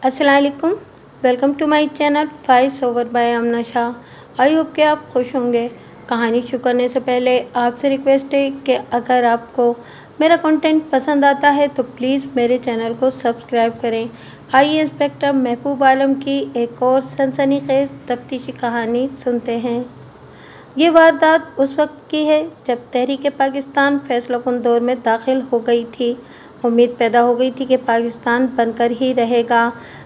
अस्सलाम वालेकुम। Welcome to my channel voice over by Amna Shah. I hope कि आप खुश होंगे। कहानी शुरू करने से पहले आपसे रिक्वेस्ट है कि अगर आपको मेरा कंटेंट पसंद आता है तो प्लीज़ मेरे चैनल को सब्सक्राइब करें। आइए इंस्पेक्टर महबूब आलम की एक और सनसनीखेज तफ्तीशी कहानी सुनते हैं। ये वारदात उस वक्त की है जब तहरीक पाकिस्तान फैसला कुन दौर में दाखिल हो गई थी। उम्मीद पैदा हो गई थी कि पाकिस्तान बनकर ही रहेगा।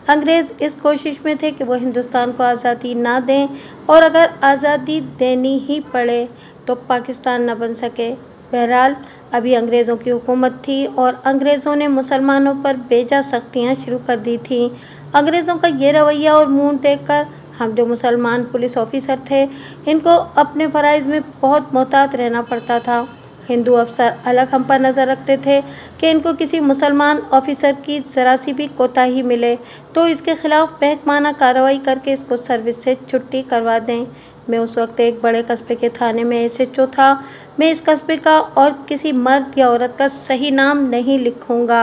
अंग्रेज़ इस कोशिश में थे कि वो हिंदुस्तान को आज़ादी ना दें और अगर आज़ादी देनी ही पड़े तो पाकिस्तान न बन सके। बहरहाल अभी अंग्रेज़ों की हुकूमत थी और अंग्रेज़ों ने मुसलमानों पर बेजा सख्तियाँ शुरू कर दी थीं। अंग्रेज़ों का ये रवैया और मूड देखकर हम जो मुसलमान पुलिस ऑफिसर थे, इनको अपने फ़राइज़ में बहुत मोहतात रहना पड़ता था। हिंदू अफसर अलग हम पर नज़र रखते थे कि इनको किसी मुसलमान ऑफिसर की ज़रा सी भी कोताही मिले तो इसके खिलाफ महकमाना कार्रवाई करके इसको सर्विस से छुट्टी करवा दें। मैं उस वक्त एक बड़े कस्बे के थाने में SHO था। मैं इस कस्बे का और किसी मर्द या औरत का सही नाम नहीं लिखूंगा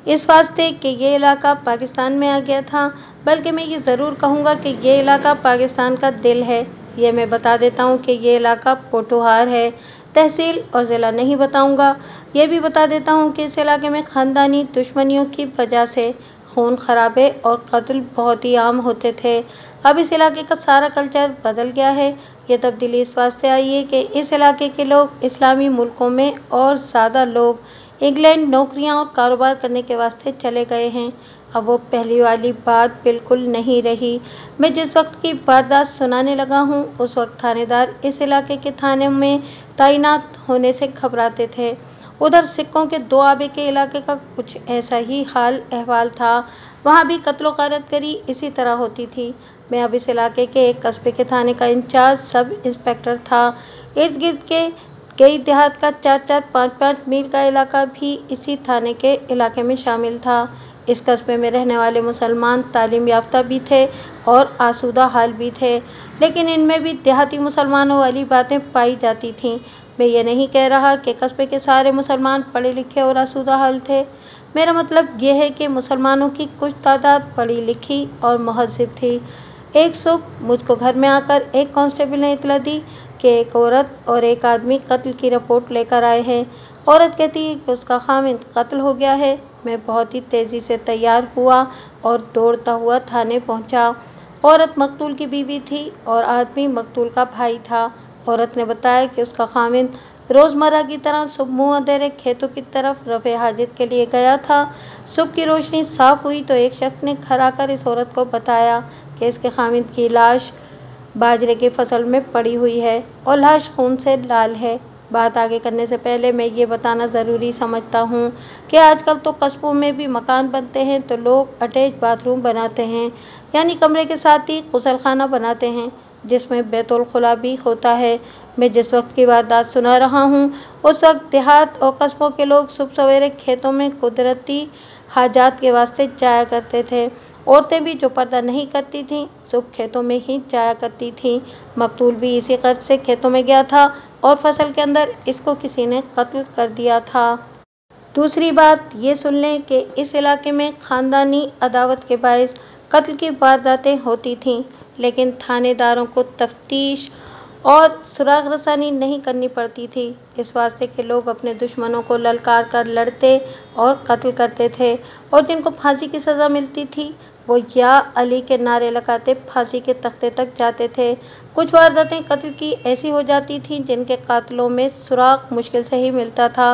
इस वास्ते कि ये इलाका पाकिस्तान में आ गया था, बल्कि मैं ये ज़रूर कहूँगा कि ये इलाका पाकिस्तान का दिल है। ये मैं बता देता हूँ कि ये इलाका पोठोहार है। तहसील और ज़िला नहीं बताऊँगा। ये भी बता देता हूँ कि इस इलाके में ख़ानदानी दुश्मनियों की वजह से खून खराबे और कत्ल बहुत ही आम होते थे। अब इस इलाके का सारा कल्चर बदल गया है। ये तब्दीली इस वास्ते आई है कि इस इलाके के लोग इस्लामी मुल्कों में और ज़्यादा लोग इंग्लैंड नौकरियां और कारोबार करने के वास्ते चले गए हैं। अब वो पहली वाली बात बिल्कुल नहीं रही। मैं जिस वक्त की वारदात सुनाने लगा हूँ उस वक्त थानेदार इस इलाके के थाने में तैनात होने से घबराते थे। उधर सिक्कों के दोआबे के इलाके का कुछ ऐसा ही हाल अहवाल था। वहाँ भी कत्लो गारतगरी इसी तरह होती थी। मैं अब इस इलाके के एक कस्बे के थाने का इंचार्ज सब इंस्पेक्टर था। इर्द गिर्द के कई देहात का 4-4, 5-5 मील का इलाका भी इसी थाने के इलाके में शामिल था। इस कस्बे में रहने वाले मुसलमान तालीम याफ्ता भी थे और आसूदा हाल भी थे, लेकिन इनमें भी देहाती मुसलमानों वाली बातें पाई जाती थीं। मैं ये नहीं कह रहा कि कस्बे के सारे मुसलमान पढ़े लिखे और आसूदा हाल थे। मेरा मतलब यह है कि मुसलमानों की कुछ तादाद पढ़ी लिखी और महज़िब थी। एक सुबह मुझको घर में आकर एक कांस्टेबल ने इतला दी कि एक औरत और एक आदमी कत्ल की रिपोर्ट लेकर आए हैं। औरत कहती है कि उसका खामिद कत्ल हो गया है। मैं बहुत ही तेज़ी से तैयार हुआ और दौड़ता हुआ थाने पहुंचा। औरत मकतूल की बीवी थी और आदमी मकतूल का भाई था। औरत ने बताया कि उसका खामिद रोज़मर्रा की तरह सुबह मुँह अंधेरे खेतों की तरफ रफ़े हाजित के लिए गया था। सुबह की रोशनी साफ हुई तो एक शख्स ने घर आकर इस औरत को बताया कि इसके खामिद की लाश बाजरे की फसल में पड़ी हुई है और लाश खून से लाल है। बात आगे करने से पहले मैं ये बताना ज़रूरी समझता हूँ कि आजकल तो कस्बों में भी मकान बनते हैं तो लोग अटैच बाथरूम बनाते हैं, यानी कमरे के साथ ही गुसलखाना बनाते हैं जिसमें बैतुल खुला भी होता है। मैं जिस वक्त की वारदात सुना रहा हूँ उस वक्त देहात और कस्बों के लोग सुबह सवेरे खेतों में कुदरती हाजात के वास्ते जाया करते थे। औरतें भी जो पर्दा नहीं करती थीं सुबह खेतों में ही जाया करती थीं। मकतूल भी इसी गर्ज से खेतों में गया था और फसल के अंदर इसको किसी ने कत्ल कर दिया था। दूसरी बात ये सुन लें कि इस इलाके में ख़ानदानी अदावत के बायस कत्ल की वारदातें होती थीं, लेकिन थानेदारों को तफ्तीश और सुराग रसानी नहीं करनी पड़ती थी। इस वास्ते के लोग अपने दुश्मनों को ललकार कर लड़ते और कत्ल करते थे और जिनको फांसी की सज़ा मिलती थी वो या अली के नारे लगाते फांसी के तख्ते तक जाते थे। कुछ वारदातें कत्ल की ऐसी हो जाती थीं जिनके कातिलों में सुराग मुश्किल से ही मिलता था।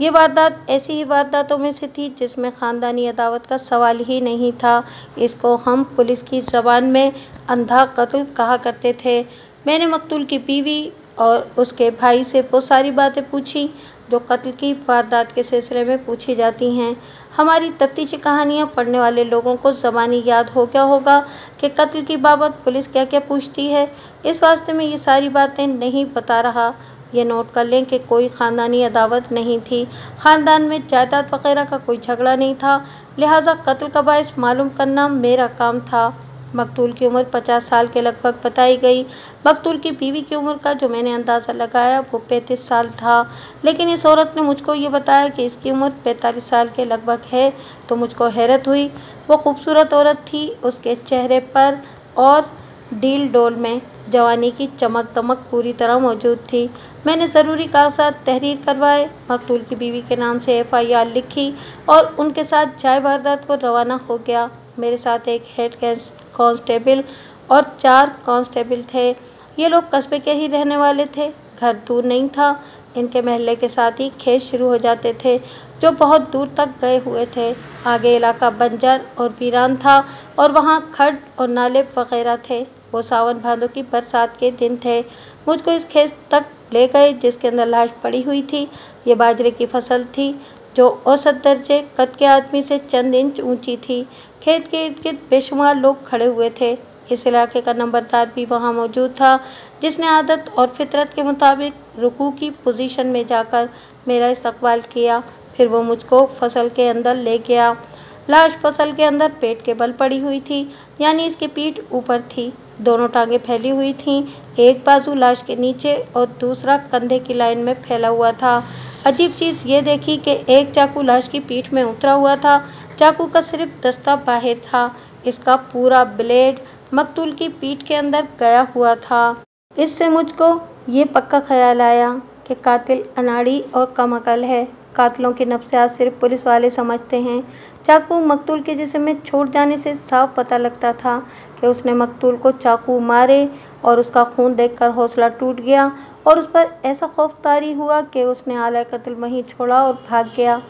ये वारदात ऐसी ही वारदातों में से थी जिसमें ख़ानदानी अदावत का सवाल ही नहीं था। इसको हम पुलिस की ज़बान में अंधा कत्ल कहा करते थे। मैंने मकतूल की बीवी और उसके भाई से वो सारी बातें पूछी जो कत्ल की वारदात के सिलसिले में पूछी जाती हैं। हमारी तफ्तीशी कहानियाँ पढ़ने वाले लोगों को ज़बानी याद हो गया होगा कि कत्ल की बाबत पुलिस क्या क्या पूछती है। इस वास्ते में ये सारी बातें नहीं बता रहा। ये नोट कर लें कि कोई ख़ानदानी अदावत नहीं थी, ख़ानदान में जायदाद वगैरह का कोई झगड़ा नहीं था, लिहाजा कत्ल का बायस मालूम करना मेरा काम था। मकतूल की उम्र 50 साल के लगभग बताई गई। मकतूल की बीवी की उम्र का जो मैंने अंदाज़ा लगाया वो 35 साल था, लेकिन इस औरत ने मुझको ये बताया कि इसकी उम्र 45 साल के लगभग है, तो मुझको हैरत हुई। वो खूबसूरत औरत थी, उसके चेहरे पर और डील डोल में जवानी की चमक दमक पूरी तरह मौजूद थी। मैंने ज़रूरी कागजात तहरीर करवाए, मकतूल की बीवी के नाम से FIR लिखी और उनके साथ जाए वारदात को रवाना हो गया। मेरे साथ एक हेड कांस्टेबल और 4 कांस्टेबल थे। ये लोग कस्बे के ही रहने वाले थे, घर दूर नहीं था। इनके मोहल्ले के साथ ही खेत शुरू हो जाते थे जो बहुत दूर तक गए हुए थे। आगे इलाका बंजर और वीरान था और वहाँ खड्ड और नाले वगैरह थे। वो सावन भादों की बरसात के दिन थे। मुझको इस खेत तक ले गए जिसके अंदर लाश पड़ी हुई थी। ये बाजरे की फसल थी जो औसत दर्जे कद के आदमी से चंद इंच ऊंची थी। खेत के इर्द गिर्द बेशुमार लोग खड़े हुए थे। इस इलाके का नंबरदार भी वहाँ मौजूद था, जिसने आदत और फितरत के मुताबिक रुकू की पोजीशन में जाकर मेरा इस्तकबाल किया। फिर वो मुझको फसल के अंदर ले गया। लाश फसल के अंदर पेट के बल पड़ी हुई थी, यानी इसकी पीठ ऊपर थी। दोनों टांगें फैली हुई थीं, एक बाजू लाश के नीचे और दूसरा कंधे की लाइन में फैला हुआ था। अजीब चीज़ ये देखी कि एक चाकू लाश की पीठ में उतरा हुआ था। चाकू का सिर्फ दस्ता बाहर था, इसका पूरा ब्लेड मकतूल की पीठ के अंदर गया हुआ था। इससे मुझको ये पक्का ख्याल आया कि कातिल अनाड़ी और कम अकल है। कातिलों की नफ्सियात सिर्फ पुलिस वाले समझते हैं। चाकू मकतूल के जिस्म में छूट जाने से साफ पता लगता था कि उसने मकतूल को चाकू मारे और उसका खून देखकर हौसला टूट गया और उस पर ऐसा खौफ तारी हुआ कि उसने आला कत्ल वहीं छोड़ा और भाग गया।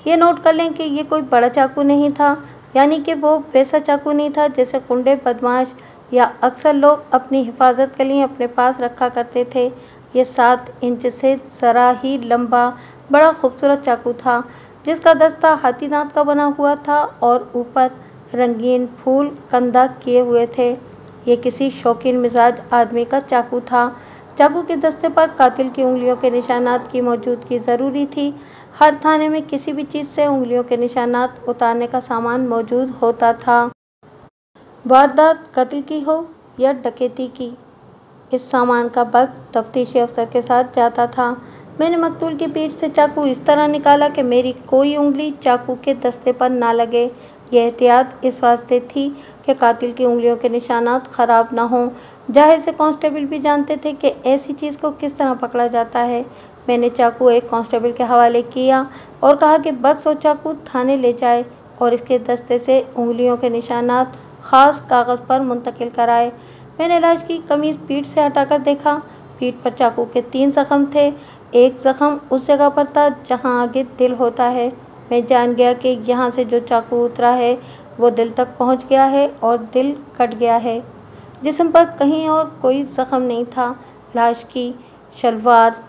ये नोट कर लें कि ये कोई बड़ा चाकू नहीं था, यानी कि वो वैसा चाकू नहीं था जैसे गुंडे बदमाश या अक्सर लोग अपनी हिफाजत के लिए अपने पास रखा करते थे। ये 7 इंच से ज़रा ही लंबा बड़ा खूबसूरत चाकू था, जिसका दस्ता हाथी दांत का बना हुआ था और ऊपर रंगीन फूल कंधा किए हुए थे। ये किसी शौकीन मिजाज आदमी का चाकू था। चाकू के दस्ते पर कातिल की उंगलियों के निशानात की मौजूदगी ज़रूरी थी। हर थाने में किसी भी चीज़ से उंगलियों के निशानात उतारने का सामान मौजूद होता था। वारदात कत्ल की हो या डकैती की, इस सामान का वक्त तफ्तीशी अफसर के साथ जाता था। मैंने मकतूल की पीठ से चाकू इस तरह निकाला कि मेरी कोई उंगली चाकू के दस्ते पर ना लगे। यह एहतियात इस वास्ते थी कि कातिल की उंगलियों के निशानात ख़राब ना हों। जाहिर से कांस्टेबल भी जानते थे कि ऐसी चीज़ को किस तरह पकड़ा जाता है। मैंने चाकू एक कांस्टेबल के हवाले किया और कहा कि बक्स और चाकू थाने ले जाए और इसके दस्ते से उंगलियों के निशानात ख़ास कागज़ पर मुंतकिल कराए। मैंने लाश की कमीज़ पीठ से हटाकर देखा। पीठ पर चाकू के 3 ज़ख्म थे। एक ज़ख्म उस जगह पर था जहां आगे दिल होता है। मैं जान गया कि यहाँ से जो चाकू उतरा है वो दिल तक पहुँच गया है और दिल कट गया है। जिस्म पर कहीं और कोई ज़ख्म नहीं था। लाश की शलवार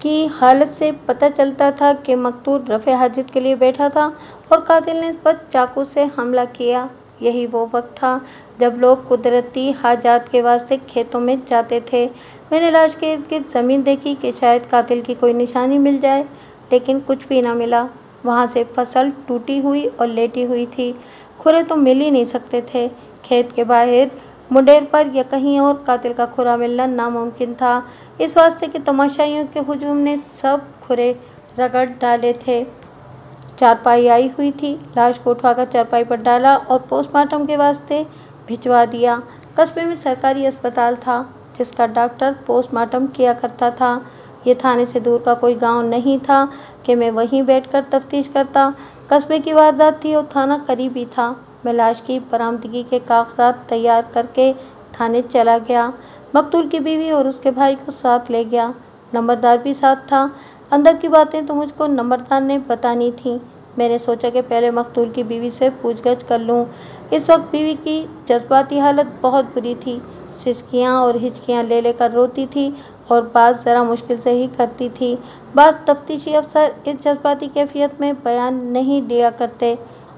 की हालत से पता चलता था कि मकतूल रफ़े हाजत के लिए बैठा था और कातिल ने इस पर चाकू से हमला किया। यही वो वक्त था जब लोग कुदरती हाजात के वास्ते खेतों में जाते थे। मैंने लाश के इर्द गिर्द ज़मीन देखी कि शायद कातिल की कोई निशानी मिल जाए, लेकिन कुछ भी ना मिला। वहाँ से फसल टूटी हुई और लेटी हुई थी। खुरे तो मिल ही नहीं सकते थे। खेत के बाहर मुंडेर पर या कहीं और कातिल का खुरा मिलना नामुमकिन था, इस वास्ते कि तमाशाइयों के हुजूम ने सब खुरे रगड़ डाले थे। चारपाई आई हुई थी। लाश को उठाकर चारपाई पर डाला और पोस्टमार्टम के वास्ते भिजवा दिया। कस्बे में सरकारी अस्पताल था जिसका डॉक्टर पोस्टमार्टम किया करता था। ये थाने से दूर का कोई गांव नहीं था कि मैं वहीं बैठकर तफ्तीश करता। कस्बे की वारदात थी और थाना करीब ही था। मैं लाश की बरामदगी के कागजात तैयार करके थाने चला गया। मकतूल की बीवी और उसके भाई को साथ ले गया। नंबरदार भी साथ था। अंदर की बातें तो मुझको नंबरदार ने बतानी थी। मैंने सोचा कि पहले मकतूल की बीवी से पूछगछ कर लूँ। इस वक्त बीवी की जज्बाती हालत बहुत बुरी थी। सिसकियाँ और हिचकियाँ ले लेकर रोती थी और बात ज़रा मुश्किल से ही करती थी। बाज़ तफ्तीशी अफसर इस जज्बाती कैफियत में बयान नहीं दिया करते,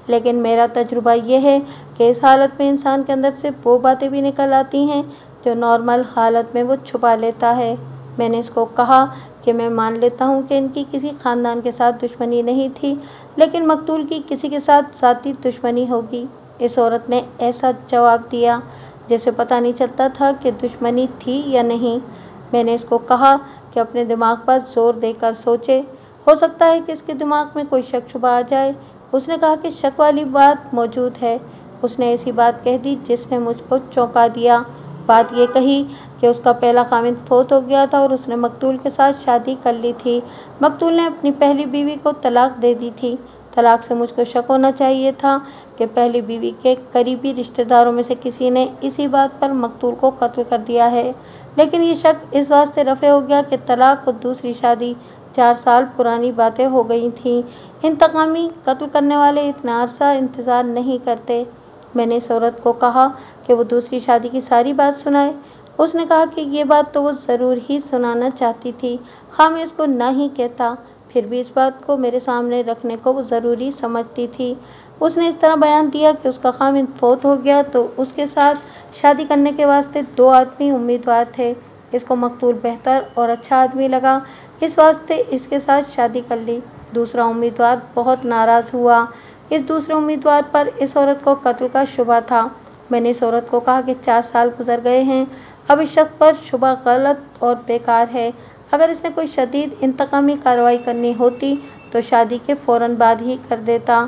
लेकिन मेरा तजुर्बा यह है कि इस हालत में इंसान के अंदर से वो बातें भी निकल आती हैं जो नॉर्मल हालत में वो छुपा लेता है। मैंने इसको कहा कि मैं मान लेता हूँ कि इनकी किसी ख़ानदान के साथ दुश्मनी नहीं थी, लेकिन मकतूल की किसी के साथ ज़ाती दुश्मनी होगी। इस औरत ने ऐसा जवाब दिया जैसे पता नहीं चलता था कि दुश्मनी थी या नहीं। मैंने इसको कहा कि अपने दिमाग पर जोर देकर सोचे, हो सकता है कि इसके दिमाग में कोई शक शुबा आ जाए। उसने कहा कि शक वाली बात मौजूद है। उसने ऐसी बात कह दी जिसने मुझको चौंका दिया। बात ये कही कि उसका पहला खामिद फौत हो गया था और उसने मकतूल के साथ शादी कर ली थी। मकतूल ने अपनी पहली बीवी को तलाक दे दी थी। तलाक से मुझको शक होना चाहिए था कि पहली बीवी के करीबी रिश्तेदारों में से किसी ने इसी बात पर मकतूल को कत्ल कर दिया है। लेकिन ये शक इस बात से रफ़े हो गया कि तलाक और दूसरी शादी 4 साल पुरानी बातें हो गई थीं। इंतकामी कत्ल करने वाले इतना अरसा इंतज़ार नहीं करते। मैंने इस औरत को कहा कि वो दूसरी शादी की सारी बात सुनाए। उसने कहा कि ये बात तो वो ज़रूर ही सुनाना चाहती थी, हाँ मैं इसको ना ही कहता, फिर भी इस बात को मेरे सामने रखने को वो ज़रूरी समझती थी। उसने इस तरह बयान दिया कि उसका खामिद फौत हो गया तो उसके साथ शादी करने के वास्ते 2 आदमी उम्मीदवार थे। इसको मकतूल बेहतर और अच्छा आदमी लगा, इस वास्ते इसके साथ शादी कर ली। दूसरा उम्मीदवार बहुत नाराज़ हुआ। इस दूसरे उम्मीदवार पर इस औरत को कत्ल का शुबा था। मैंने इस औरत को कहा कि 4 साल गुजर गए हैं, अब इस शख्स पर शुबा गलत और बेकार है। अगर इसने कोई शदीद इंतकामी कार्रवाई करनी होती तो शादी के फ़ौरन बाद ही कर देता।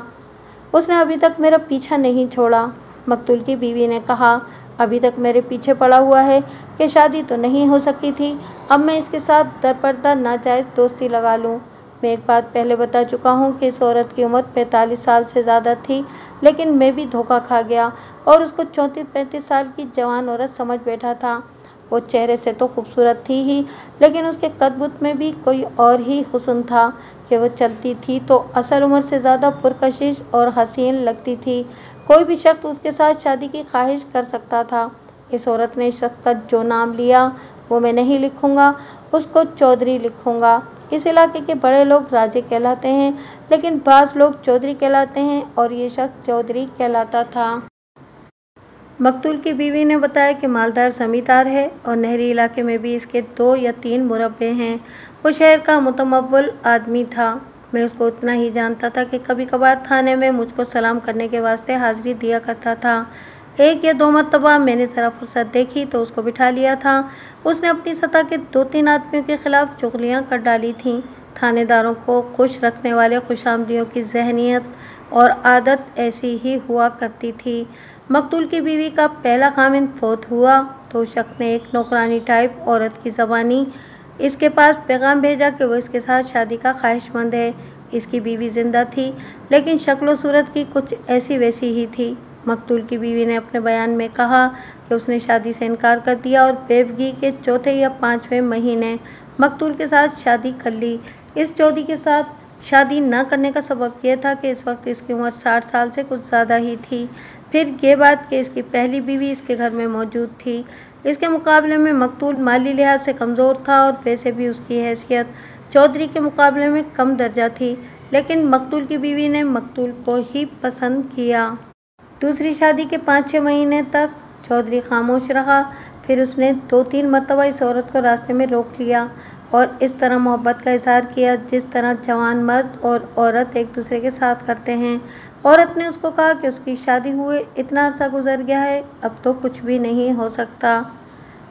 उसने अभी तक मेरा पीछा नहीं छोड़ा। मकतूल की बीवी ने कहा, अभी तक मेरे पीछे पड़ा हुआ है कि शादी तो नहीं हो सकी थी, अब मैं इसके साथ दरपर्दा नाजायज़ दोस्ती लगा लूँ। मैं एक बात पहले बता चुका हूँ कि इस औरत की उम्र 45 साल से ज़्यादा थी, लेकिन मैं भी धोखा खा गया और उसको 34-35 साल की जवान औरत समझ बैठा था। वो चेहरे से तो खूबसूरत थी ही, लेकिन उसके कद-बुत में भी कोई और ही हुस्न था कि वो चलती थी तो असल उम्र से ज़्यादा पुरकशिश और हसीन लगती थी। कोई भी शख्स उसके साथ शादी की ख्वाहिश कर सकता था। इस औरत ने इस शख्स का जो नाम लिया वो मैं नहीं लिखूंगा, उसको चौधरी लिखूंगा। इस इलाके के बड़े लोग राजे कहलाते हैं, लेकिन बाज़ लोग चौधरी कहलाते हैं और ये शख्स चौधरी कहलाता था। मकतूल की बीवी ने बताया कि मालदार जमींदार है और नहरी इलाके में भी इसके 2 या 3 मुरब्बे हैं। वो शहर का मुतमव्वल आदमी था। मैं उसको इतना ही जानता था कि कभी कभार थाने में मुझको सलाम करने के वास्ते हाजिरी दिया करता था। 1 या 2 मरतबा मैंने ज़रा फुर्सत देखी तो उसको बिठा लिया था। उसने अपनी सतह के 2-3 आदमियों के खिलाफ चुगलियाँ कर डाली थीं। थानेदारों को खुश रखने वाले खुशामदियों की ज़हनियत और आदत ऐसी ही हुआ करती थी। मकतूल की बीवी का पहला खामिद फौत हुआ तो उस शख्स ने एक नौकरानी टाइप औरत की ज़बानी इसके पास पैगाम भेजा कि वो इसके साथ शादी का ख्वाहिशमंद है। इसकी बीवी जिंदा थी, लेकिन शक्ल सूरत की कुछ ऐसी वैसी ही थी। मकतूल की बीवी ने अपने बयान में कहा कि उसने शादी से इनकार कर दिया और बेवगी के 4थे या 5वें महीने मकतूल के साथ शादी कर ली। इस चौधरी के साथ शादी न करने का सबब यह था कि इस वक्त इसकी उम्र 60 साल से कुछ ज़्यादा ही थी। फिर ये बात कि इसकी पहली बीवी इसके घर में मौजूद थी। इसके मुकाबले में मकतूल माली लिहाज से कमज़ोर था और वैसे भी उसकी हैसियत चौधरी के मुकाबले में कम दर्जा थी, लेकिन मकतूल की बीवी ने मकतूल को ही पसंद किया। दूसरी शादी के 5-6 महीने तक चौधरी खामोश रहा। फिर उसने 2-3 मरतबा इस औरत को रास्ते में रोक लिया और इस तरह मोहब्बत का इजहार किया जिस तरह जवान मर्द और औरत एक दूसरे के साथ करते हैं। औरत ने उसको कहा कि उसकी शादी हुए इतना अरसा गुजर गया है, अब तो कुछ भी नहीं हो सकता।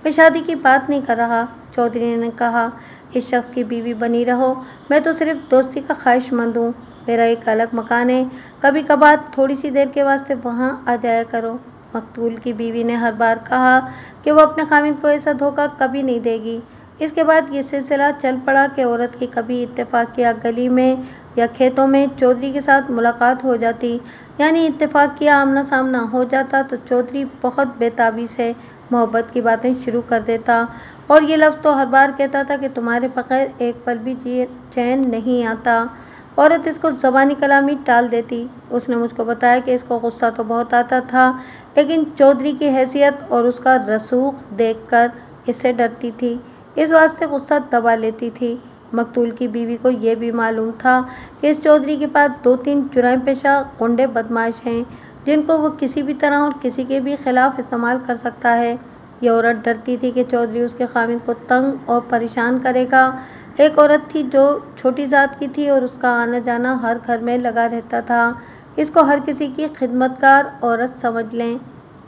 मैं शादी की बात नहीं कर रहा, चौधरी ने कहा। इस शख्स की बीवी बनी रहो, मैं तो सिर्फ दोस्ती का ख्वाहिशमंद हूँ। मेरा एक अलग मकान है, कभी कभार थोड़ी सी देर के वास्ते वहाँ आ जाया करो। मकतूल की बीवी ने हर बार कहा कि वो अपने खामिद को ऐसा धोखा कभी नहीं देगी। इसके बाद ये सिलसिला चल पड़ा कि औरत की कभी इत्तेफाकिया गली में या खेतों में चौधरी के साथ मुलाकात हो जाती, यानी इत्तेफाकिया आमना सामना हो जाता तो चौधरी बहुत बेताबी से मोहब्बत की बातें शुरू कर देता और ये लफ्ज़ तो हर बार कहता था कि तुम्हारे बगैर एक पल भी चैन नहीं आता। औरत इसको ज़बानी कलामी टाल देती। उसने मुझको बताया कि इसको गुस्सा तो बहुत आता था, लेकिन चौधरी की हैसियत और उसका रसूख देखकर इससे डरती थी, इस वास्ते गुस्सा दबा लेती थी। मकतूल की बीवी को यह भी मालूम था कि इस चौधरी के पास 2-3 जुराम पेशा गुंडे बदमाश हैं जिनको वो किसी भी तरह और किसी के भी खिलाफ इस्तेमाल कर सकता है। ये औरत डरती थी कि चौधरी उसके खामिद को तंग और परेशान करेगा। एक औरत थी जो छोटी जात की थी और उसका आना जाना हर घर में लगा रहता था। اس کو ہر کسی کی خدمتگار عورت سمجھ لیں۔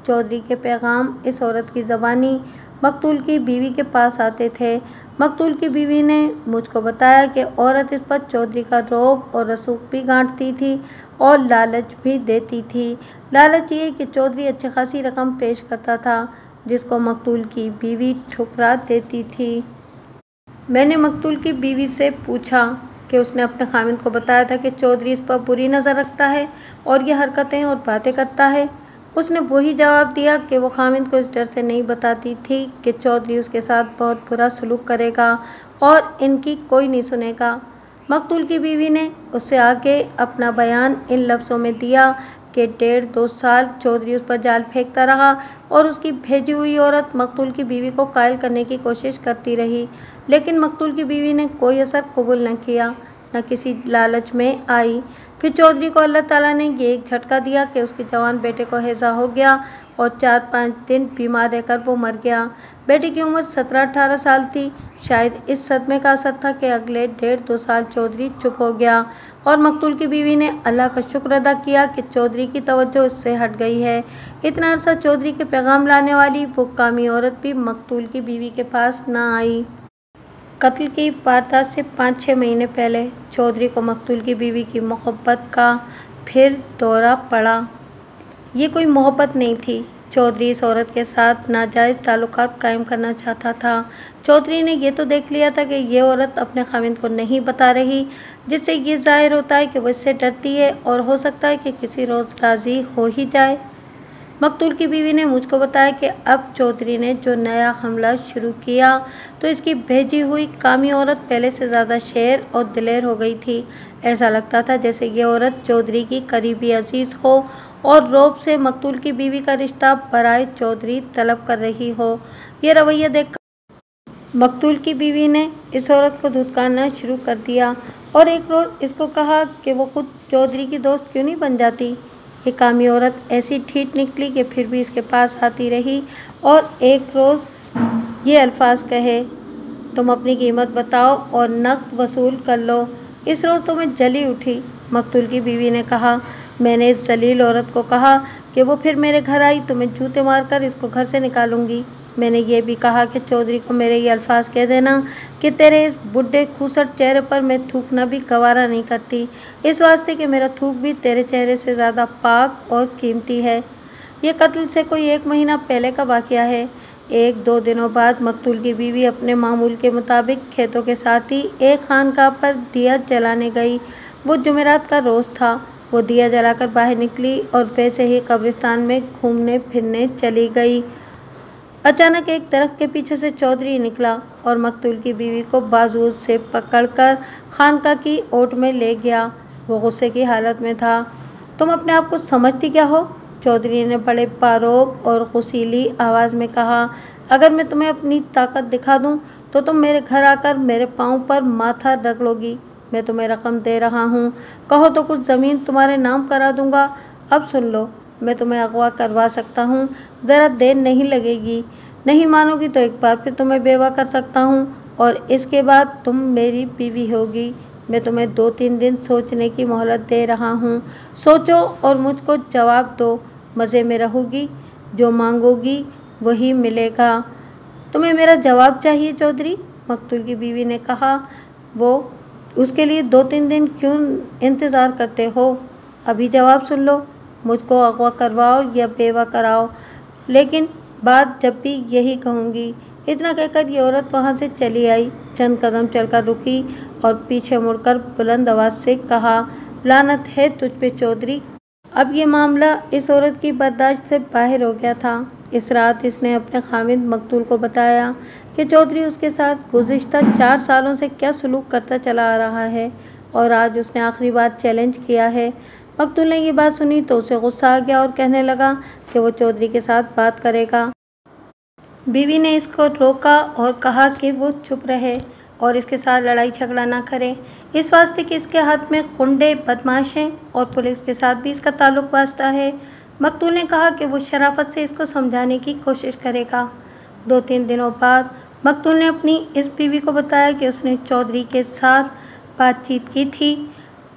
چودھری کے پیغام اس عورت کی زبانی مقتول کی بیوی کے پاس آتے تھے۔ مقتول کی بیوی نے مجھ کو بتایا کہ عورت اس پر چودھری کا رعب اور رسوخ بھی گانٹتی تھی اور لالچ بھی دیتی تھی۔ لالچ یہ کہ چودھری اچھی خاصی رقم پیش کرتا تھا جس کو مقتول کی بیوی ٹھکرا دیتی تھی۔ میں نے مقتول کی بیوی سے پوچھا کہ اس نے اپنے خاوند کو بتایا تھا کہ چودھری اس پر بری نظر رکھتا ہے اور یہ حرکتیں اور باتیں کرتا ہے۔ اس نے وہی جواب دیا کہ وہ خاوند کو اس ڈر سے نہیں بتاتی تھی کہ چودھری اس کے ساتھ بہت برا سلوک کرے گا اور ان کی کوئی نہیں سنے گا۔ مقتول کی بیوی نے اس سے آگے اپنا بیان ان لفظوں میں دیا کہ 1.5-2 سال چودھری اس پر جال پھینکتا رہا اور اس کی بھیجی ہوئی عورت مقتول کی بیوی کو قائل کرنے کی کوشش کرتی رہی، لیکن مقتول کی بیوی نے کوئی اثر قبول نہ کیا، نہ کسی لالچ میں آئی۔ پھر چودھری کو اللہ تعالیٰ نے یہ ایک جھٹکا دیا کہ اس کے جوان بیٹے کو ہیضہ ہو گیا اور 4-5 دن بیمار رہ کر وہ مر گیا۔ بیٹے کی عمر 17-18 سال تھی۔ شاید اس صدمے کا اثر تھا کہ اگلے 1.5-2 سال چودھری چپ ہو گیا اور مقتول کی بیوی نے اللہ کا شکر ادا کیا کہ چودھری کی توجہ اس سے ہٹ گئی ہے۔ اتنا عرصہ چودھری کے پیغام لانے والی وہ کامی عورت بھی مقتول کی بیوی کے پاس نہ آئی۔ قتل کی واردات سے 5-6 مہینے پہلے چودھری کو مقتول کی بیوی کی محبت کا پھر دورہ پڑا۔ یہ کوئی محبت نہیں تھی، چودھری اس عورت کے ساتھ ناجائز تعلقات قائم کرنا چاہتا تھا۔ چودھری نے یہ تو دیکھ لیا تھا کہ یہ عورت اپنے خاوند کو نہیں بتا رہی، جس سے یہ ظاہر ہوتا ہے کہ وہ اس سے ڈرتی ہے اور ہو سکتا ہے کہ کسی روز راضی ہو ہی جائے۔ مقتول کی بیوی نے مجھ کو بتایا کہ اب چودھری نے جو نیا حملہ شروع کیا تو اس کی بھیجی ہوئی کامی عورت پہلے سے زیادہ شیر اور دلیر ہو گئی تھی۔ ایسا لگتا تھا جیسے یہ عورت چودھری کی قریبی عزیز ہو اور رعب سے مقتول کی بیوی کا رشتہ برائے چودھری طلب کر رہی ہو۔ یہ رویہ دیکھ کر مقتول کی بیوی نے اس عورت کو دھتکارنا شروع کر دیا اور ایک روز اس کو کہا کہ وہ خود چودھری کی دوست کیوں نہیں بن جاتی۔ یہ کامی عورت ایسی ٹھیٹ نکلی کہ پھر بھی اس کے پاس آتی رہی اور ایک روز یہ الفاظ کہے، تم اپنی قیمت بتاؤ اور نقد وصول کر لو۔ اس روز تو میں جلی اٹھی۔ مقتول کی بیوی نے کہا، میں نے اس ذلیل عورت کو کہا کہ وہ پھر میرے گھر آئی تو میں جوتے مار کر اس کو گھر سے نکالوں گی۔ میں نے یہ بھی کہا کہ چودھری کو میرے یہ الفاظ کہہ دینا کہ تیرے اس بڈھے کھوسٹ چہرے پر میں تھوکنا بھی گوارا نہیں کرتی، اس واسطے کہ میرا تھوک بھی تیرے چہرے سے زیادہ پاک اور قیمتی ہے۔ یہ قتل سے کوئی 1 مہینہ پہلے کا واقعہ ہے۔ 1-2 دنوں بعد مقتول کی بیوی اپنے معمول کے مطابق کھیتوں کے ساتھ ہی ایک خانقاہ پر دیا جلانے گئی۔ وہ جمعرات کا روز تھا۔ وہ دیا جلا کر باہر نکلی اور ویسے ہی قبرستان میں گھومنے پھرنے چلی گئی۔ اچانک ایک درخت کے پیچھے سے چودھری نکلا اور مقتول کی بیوی کو بازو سے پکڑ کر خانقاہ کی اوٹ میں لے گیا۔ وہ غصے کی حالت میں تھا۔ تم اپنے آپ کو سمجھتی کیا ہو؟ چودھری نے بڑے بارعب اور غصیلی آواز میں کہا، اگر میں تمہیں اپنی طاقت دکھا دوں تو تم میرے گھر آ کر میرے پاؤں پر ماتھا رگڑو گی۔ میں تمہیں رقم دے رہا ہوں، کہو تو کچھ زمین تمہارے نام کرا دوں گا۔ اب سن لو، میں تمہیں اغوا کروا سکتا ہوں، ذرا دیر نہیں لگے گی۔ نہیں مانو گی تو ایک بار پھر تمہیں بیوہ کر سکتا ہوں اور اس کے بعد تم میری بیوی ہوگی۔ میں تمہیں 2-3 دن سوچنے کی مہلت دے رہا ہوں۔ سوچو اور مجھ کو جواب دو۔ مزے میں رہو گی، جو مانگو گی وہی ملے گا۔ تمہیں میرا جواب چاہیے چودھری، مقتول کی بیوی نے کہا۔ وہ اس کے لیے 2-3 دن کیوں انتظار کرتے ہو؟ ابھی جواب سن لو، مجھ کو اغوا کرواؤ یا بیوہ کراؤ، لیکن بات جب بھی یہی کہوں گی۔ اتنا کہہ کر یہ عورت وہاں سے چلی آئی، چند قدم چل کر رکی اور پیچھے مڑ کر بلند آواز سے کہا، لعنت ہے تجھ پہ چودھری۔ اب یہ معاملہ اس عورت کی برداشت سے باہر ہو گیا تھا۔ اس رات اس نے اپنے خاوند مقتول کو بتایا کہ چودھری اس کے ساتھ گزشتہ 4 سالوں سے کیا سلوک کرتا چلا آ رہا ہے اور آج اس نے آخری بار چیلنج کیا ہے۔ مقتول نے یہ بات سنی تو اسے غصہ آ گیا اور کہنے لگا کہ وہ چودھری کے ساتھ بات کرے گا۔ بیوی نے اس کو روکا اور کہا کہ وہ چپ رہے اور اس کے ساتھ لڑائی جھگڑا نہ کرے، اس واسطے کہ اس کے ہاتھ میں غنڈے بدماش ہیں اور پولیس کے ساتھ بھی اس کا تعلق واسطہ ہے۔ مقتول نے کہا کہ وہ شرافت سے اس کو سمجھانے کی کوشش کرے گا۔ 2-3 دنوں بعد مقتول نے اپنی اس بیوی کو بتایا کہ اس نے چودھری کے ساتھ بات چیت کی تھی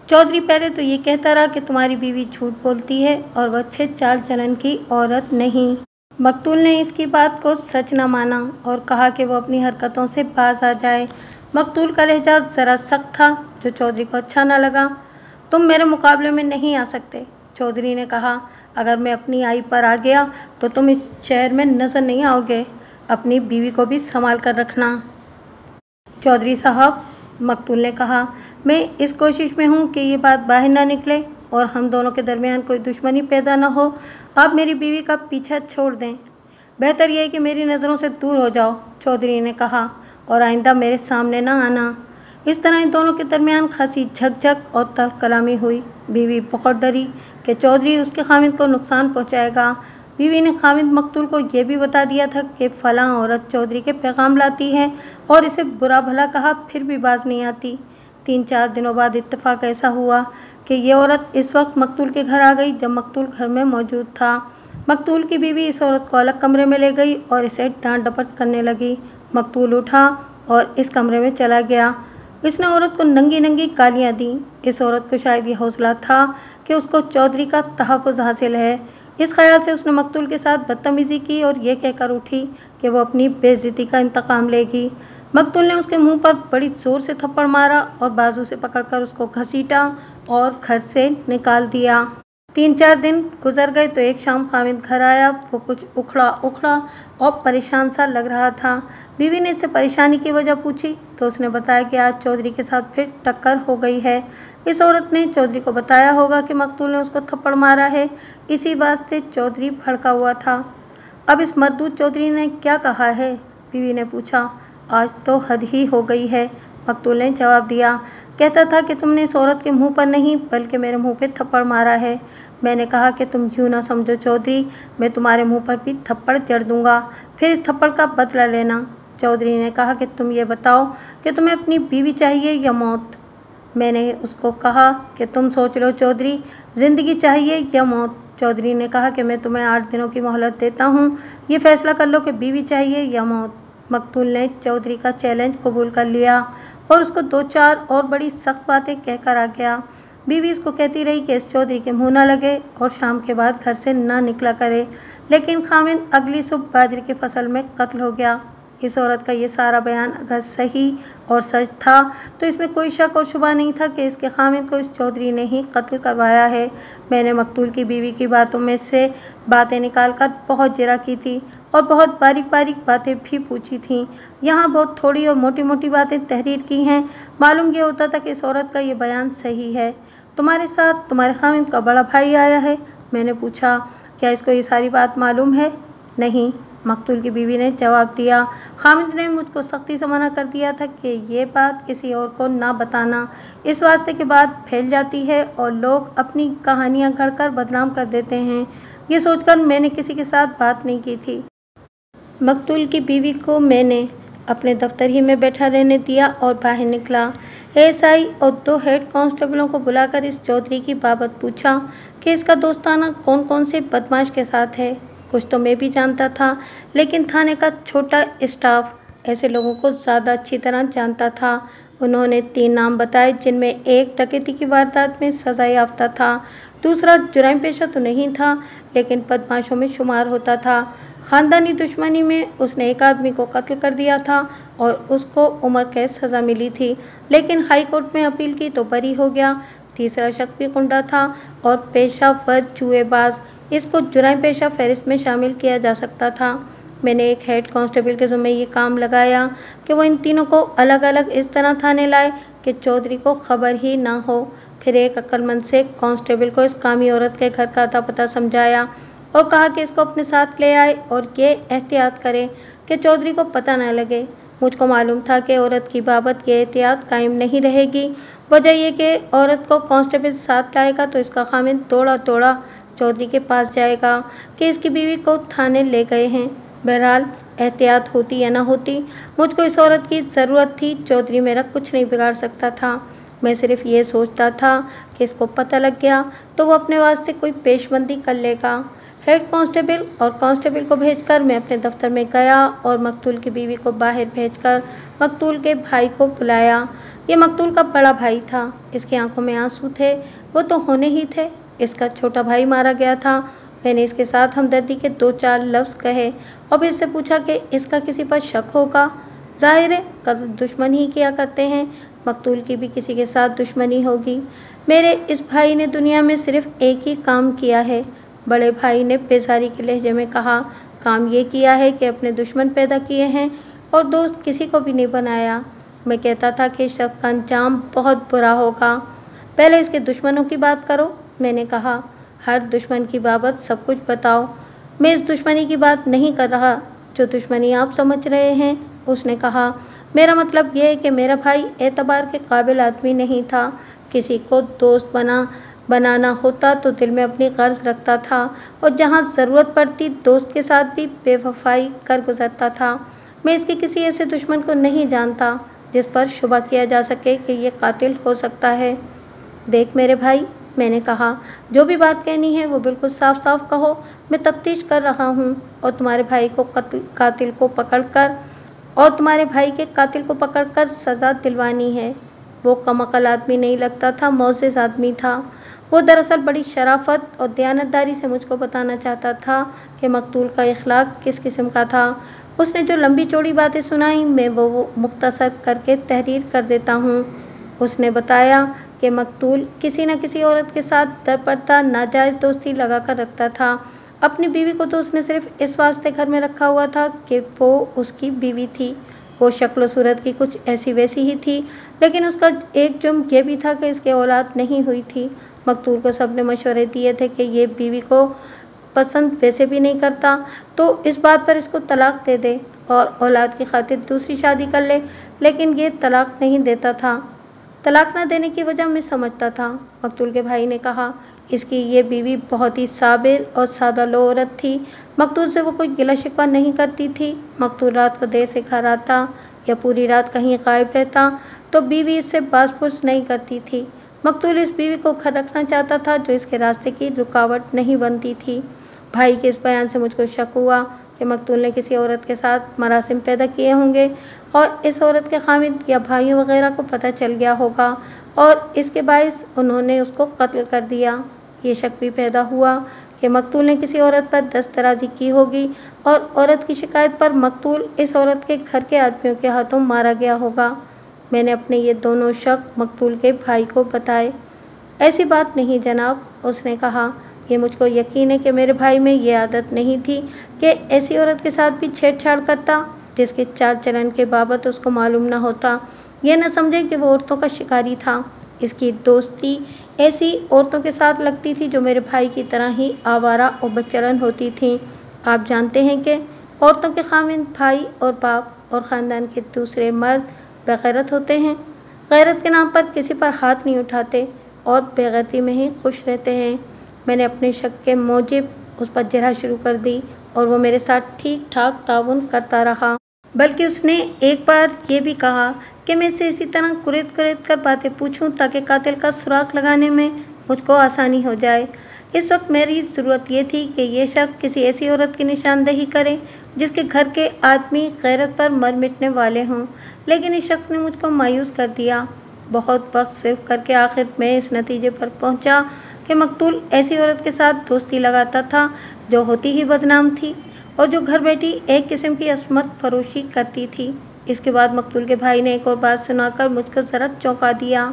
चौधरी पहले तो ये कहता रहा कि तुम्हारी बीवी झूठ बोलती है और वह अच्छे चाल चलन की औरत नहीं। मकतूल ने इसकी बात को सच न माना और कहा कि वो अपनी हरकतों से बाज आ जाए। मकतूल का लहजा ज़रा सख्त था, जो चौधरी को अच्छा न लगा। तुम मेरे मुकाबले में नहीं आ सकते, चौधरी ने कहा। अगर मैं अपनी आई पर आ गया तो तुम इस शहर में नजर नहीं आओगे। अपनी बीवी को भी संभाल कर रखना। चौधरी साहब, मकतूल ने कहा, मैं इस कोशिश में हूँ कि ये बात बाहर ना निकले और हम दोनों के दरमियान कोई दुश्मनी पैदा न हो। आप मेरी बीवी का पीछा छोड़ दें। बेहतर यह है कि मेरी नज़रों से दूर हो जाओ, चौधरी ने कहा, और आइंदा मेरे सामने ना आना। इस तरह इन दोनों के दरमियान खासी झकझक और तल्ख कलामी हुई। बीवी बहुत डरी कि चौधरी उसके खामिद को नुकसान पहुँचाएगा। बीवी ने खामिद मकतूल को यह भी बता दिया था कि फलां औरत चौधरी के पैगाम लाती है और इसे बुरा भला कहा फिर भी बाज नहीं आती। 3-4 दिनों बाद इत्तेफाक ऐसा हुआ कि ये औरत इस वक्त मकतूल के घर आ गई जब मकतूल घर में मौजूद था। मकतूल की बीवी इस औरत को अलग कमरे में ले गई और इसे डांट डपट करने लगी। मकतूल उठा और इस कमरे में चला गया। इसने औरत को नंगी नंगी गालियां दी। इस औरत को शायद ये हौसला था कि उसको चौधरी का तहफ़्फ़ुज़ हासिल है। इस ख्याल से उसने मकतूल के साथ बदतमीज़ी की और ये कहकर उठी कि वो अपनी बेइज्जती का इंतकाम लेगी। मकतूल ने उसके मुंह पर बड़ी ज़ोर से थप्पड़ मारा और बाजू से पकड़कर उसको घसीटा और घर से निकाल दिया। 3-4 दिन गुजर गए तो एक शाम खामिद घर आया। वो कुछ उखड़ा उखड़ा और परेशान सा लग रहा था। बीवी ने इससे परेशानी की वजह पूछी तो उसने बताया कि आज चौधरी के साथ फिर टक्कर हो गई है। इस औरत ने चौधरी को बताया होगा कि मकतूल ने उसको थप्पड़ मारा है, इसी वास्ते चौधरी भड़का हुआ था। अब इस मरदूद चौधरी ने क्या कहा है? बीवी ने पूछा। आज तो हद ही हो गई है, मकतूल ने जवाब दिया। कहता था कि तुमने इस औरत के मुंह पर नहीं बल्कि मेरे मुंह पे थप्पड़ मारा है। मैंने कहा कि तुम यूँ ना समझो चौधरी, मैं तुम्हारे मुंह पर भी थप्पड़ जड़ दूंगा, फिर इस थप्पड़ का बदला लेना। चौधरी ने कहा कि तुम ये बताओ कि तुम्हें अपनी बीवी चाहिए या मौत। मैंने उसको कहा कि तुम सोच लो चौधरी, ज़िंदगी चाहिए या मौत। चौधरी ने कहा कि मैं तुम्हें 8 दिनों की मोहलत देता हूँ, ये फैसला कर लो कि बीवी चाहिए या मौत। मकतूल ने चौधरी का चैलेंज कबूल कर लिया और उसको 2-4 और बड़ी सख्त बातें कहकर आ गया। बीवी इसको कहती रही कि इस चौधरी के मुँह न लगे और शाम के बाद घर से ना निकला करे, लेकिन खामिद अगली सुबह बाजरे की फसल में कत्ल हो गया। इस औरत का ये सारा बयान अगर सही और सच था तो इसमें कोई शक और शुबा नहीं था कि इसके खामिद को इस चौधरी ने ही कत्ल करवाया है। मैंने मकतूल की बीवी की बातों में से बातें निकालकर बहुत जिरा की थी और बहुत बारीक बारीक बातें भी पूछी थीं। यहाँ बहुत थोड़ी और मोटी मोटी बातें तहरीर की हैं। मालूम ये होता था कि इस औरत का ये बयान सही है। तुम्हारे साथ तुम्हारे खामिद का बड़ा भाई आया है? मैंने पूछा। क्या इसको ये सारी बात मालूम है? नहीं, मकतूल की बीवी ने जवाब दिया। खामिद ने मुझको सख्ती से मना कर दिया था कि ये बात किसी और को ना बताना, इस वास्ते की बात फैल जाती है और लोग अपनी कहानियाँ गढ़कर बदनाम कर देते हैं। ये सोचकर मैंने किसी के साथ बात नहीं की थी। मकतूल की बीवी को मैंने अपने दफ्तर ही में बैठा रहने दिया और बाहर निकला। एएसआई और 2 हेड कांस्टेबलों को बुलाकर इस चौधरी की बाबत पूछा कि इसका दोस्ताना कौन कौन से बदमाश के साथ है। कुछ तो मैं भी जानता था, लेकिन थाने का छोटा स्टाफ ऐसे लोगों को ज़्यादा अच्छी तरह जानता था। उन्होंने 3 नाम बताए, जिनमें एक डकैती की वारदात में सजा याफ्ता था, दूसरा जुर्म पेशा तो नहीं था लेकिन बदमाशों में शुमार होता था। खानदानी दुश्मनी में उसने एक आदमी को कत्ल कर दिया था और उसको उम्र कैद सज़ा मिली थी, लेकिन हाई कोर्ट में अपील की तो बरी हो गया। तीसरा शख्स भी गुंडा था और पेशावर जुएबाज, इसको जुर्म पेशा फहरिस्त में शामिल किया जा सकता था। मैंने एक हेड कांस्टेबल के ज़िम्मे ये काम लगाया कि वो इन तीनों को अलग अलग इस तरह थाने लाए कि चौधरी को खबर ही ना हो। फिर एक अक्लमंद से कांस्टेबल को इस कामी औरत के घर का अता पता समझाया और कहा कि इसको अपने साथ ले आए और ये एहतियात करें कि चौधरी को पता न लगे। मुझको मालूम था कि औरत की बाबत ये एहतियात कायम नहीं रहेगी। वजह यह कि औरत को कांस्टेबल साथ लाएगा तो इसका खामिद दौड़ा दौड़ा चौधरी के पास जाएगा कि इसकी बीवी को थाने ले गए हैं। बहरहाल एहतियात होती या ना होती, मुझको इस औरत की ज़रूरत थी। चौधरी मेरा कुछ नहीं बिगाड़ सकता था। मैं सिर्फ ये सोचता था कि इसको पता लग गया तो वो अपने वास्ते कोई पेशबंदी कर लेगा। हेड कांस्टेबल और कांस्टेबल को भेजकर मैं अपने दफ्तर में गया और मकतूल की बीवी को बाहर भेजकर मकतूल के भाई को बुलाया। ये मकतूल का बड़ा भाई था, इसकी आंखों में आंसू थे, वो तो होने ही थे। इसका छोटा भाई मारा गया था। मैंने इसके साथ हमदर्दी के 2-4 लफ्ज़ कहे और फिर इससे पूछा कि इसका किसी पर शक होगा। ज़ाहिर है कत्ल दुश्मन ही किया करते हैं, मकतूल की भी किसी के साथ दुश्मनी होगी। मेरे इस भाई ने दुनिया में सिर्फ एक ही काम किया है। बड़े भाई ने बेजारी के लहजे में कहा, काम ये किया है कि अपने दुश्मन पैदा किए हैं और दोस्त किसी को भी नहीं बनाया। मैं कहता था कि इस शख्स का अंजाम बहुत बुरा होगा। पहले इसके दुश्मनों की बात करो, मैंने कहा। हर दुश्मन की बाबत सब कुछ बताओ। मैं इस दुश्मनी की बात नहीं कर रहा जो दुश्मनी आप समझ रहे हैं, उसने कहा। मेरा मतलब यह है कि मेरा भाई एतबार के काबिल आदमी नहीं था। किसी को दोस्त बनाना होता तो दिल में अपनी गर्ज रखता था और जहाँ ज़रूरत पड़ती दोस्त के साथ भी बेवफाई कर गुजरता था। मैं इसके किसी ऐसे दुश्मन को नहीं जानता जिस पर शुबा किया जा सके कि ये कातिल हो सकता है। देख मेरे भाई, मैंने कहा, जो भी बात कहनी है वो बिल्कुल साफ साफ कहो। मैं तफ्तीश कर रहा हूँ और तुम्हारे भाई के कातिल को पकड़कर सज़ा दिलवानी है। वो कमअक्ल आदमी नहीं लगता था, मोअज़्ज़ज़ आदमी था। वो दरअसल बड़ी शराफत और दयानतदारी से मुझको बताना चाहता था कि मकतूल का इखलाक किस किस्म का था। उसने जो लंबी चौड़ी बातें सुनाई मैं वो मुख्तसर करके तहरीर कर देता हूँ। उसने बताया कि मकतूल किसी न किसी औरत के साथ दरपरदा नाजायज़ दोस्ती लगा कर रखता था। अपनी बीवी को तो उसने सिर्फ इस वास्ते घर में रखा हुआ था कि वो उसकी बीवी थी। वो शक्ल सूरत की कुछ ऐसी वैसी ही थी, लेकिन उसका एक जुर्म ये भी था कि इसके औलाद नहीं हुई थी। मकतूल को सबने मशवरे दिए थे कि ये बीवी को पसंद वैसे भी नहीं करता तो इस बात पर इसको तलाक दे दे और औलाद की खातिर दूसरी शादी कर ले, लेकिन ये तलाक नहीं देता था। तलाक न देने की वजह मैं समझता था। मकतूल के भाई ने कहा, इसकी ये बीवी बहुत ही साबिर और सादा लो औरत थी। मकतूल से वो कोई गिला शिकवा नहीं करती थी। मकतूल रात को देर से घर आता या पूरी रात कहीं गायब रहता तो बीवी इससे बाज़पुरस नहीं करती थी। मकतूल इस बीवी को घर रखना चाहता था जो इसके रास्ते की रुकावट नहीं बनती थी। भाई के इस बयान से मुझको शक हुआ कि मकतूल ने किसी औरत के साथ मरासिम पैदा किए होंगे और इस औरत के खामिद या भाइयों वगैरह को पता चल गया होगा और इसके बाइस उन्होंने उसको कत्ल कर दिया। ये शक भी पैदा हुआ कि मकतूल ने किसी औरत पर दस्तराजी की होगी और औरत की शिकायत पर मकतूल इस औरत के घर के आदमियों के हाथों मारा गया होगा। मैंने अपने ये दोनों शक मकतूल के भाई को बताए। ऐसी बात नहीं जनाब, उसने कहा। ये मुझको यकीन है कि मेरे भाई में ये आदत नहीं थी कि ऐसी औरत के साथ भी छेड़छाड़ करता जिसके चाल चलन के बाबत उसको मालूम न होता। ये न समझे कि वो औरतों का शिकारी था। इसकी दोस्ती ऐसी औरतों के साथ लगती थी जो मेरे भाई की तरह ही आवारा और बदचलन होती थीं। आप जानते हैं कि औरतों के खामिद भाई और बाप और ख़ानदान के दूसरे मर्द बेगैरत होते हैं। गैरत के नाम पर किसी पर हाथ नहीं उठाते और बेगैरती में ही खुश रहते हैं। मैंने अपने शक के मूजिब उस पर जरा शुरू कर दी और वो मेरे साथ ठीक ठाक ताउन करता रहा। बल्कि उसने एक बार ये भी कहा कि मैं इससे इसी तरह कुरेद कर बातें पूछूं ताकि कातिल का सुराग लगाने में मुझको आसानी हो जाए। इस वक्त मेरी ज़रूरत ये थी कि ये शख्स किसी ऐसी औरत की निशानदेही करे जिसके घर के आदमी गैरत पर मर मिटने वाले हों, लेकिन इस शख्स ने मुझको मायूस कर दिया। बहुत वक्त सिर्फ करके आखिर मैं इस नतीजे पर पहुंचा कि मकतूल ऐसी औरत के साथ दोस्ती लगाता था जो होती ही बदनाम थी और जो घर बैठी एक किस्म की असमत फरोशी करती थी। इसके बाद मकतूल के भाई ने एक और बात सुनाकर मुझको ज़रा चौंका दिया।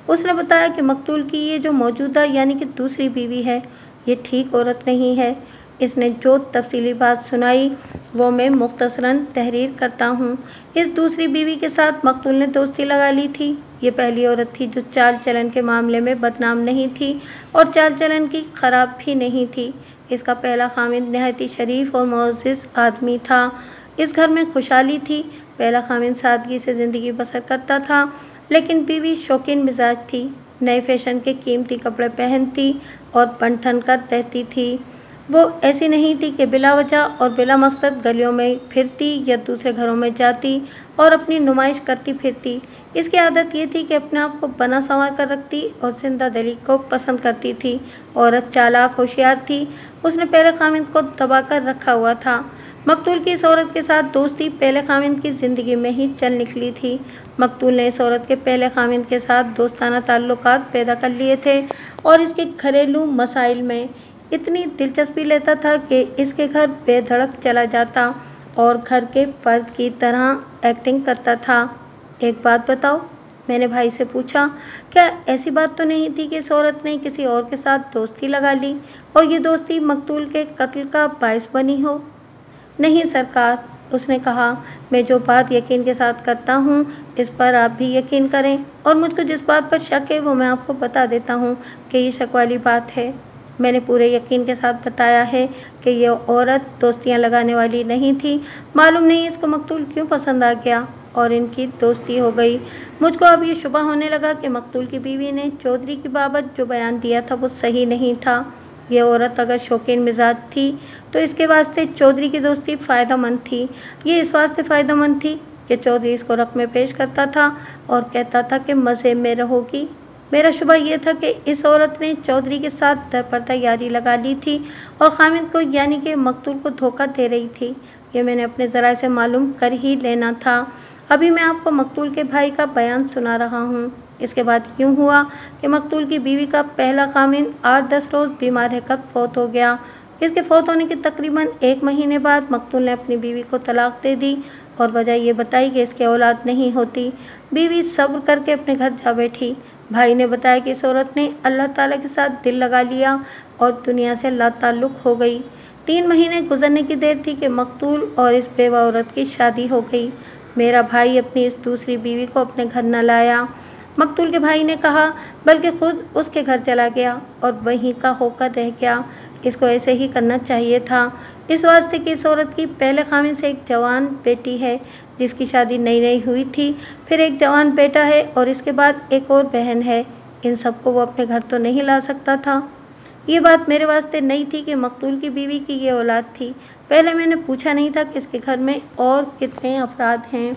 उसने बताया कि मकतूल की ये जो मौजूदा यानी कि दूसरी बीवी है, ये ठीक औरत नहीं है। इसने जो तफसीली बात सुनाई वो मैं मुख्तसरन तहरीर करता हूँ। इस दूसरी बीवी के साथ मकतूल ने दोस्ती लगा ली थी। ये पहली औरत थी जो चाल चलन के मामले में बदनाम नहीं थी और चाल चलन की खराब भी नहीं थी। इसका पहला खामिद नहायत ही शरीफ और मुअज़्ज़ज़ आदमी था। इस घर में खुशहाली थी। पहला खामिद सादगी से ज़िंदगी बसर करता था, लेकिन बीवी शौकीन मिजाज थी। नए फैशन के कीमती कपड़े पहनती और बन ठन कर रहती थी। वो ऐसी नहीं थी कि बिला वजह और बिला मकसद गलियों में फिरती या दूसरे घरों में जाती और अपनी नुमाइश करती फिरती। इसकी आदत ये थी कि अपने आप को बना संवार कर रखती और जिंदा दिली को पसंद करती थी। औरत चालाक होशियार थी। उसने पहले खामिद को दबा कर रखा हुआ था। मकतूल की इस औरत के साथ दोस्ती पहले खाविंद की ज़िंदगी में ही चल निकली थी। मकतूल ने इस औरत के पहले खाविंद के साथ दोस्ताना ताल्लुकात पैदा कर लिए थे और इसके घरेलू मसाइल में इतनी दिलचस्पी लेता था कि इसके घर बेधड़क चला जाता और घर के फर्द की तरह एक्टिंग करता था। एक बात बताओ, मैंने भाई से पूछा, क्या ऐसी बात तो नहीं थी कि इस औरत ने किसी और के साथ दोस्ती लगा ली और ये दोस्ती मकतूल के कत्ल का बायस बनी हो? नहीं सरकार, उसने कहा, मैं जो बात यकीन के साथ करता हूँ इस पर आप भी यकीन करें और मुझको जिस बात पर शक है वो मैं आपको बता देता हूँ कि ये शक वाली बात है। मैंने पूरे यकीन के साथ बताया है कि ये औरत दोस्तियाँ लगाने वाली नहीं थी। मालूम नहीं इसको मकतूल क्यों पसंद आ गया और इनकी दोस्ती हो गई। मुझको अब ये शुबा होने लगा कि मकतूल की बीवी ने चौधरी की बाबत जो बयान दिया था वो सही नहीं था। ये औरत अगर शौकीन मिजाज थी तो इसके वास्ते चौधरी की दोस्ती फ़ायदेमंद थी। ये इस वास्ते फ़ायदेमंद थी कि चौधरी इसको रक़ में पेश करता था और कहता था कि मज़े में रहोगी। मेरा शुबा ये था कि इस औरत ने चौधरी के साथ दरपर्दा यारी लगा ली थी और खामिद को यानी कि मकतूल को धोखा दे रही थी। ये मैंने अपने ज़राए से मालूम कर ही लेना था। अभी मैं आपको मकतूल के भाई का बयान सुना रहा हूँ। इसके बाद यूँ हुआ कि मकतूल की बीवी का पहला खामिद 8-10 रोज़ बीमार रहकर फौत हो गया। इसके फौत होने के तकरीबन 1 महीने बाद मकतूल ने अपनी बीवी को तलाक दे दी और वजह ये बताई कि इसके औलाद नहीं होती। बीवी सब्र करके अपने घर जा बैठी। भाई ने बताया कि इस औरत ने अल्लाह ताला के साथ दिल लगा लिया और दुनिया से लाताल्लुक़ हो गई। 3 महीने गुजरने की देर थी कि मकतूल और इस बेवा औरत की शादी हो गई। मेरा भाई अपनी इस दूसरी बीवी को अपने घर न लाया, मकतूल के भाई ने कहा, बल्कि खुद उसके घर चला गया और वहीं का होकर रह गया। इसको ऐसे ही करना चाहिए था, इस वास्ते कि इस औरत की पहले खामिद से एक जवान बेटी है जिसकी शादी नई नई हुई थी, फिर एक जवान बेटा है और इसके बाद एक और बहन है। इन सबको वो अपने घर तो नहीं ला सकता था। ये बात मेरे वास्ते नहीं थी कि मकतूल की बीवी की ये औलाद थी। पहले मैंने पूछा नहीं था कि इसके घर में और कितने अफराद हैं।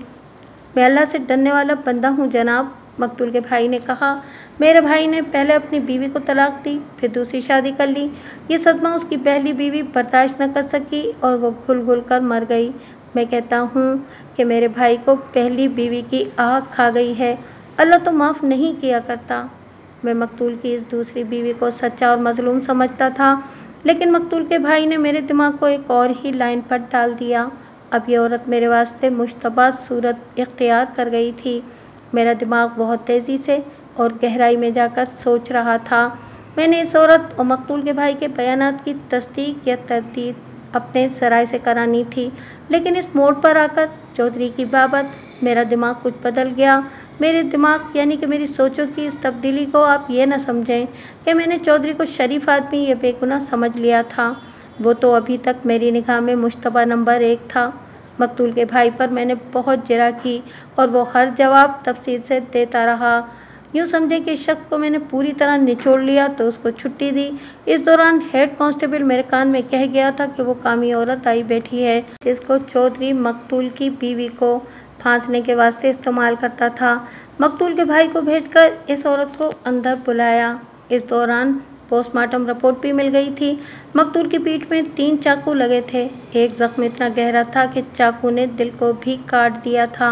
मैं अल्लाह से डरने वाला बंदा हूँ जनाब, मकतूल के भाई ने कहा। मेरे भाई ने पहले अपनी बीवी को तलाक दी, फिर दूसरी शादी कर ली। ये सदमा उसकी पहली बीवी बर्दाश्त न कर सकी और वो घुल घुल कर मर गई। मैं कहता हूँ कि मेरे भाई को पहली बीवी की आग खा गई है। अल्लाह तो माफ़ नहीं किया करता। मैं मकतूल की इस दूसरी बीवी को सच्चा और मजलूम समझता था, लेकिन मकतूल के भाई ने मेरे दिमाग को एक और ही लाइन पर डाल दिया। अब ये औरत मेरे वास्ते मुश्तबा सूरत इख्तियार कर गई थी। मेरा दिमाग बहुत तेज़ी से और गहराई में जाकर सोच रहा था। मैंने इस औरत और मकतूल के भाई के बयानात की तस्दीक या तरदीद अपने ज़राए से करानी थी, लेकिन इस मोड़ पर आकर चौधरी की बाबत मेरा दिमाग कुछ बदल गया। मेरे दिमाग यानी कि मेरी सोचों की इस तब्दीली को आप ये न समझें कि मैंने चौधरी को शरीफ आदमी या बेगुनाह समझ लिया था। वो तो अभी तक मेरी निगाह में मुश्तबा नंबर 1 था। मकतूल के भाई पर मैंने बहुत जरा की और वो हर जवाब तफसील से देता रहा। यूँ समझें कि इस शख्स को मैंने पूरी तरह निचोड़ लिया तो उसको छुट्टी दी। इस दौरान हेड कांस्टेबल मेरे कान में कह गया था कि वो कामी औरत आई बैठी है जिसको चौधरी मकतूल की बीवी को फांसने के वास्ते इस्तेमाल करता था। मकतूल के भाई को भेजकर इस औरत को अंदर बुलाया। इस दौरान पोस्टमार्टम रिपोर्ट भी मिल गई थी। मकतूल की पीठ में 3 चाकू लगे थे। एक जख्म इतना गहरा था कि चाकू ने दिल को भी काट दिया था।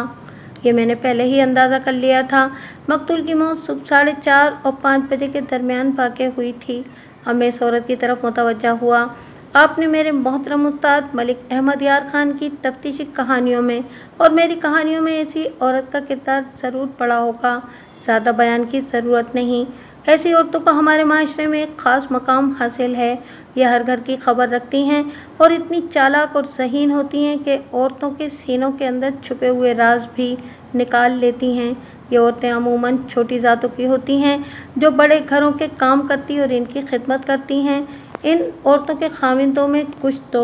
ये मैंने पहले ही अंदाज़ा कर लिया था। मकतूल की मौत सुबह 4:30 और 5 बजे के दरमियान वाक़या हुई थी। अब मैं इस औरत की तरफ मुतवज्जा हुआ। आपने मेरे मोहतरम उस्ताद मलिक अहमद यार खान की तफ्तीशी कहानियों में और मेरी कहानियों में ऐसी औरत का किरदार ज़रूर पढ़ा होगा। ज़्यादा बयान की ज़रूरत नहीं। ऐसी औरतों को हमारे माशरे में एक ख़ास मकाम हासिल है। यह हर घर की खबर रखती हैं और इतनी चालाक और ज़हीन होती हैं कि औरतों के सीनों के अंदर छुपे हुए राज भी निकाल लेती हैं। ये औरतें अमूमन छोटी ज़ातों की होती हैं जो बड़े घरों के काम करती और इनकी खिदमत करती हैं। इन औरतों के खाविंदों में कुछ तो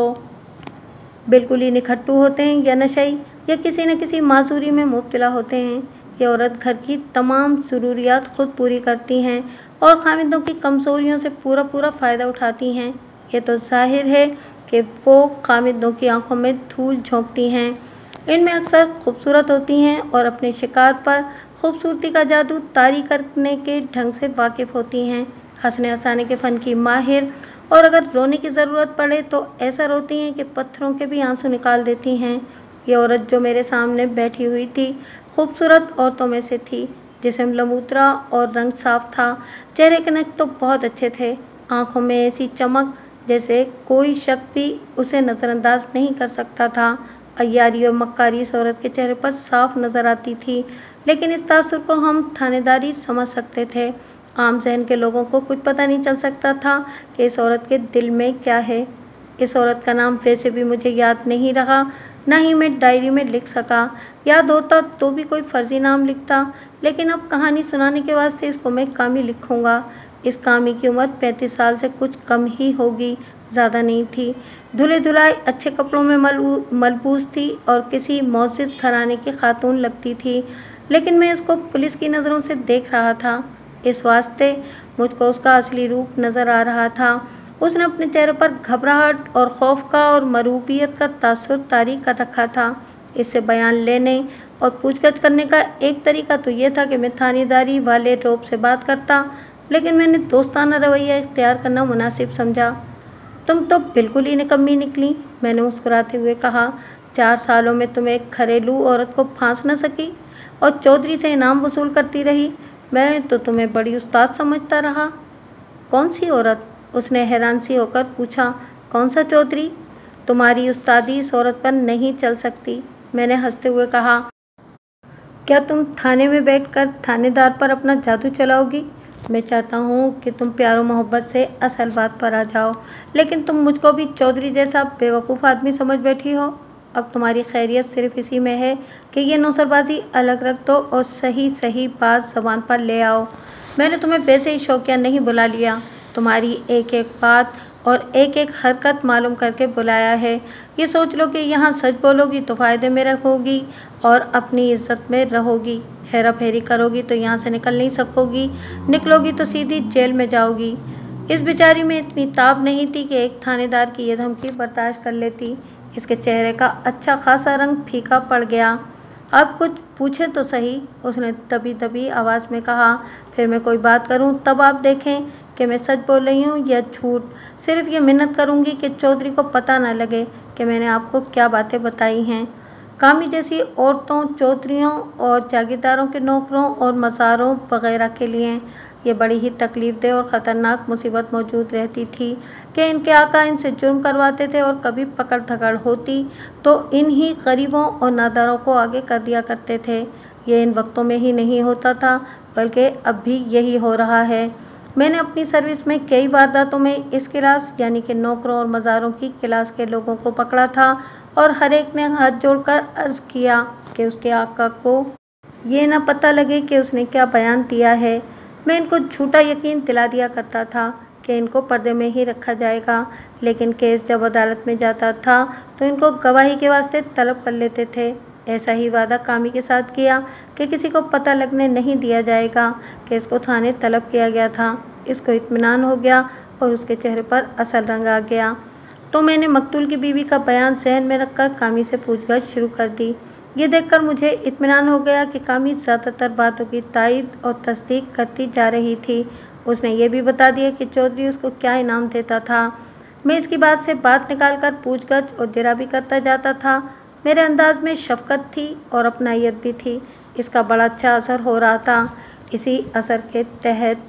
बिल्कुल ही निखट्टू होते हैं या नशई या किसी न किसी माजूरी में मुब्तला होते हैं। ये औरत घर की तमाम ज़रूरियात खुद पूरी करती हैं और खाविंदों की कमज़ोरियों से पूरा पूरा फ़ायदा उठाती हैं। ये तो जाहिर है कि वो खाविंदों की आंखों में धूल झोंकती हैं। इनमें अक्सर खूबसूरत होती हैं और अपने शिकार पर खूबसूरती का जादू तारी करने के ढंग से वाकिफ़ होती हैं। हंसने हंसाने के फ़न की माहिर और अगर रोने की ज़रूरत पड़े तो ऐसा रोती हैं कि पत्थरों के भी आंसू निकाल देती हैं। ये औरत जो मेरे सामने बैठी हुई थी, खूबसूरत औरतों में से थी। जिस्म लम्बूतरा और रंग साफ था। चेहरे के नख तो बहुत अच्छे थे। आंखों में ऐसी चमक जैसे कोई शख्स भी उसे नज़रअंदाज नहीं कर सकता था। अय्यारी और मक्कारी इस औरत के चेहरे पर साफ नजर आती थी, लेकिन इस तासुर को हम थानेदारी समझ सकते थे। आम जहन के लोगों को कुछ पता नहीं चल सकता था कि इस औरत के दिल में क्या है। इस औरत का नाम वैसे भी मुझे याद नहीं रहा, न ही मैं डायरी में लिख सका। याद होता तो भी कोई फर्जी नाम लिखता, लेकिन अब कहानी सुनाने के वास्ते इसको मैं कामी लिखूंगा। इस कामी की उम्र 35 साल से कुछ कम ही होगी, ज़्यादा नहीं थी। धुले धुलाई अच्छे कपड़ों में मलबूस थी और किसी मौजिद घराने की खातून लगती थी, लेकिन मैं उसको पुलिस की नज़रों से देख रहा था। इस वास्ते मुझको उसका असली रूप नज़र आ रहा था। उसने अपने चेहरे पर घबराहट और खौफ का और मरूबियत का तासुर तारी कर रखा था। इससे बयान लेने और पूछगछ करने का एक तरीका तो यह था कि मैं थानेदारी वाले रोब से बात करता, लेकिन मैंने दोस्ताना रवैया इख्तियार करना मुनासिब समझा। तुम तो बिल्कुल ही निकम्मी निकली, मैंने मुस्कुराते हुए कहा। 4 सालों में तुम एक घरेलू औरत को फांस न सकी और चौधरी से इनाम वसूल करती रही। मैं तो तुम्हें बड़ी उस्ताद समझता रहा। कौन सी औरत? उसने हैरान सी होकर पूछा। कौन सा चौधरी? तुम्हारी उस्तादी इस औरत पर नहीं चल सकती, मैंने हंसते हुए कहा। क्या तुम थाने में बैठकर थानेदार पर अपना जादू चलाओगी? मैं चाहता हूँ कि तुम प्यार और मोहब्बत से असल बात पर आ जाओ, लेकिन तुम मुझको भी चौधरी जैसा बेवकूफ़ आदमी समझ बैठी हो। अब तुम्हारी खैरियत सिर्फ इसी में है कि ये नौसरबाजी अलग रख दो और सही सही बात ज़बान पर ले आओ। मैंने तुम्हें वैसे ही शौकिया नहीं बुला लिया, तुम्हारी एक एक बात और एक एक हरकत मालूम करके बुलाया है। ये सोच लो कि यहाँ सच बोलोगी तो फ़ायदे में रहोगी और अपनी इज्जत में रहोगी। हेरा फेरी करोगी तो यहाँ से निकल नहीं सकोगी, निकलोगी तो सीधी जेल में जाओगी। इस बेचारी में इतनी ताब नहीं थी कि एक थानेदार की यह धमकी बर्दाश्त कर लेती। इसके चेहरे का अच्छा खासा रंग फीका पड़ गया। अब कुछ पूछे तो सही, उसने दबी दबी आवाज़ में कहा। फिर मैं कोई बात करूं तब आप देखें कि मैं सच बोल रही हूं या झूठ। सिर्फ ये मिन्नत करूंगी कि चौधरी को पता न लगे कि मैंने आपको क्या बातें बताई हैं। कामी जैसी औरतों, चौधरियों और जागीरदारों के नौकरों और मज़ारों वगैरह के लिए ये बड़ी ही तकलीफदेह और ख़तरनाक मुसीबत मौजूद रहती थी कि इनके आका इनसे जुर्म करवाते थे और कभी पकड़ धकड़ होती तो इन्हीं गरीबों और नादारों को आगे कर दिया करते थे। ये इन वक्तों में ही नहीं होता था, बल्कि अब भी यही हो रहा है। मैंने अपनी सर्विस में कई वारदातों में इस क्लास यानी कि नौकरों और मज़ारों की क्लास के लोगों को पकड़ा था और हर एक ने हाथ जोड़कर अर्ज़ किया कि उसके आका को ये ना पता लगे कि उसने क्या बयान दिया है। मैं इनको झूठा यकीन दिला दिया करता था कि इनको पर्दे में ही रखा जाएगा, लेकिन केस जब अदालत में जाता था तो इनको गवाही के वास्ते तलब कर लेते थे। ऐसा ही वादा कामी के साथ किया कि किसी को पता लगने नहीं दिया जाएगा कि इसको थाने तलब किया गया था। इसको इत्मीनान हो गया और उसके चेहरे पर असल रंग आ गया। तो मैंने मकतूल की बीवी का बयान जहन में रखकर कामी से पूछगछ शुरू कर दी। ये देखकर मुझे इत्मीनान हो गया कि कामी ज़्यादातर बातों की तायद और तस्दीक करती जा रही थी। उसने ये भी बता दिया कि चौधरी उसको क्या इनाम देता था। मैं इसकी बात से बात निकालकर पूछगछ और जरा भी करता जाता था। मेरे अंदाज में शफकत थी और अपनायत भी थी। इसका बड़ा अच्छा असर हो रहा था। इसी असर के तहत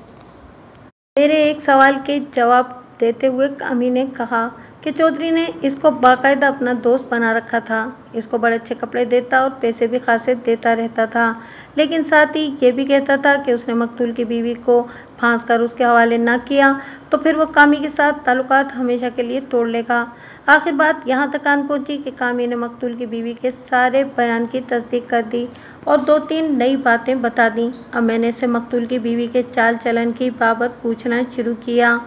मेरे एक सवाल के जवाब देते हुए कामी ने कहा कि चौधरी ने इसको बाकायदा अपना दोस्त बना रखा था। इसको बड़े अच्छे कपड़े देता और पैसे भी खासे देता रहता था, लेकिन साथ ही ये भी कहता था कि उसने मकतूल की बीवी को फांस कर उसके हवाले ना किया तो फिर वो कामी के साथ ताल्लुकात हमेशा के लिए तोड़ लेगा। आखिर बात यहाँ तक आन पहुँची कि कामी ने मकतूल की बीवी के सारे बयान की तस्दीक कर दी और 2-3 नई बातें बता दी। अब मैंने इससे मकतूल की बीवी के चाल चलन की बाबत पूछना शुरू किया।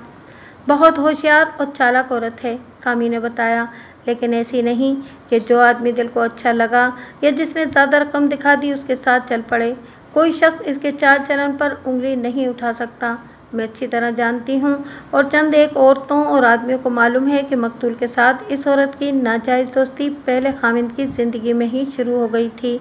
बहुत होशियार और चालाक औरत है, कामी ने बताया, लेकिन ऐसी नहीं कि जो आदमी दिल को अच्छा लगा या जिसने ज़्यादा रकम दिखा दी उसके साथ चल पड़े। कोई शख्स इसके चाल चलन पर उंगली नहीं उठा सकता। मैं अच्छी तरह जानती हूँ और चंद एक औरतों और आदमियों को मालूम है कि मकतूल के साथ इस औरत की नाजायज़ दोस्ती पहले खामिद की ज़िंदगी में ही शुरू हो गई थी।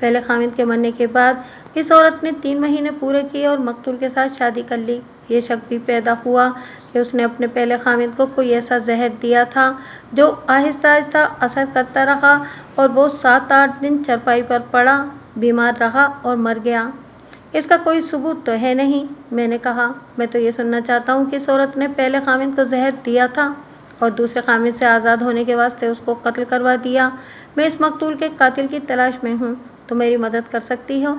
पहले खामिद के मरने के बाद इस औरत ने 3 महीने पूरे किए और मकतूल के साथ शादी कर ली। ये शक भी पैदा हुआ कि उसने अपने पहले खामिद को कोई ऐसा जहर दिया था जो आहिस्ता आहिस्ता असर करता रहा और वो 7-8 दिन चरपाई पर पड़ा, बीमार रहा और मर गया। इसका कोई सबूत तो है नहीं, मैंने कहा। मैं तो ये सुनना चाहता हूँ कि इस औरत ने पहले खामिद को जहर दिया था और दूसरे खामिद से आज़ाद होने के वास्ते उसको कत्ल करवा दिया। मैं इस मकतूल के कातिल की तलाश में हूँ, तो मेरी मदद कर सकती हो?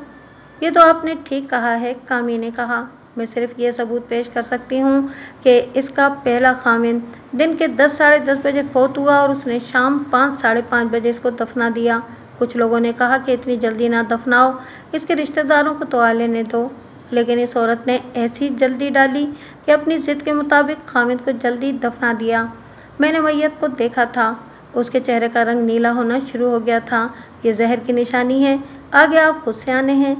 ये तो आपने ठीक कहा है, कामी ने कहा। मैं सिर्फ ये सबूत पेश कर सकती हूँ कि इसका पहला खामिद दिन के 10 साढ़े 10 बजे फौत हुआ और उसने शाम 5 साढ़े 5 बजे इसको दफना दिया। कुछ लोगों ने कहा कि इतनी जल्दी ना दफनाओ, इसके रिश्तेदारों को तो आ लेने दो, लेकिन इस औरत ने ऐसी जल्दी डाली कि अपनी जिद के मुताबिक खामिद को जल्दी दफना दिया। मैंने मैयत को देखा था, उसके चेहरे का रंग नीला होना शुरू हो गया था। ये जहर की निशानी है, आगे आप खुद से आने हैं।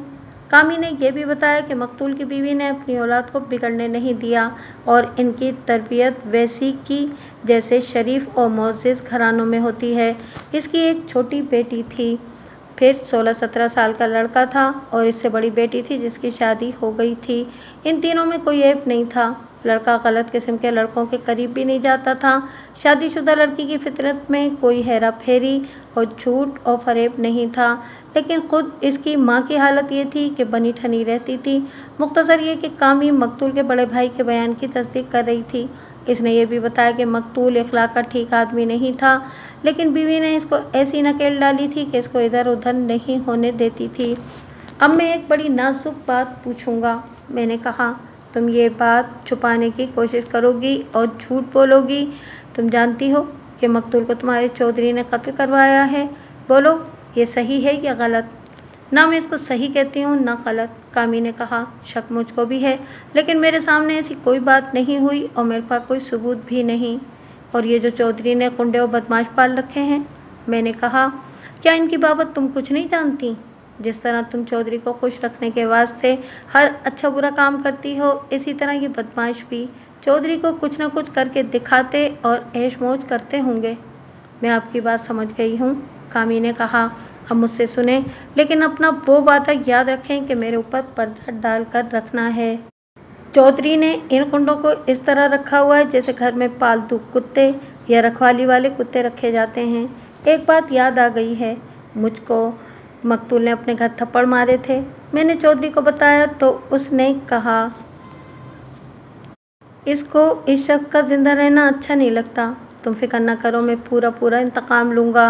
कामी ने यह भी बताया कि मकतूल की बीवी ने अपनी औलाद को बिगड़ने नहीं दिया और इनकी तरबियत वैसी की जैसे शरीफ और मुअज़्ज़ज़ घरानों में होती है। इसकी एक छोटी बेटी थी, फिर 16-17 साल का लड़का था और इससे बड़ी बेटी थी जिसकी शादी हो गई थी। इन तीनों में कोई ऐब नहीं था। लड़का गलत किस्म के लड़कों के करीब भी नहीं जाता था। शादीशुदा लड़की की फितरत में कोई हेरा फेरी और झूठ और फरेब नहीं था, लेकिन खुद इसकी माँ की हालत ये थी कि बनी ठनी रहती थी। मुख्तसर ये कि कामी मकतूल के बड़े भाई के बयान की तस्दीक कर रही थी। इसने ये भी बताया कि मकतूल इखलाक का ठीक आदमी नहीं था, लेकिन बीवी ने इसको ऐसी नकेल डाली थी कि इसको इधर उधर नहीं होने देती थी। अब मैं एक बड़ी नाजुक बात पूछूंगा, मैंने कहा। तुम ये बात छुपाने की कोशिश करोगी और झूठ बोलोगी। तुम जानती हो कि मकतूल को तुम्हारे चौधरी ने कत्ल करवाया है। बोलो, ये सही है या गलत? ना मैं इसको सही कहती हूँ ना गलत, कामी ने कहा। शक मुझको भी है, लेकिन मेरे सामने ऐसी कोई बात नहीं हुई और मेरे पास कोई सबूत भी नहीं। और ये जो चौधरी ने गुंडे और बदमाश पाल रखे हैं, मैंने कहा, क्या इनकी बाबत तुम कुछ नहीं जानती? जिस तरह तुम चौधरी को खुश रखने के वास्ते हर अच्छा बुरा काम करती हो, इसी तरह ये बदमाश भी चौधरी को कुछ न कुछ करके दिखाते और ऐश मौज करते होंगे। मैं आपकी बात समझ गई हूँ, कामी ने कहा। अब मुझसे सुने, लेकिन अपना वो वादा याद रखें कि मेरे ऊपर पर्दा डालकर रखना है। चौधरी ने इन कुंडों को इस तरह रखा हुआ है जैसे घर में पालतू कुत्ते या रखवाली वाले कुत्ते रखे जाते हैं। एक बात याद आ गई है, मुझको मकतूल ने अपने घर थप्पड़ मारे थे। मैंने चौधरी को बताया तो उसने कहा, इसको इस शख्स का जिंदा रहना अच्छा नहीं लगता। तुम फिक्र न करो, मैं पूरा इंतकाम लूँगा।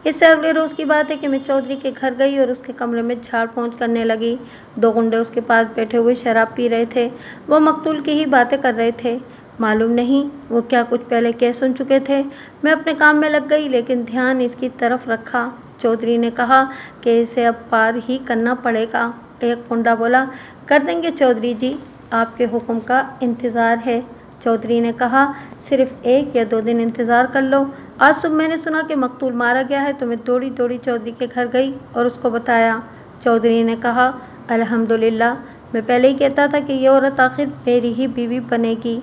इससे अगले रोज़ की बात है कि मैं चौधरी के घर गई और उसके कमरे में झाड़ पोंछ करने लगी। 2 गुंडे उसके पास बैठे हुए शराब पी रहे थे। वो मकतूल की ही बातें कर रहे थे। मालूम नहीं वो क्या कुछ पहले कह सुन चुके थे। मैं अपने काम में लग गई, लेकिन ध्यान इसकी तरफ रखा। चौधरी ने कहा कि इसे अब पार ही करना पड़ेगा। एक गुंडा बोला, कर देंगे चौधरी जी, आपके हुक्म का इंतज़ार है। चौधरी ने कहा, सिर्फ 1 या 2 दिन इंतज़ार कर लो। आज सुबह मैंने सुना कि मकतूल मारा गया है, तो मैं दौड़ी दौड़ी चौधरी के घर गई और उसको बताया। चौधरी ने कहा, अल्हम्दुलिल्लाह, मैं पहले ही कहता था कि ये औरत आखिर मेरी ही बीवी बनेगी।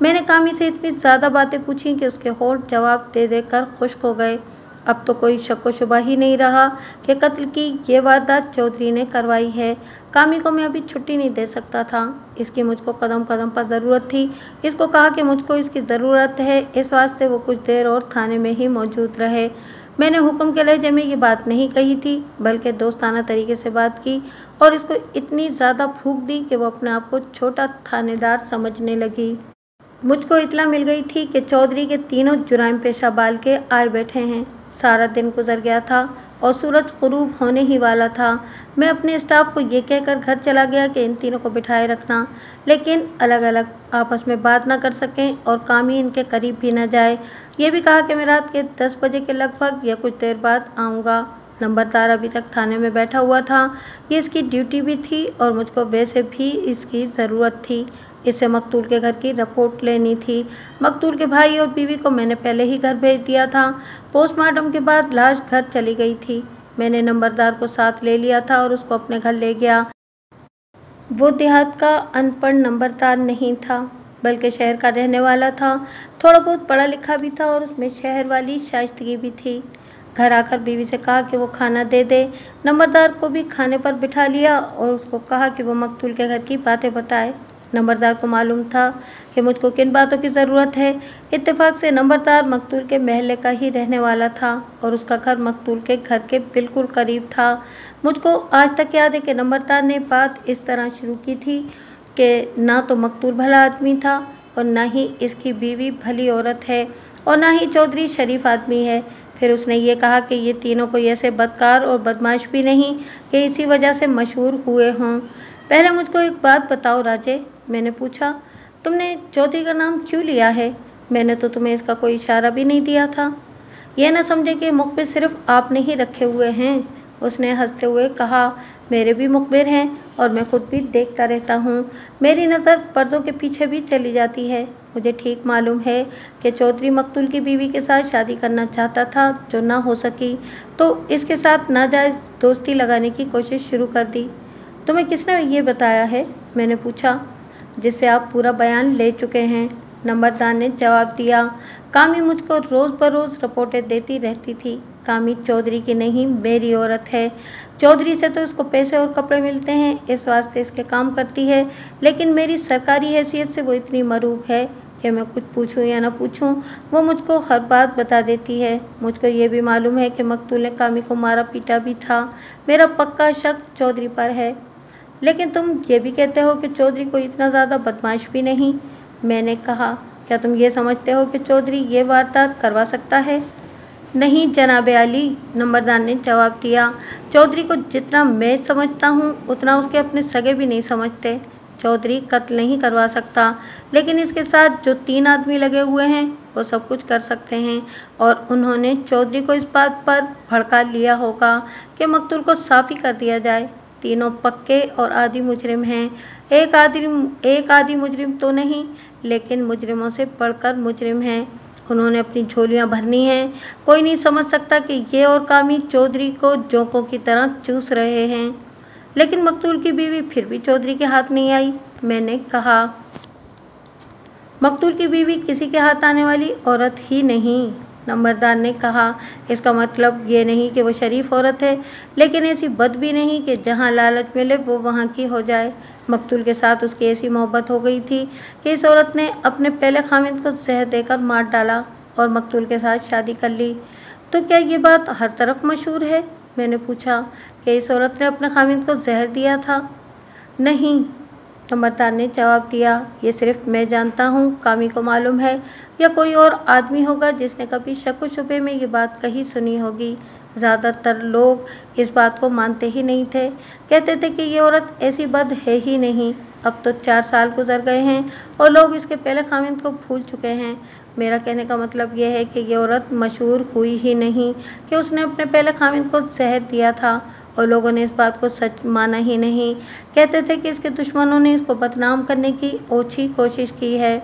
मैंने कामी से इतनी ज़्यादा बातें पूछी कि उसके होंठ जवाब दे देकर खुश्क हो गए। अब तो कोई शक व शुबा ही नहीं रहा कि कत्ल की ये वारदात चौधरी ने करवाई है। कामी को मैं अभी छुट्टी नहीं दे सकता था। इसकी मुझको कदम कदम पर ज़रूरत थी। इसको कहा कि मुझको इसकी ज़रूरत है, इस वास्ते वो कुछ देर और थाने में ही मौजूद रहे। मैंने हुक्म के लहजे में ये बात नहीं कही थी, बल्कि दोस्ताना तरीके से बात की और इसको इतनी ज़्यादा फूंक दी कि वो अपने आप को छोटा थानेदार समझने लगी। मुझको इत्तला मिल गई थी कि चौधरी के तीनों जुराइम पेशा बाल के आए बैठे हैं। सारा दिन गुजर गया था और सूरज गुरूब होने ही वाला था। मैं अपने स्टाफ को ये कहकर घर चला गया कि इन तीनों को बिठाए रखना, लेकिन अलग अलग आपस में बात ना कर सकें और कामी इनके करीब भी ना जाए। ये भी कहा कि मैं रात के 10 बजे के लगभग या कुछ देर बाद आऊँगा। नंबरदार अभी तक थाने में बैठा हुआ था। ये इसकी ड्यूटी भी थी और मुझको वैसे भी इसकी ज़रूरत थी। इससे मकतूल के घर की रिपोर्ट लेनी थी। मकतूल के भाई और बीवी को मैंने पहले ही घर भेज दिया था। पोस्टमार्टम के बाद लाश घर चली गई थी। मैंने नंबरदार को साथ ले लिया था और उसको अपने घर ले गया। वो देहात का अनपढ़ नंबरदार नहीं था, बल्कि शहर का रहने वाला था। थोड़ा बहुत पढ़ा लिखा भी था और उसमें शहर वाली शाइस्तगी भी थी। घर आकर बीवी से कहा कि वो खाना दे दे। नंबरदार को भी खाने पर बिठा लिया और उसको कहा कि वो मकतूल के घर की बातें बताए। नंबरदार को मालूम था कि मुझको किन बातों की ज़रूरत है। इत्तेफाक से नंबरदार मकतूल के महल्ले का ही रहने वाला था और उसका घर मकतूल के घर के बिल्कुल करीब था। मुझको आज तक याद है कि नंबरदार ने बात इस तरह शुरू की थी कि ना तो मकतूल भला आदमी था और ना ही इसकी बीवी भली औरत है और ना ही चौधरी शरीफ आदमी है। फिर उसने ये कहा कि ये तीनों कोई ऐसे बदकार और बदमाश भी नहीं कि इसी वजह से मशहूर हुए हों। पहले मुझको एक बात बताओ राजे, मैंने पूछा, तुमने चौधरी का नाम क्यों लिया है? मैंने तो तुम्हें इसका कोई इशारा भी नहीं दिया था। यह न समझे कि मुखबिर सिर्फ आपने ही रखे हुए हैं, उसने हंसते हुए कहा। मेरे भी मुखबिर हैं और मैं खुद भी देखता रहता हूँ। मेरी नज़र पर्दों के पीछे भी चली जाती है। मुझे ठीक मालूम है कि चौधरी मकतूल की बीवी के साथ शादी करना चाहता था, जो ना हो सकी, तो इसके साथ नाजायज़ दोस्ती लगाने की कोशिश शुरू कर दी। तुम्हें किसने ये बताया है? मैंने पूछा। जिससे आप पूरा बयान ले चुके हैं, नंबरदार ने जवाब दिया। कामी मुझको रोज़ बरोज़ रिपोर्टें देती रहती थी। कामी चौधरी की नहीं, मेरी औरत है। चौधरी से तो इसको पैसे और कपड़े मिलते हैं, इस वास्ते इसके काम करती है, लेकिन मेरी सरकारी हैसियत से वो इतनी मरूब है कि मैं कुछ पूछूं या ना पूछूं, वो मुझको हर बात बता देती है। मुझको ये भी मालूम है कि मकतूल ने कामी को मारा पीटा भी था। मेरा पक्का शक चौधरी पर है। लेकिन तुम ये भी कहते हो कि चौधरी कोई इतना ज़्यादा बदमाश भी नहीं, मैंने कहा। क्या तुम ये समझते हो कि चौधरी ये वारदात करवा सकता है? नहीं जनाबे आली, नंबरदार ने जवाब दिया। चौधरी को जितना मैं समझता हूँ उतना उसके अपने सगे भी नहीं समझते। चौधरी कत्ल नहीं करवा सकता, लेकिन इसके साथ जो 3 आदमी लगे हुए हैं वो सब कुछ कर सकते हैं और उन्होंने चौधरी को इस बात पर भड़का लिया होगा कि मकतूल को साफ़ ही कर दिया जाए। तीनों पक्के और आदी मुजरिम हैं। एक आदी मुजरिम तो नहीं, लेकिन मुजरिमों से बढ़कर मुजरिम हैं। उन्होंने अपनी झोलियां भरनी हैं। कोई नहीं समझ सकता कि ये और कामी चौधरी को जोंकों की तरह चूस रहे हैं। लेकिन मकतूल की बीवी फिर भी चौधरी के हाथ नहीं आई, मैंने कहा। मकतूल की बीवी किसी के हाथ आने वाली औरत ही नहीं, नंबरदार ने कहा। इसका मतलब ये नहीं कि वो शरीफ औरत है, लेकिन ऐसी बद भी नहीं कि जहाँ लालच मिले वो वहाँ की हो जाए। मकतूल के साथ उसकी ऐसी मोहब्बत हो गई थी कि इस औरत ने अपने पहले खामिद को जहर देकर मार डाला और मकतूल के साथ शादी कर ली। तो क्या ये बात हर तरफ मशहूर है? मैंने पूछा। कि इस औरत ने अपने खामिद को जहर दिया था? नहीं, नंबरदार ने जवाब दिया। ये सिर्फ मैं जानता हूँ, कामी को मालूम है, या कोई और आदमी होगा जिसने कभी शक व शुबे में ये बात कही सुनी होगी। ज़्यादातर लोग इस बात को मानते ही नहीं थे, कहते थे कि ये औरत ऐसी बद है ही नहीं। अब तो 4 साल गुजर गए हैं और लोग इसके पहले खामिद को भूल चुके हैं। मेरा कहने का मतलब यह है कि ये औरत मशहूर हुई ही नहीं कि उसने अपने पहले खामिद को जहर दिया था, और लोगों ने इस बात को सच माना ही नहीं। कहते थे कि इसके दुश्मनों ने इसको बदनाम करने की ओछी कोशिश की है।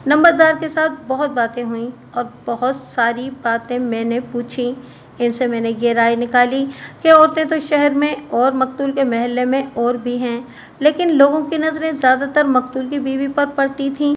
नंबरदार के साथ बहुत बातें हुई और बहुत सारी बातें मैंने पूछी। इनसे मैंने ये राय निकाली कि औरतें तो शहर में और मकतूल के महल्ले में और भी हैं, लेकिन लोगों की नज़रें ज़्यादातर मकतूल की बीवी पर पड़ती थीं,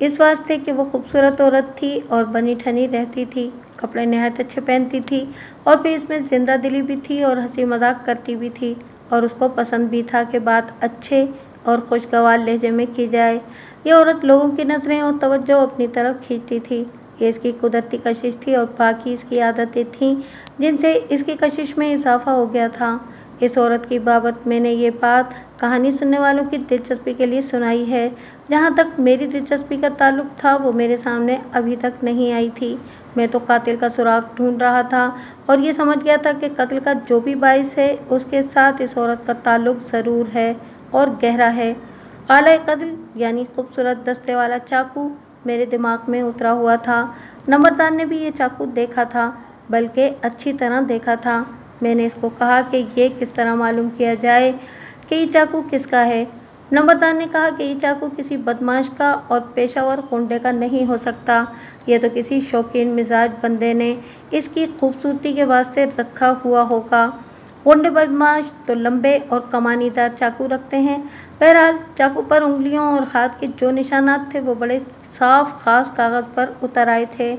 इस वास्ते कि वो खूबसूरत औरत थी और बनी ठनी रहती थी, कपड़े नहायत अच्छे पहनती थी और फिर इसमें जिंदा दिली भी थी और हंसी मजाक करती भी थी, और उसको पसंद भी था कि बात अच्छे और खुशगवार लहजे में की जाए। ये औरत लोगों की नज़रें और तवज्जो अपनी तरफ खींचती थी। ये इसकी कुदरती कशिश थी और बाकी इसकी आदतें थीं जिनसे इसकी कशिश में इजाफा हो गया था। इस औरत की बाबत मैंने ये बात कहानी सुनने वालों की दिलचस्पी के लिए सुनाई है। जहाँ तक मेरी दिलचस्पी का ताल्लुक था वो मेरे सामने अभी तक नहीं आई थी। मैं तो कातिल का सुराग ढूंढ रहा था और ये समझ गया था कि कत्ल का जो भी बाइस है उसके साथ इस औरत का ताल्लुक ज़रूर है और गहरा है। आला कत्ल यानी खूबसूरत दस्ते वाला चाकू मेरे दिमाग में उतरा हुआ था। नंबरदार ने भी ये चाकू देखा था, बल्कि अच्छी तरह देखा था। मैंने इसको कहा कि ये किस तरह मालूम किया जाए कि ये चाकू किसका है। नंबरदार ने कहा कि ये चाकू किसी बदमाश का और पेशावर गुंडे का नहीं हो सकता। ये तो किसी शौकीन मिजाज बंदे ने इसकी खूबसूरती के वास्ते रखा हुआ होगा। गुंडे बदमाश तो लंबे और कमानीदार चाकू रखते हैं। बहरहाल चाकू पर उंगलियों और हाथ के जो निशानात थे वो बड़े साफ खास कागज़ पर उतर आए थे।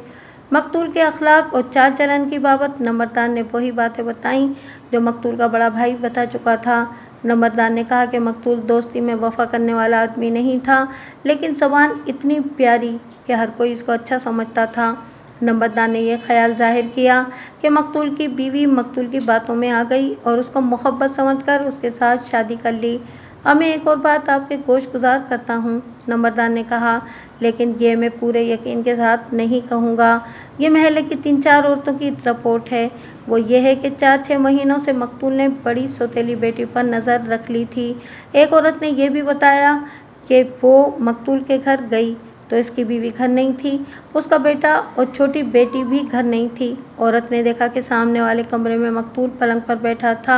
मकतूल के अखलाक और चाल चलन की बाबत नंबरदार ने वही बातें बताईं जो मकतूल का बड़ा भाई बता चुका था। नंबरदार ने कहा कि मकतूल दोस्ती में वफा करने वाला आदमी नहीं था, लेकिन ज़बान इतनी प्यारी कि हर कोई इसको अच्छा समझता था। नंबरदार ने यह ख्याल जाहिर किया कि मकतूल की बीवी मकतूल की बातों में आ गई और उसको मोहब्बत समझकर उसके साथ शादी कर ली। अब मैं एक और बात आपके गोशगुजार करता हूँ, नंबरदार ने कहा, लेकिन ये मैं पूरे यकीन के साथ नहीं कहूँगा। ये महल्ले की 3-4 औरतों की रिपोर्ट है। वो ये है कि 4-6 महीनों से मकतूल ने बड़ी सौतेली बेटी पर नज़र रख ली थी। एक औरत ने यह भी बताया कि वो मकतूल के घर गई तो इसकी बीवी घर नहीं थी, उसका बेटा और छोटी बेटी भी घर नहीं थी। औरत ने देखा कि सामने वाले कमरे में मकतूल पलंग पर बैठा था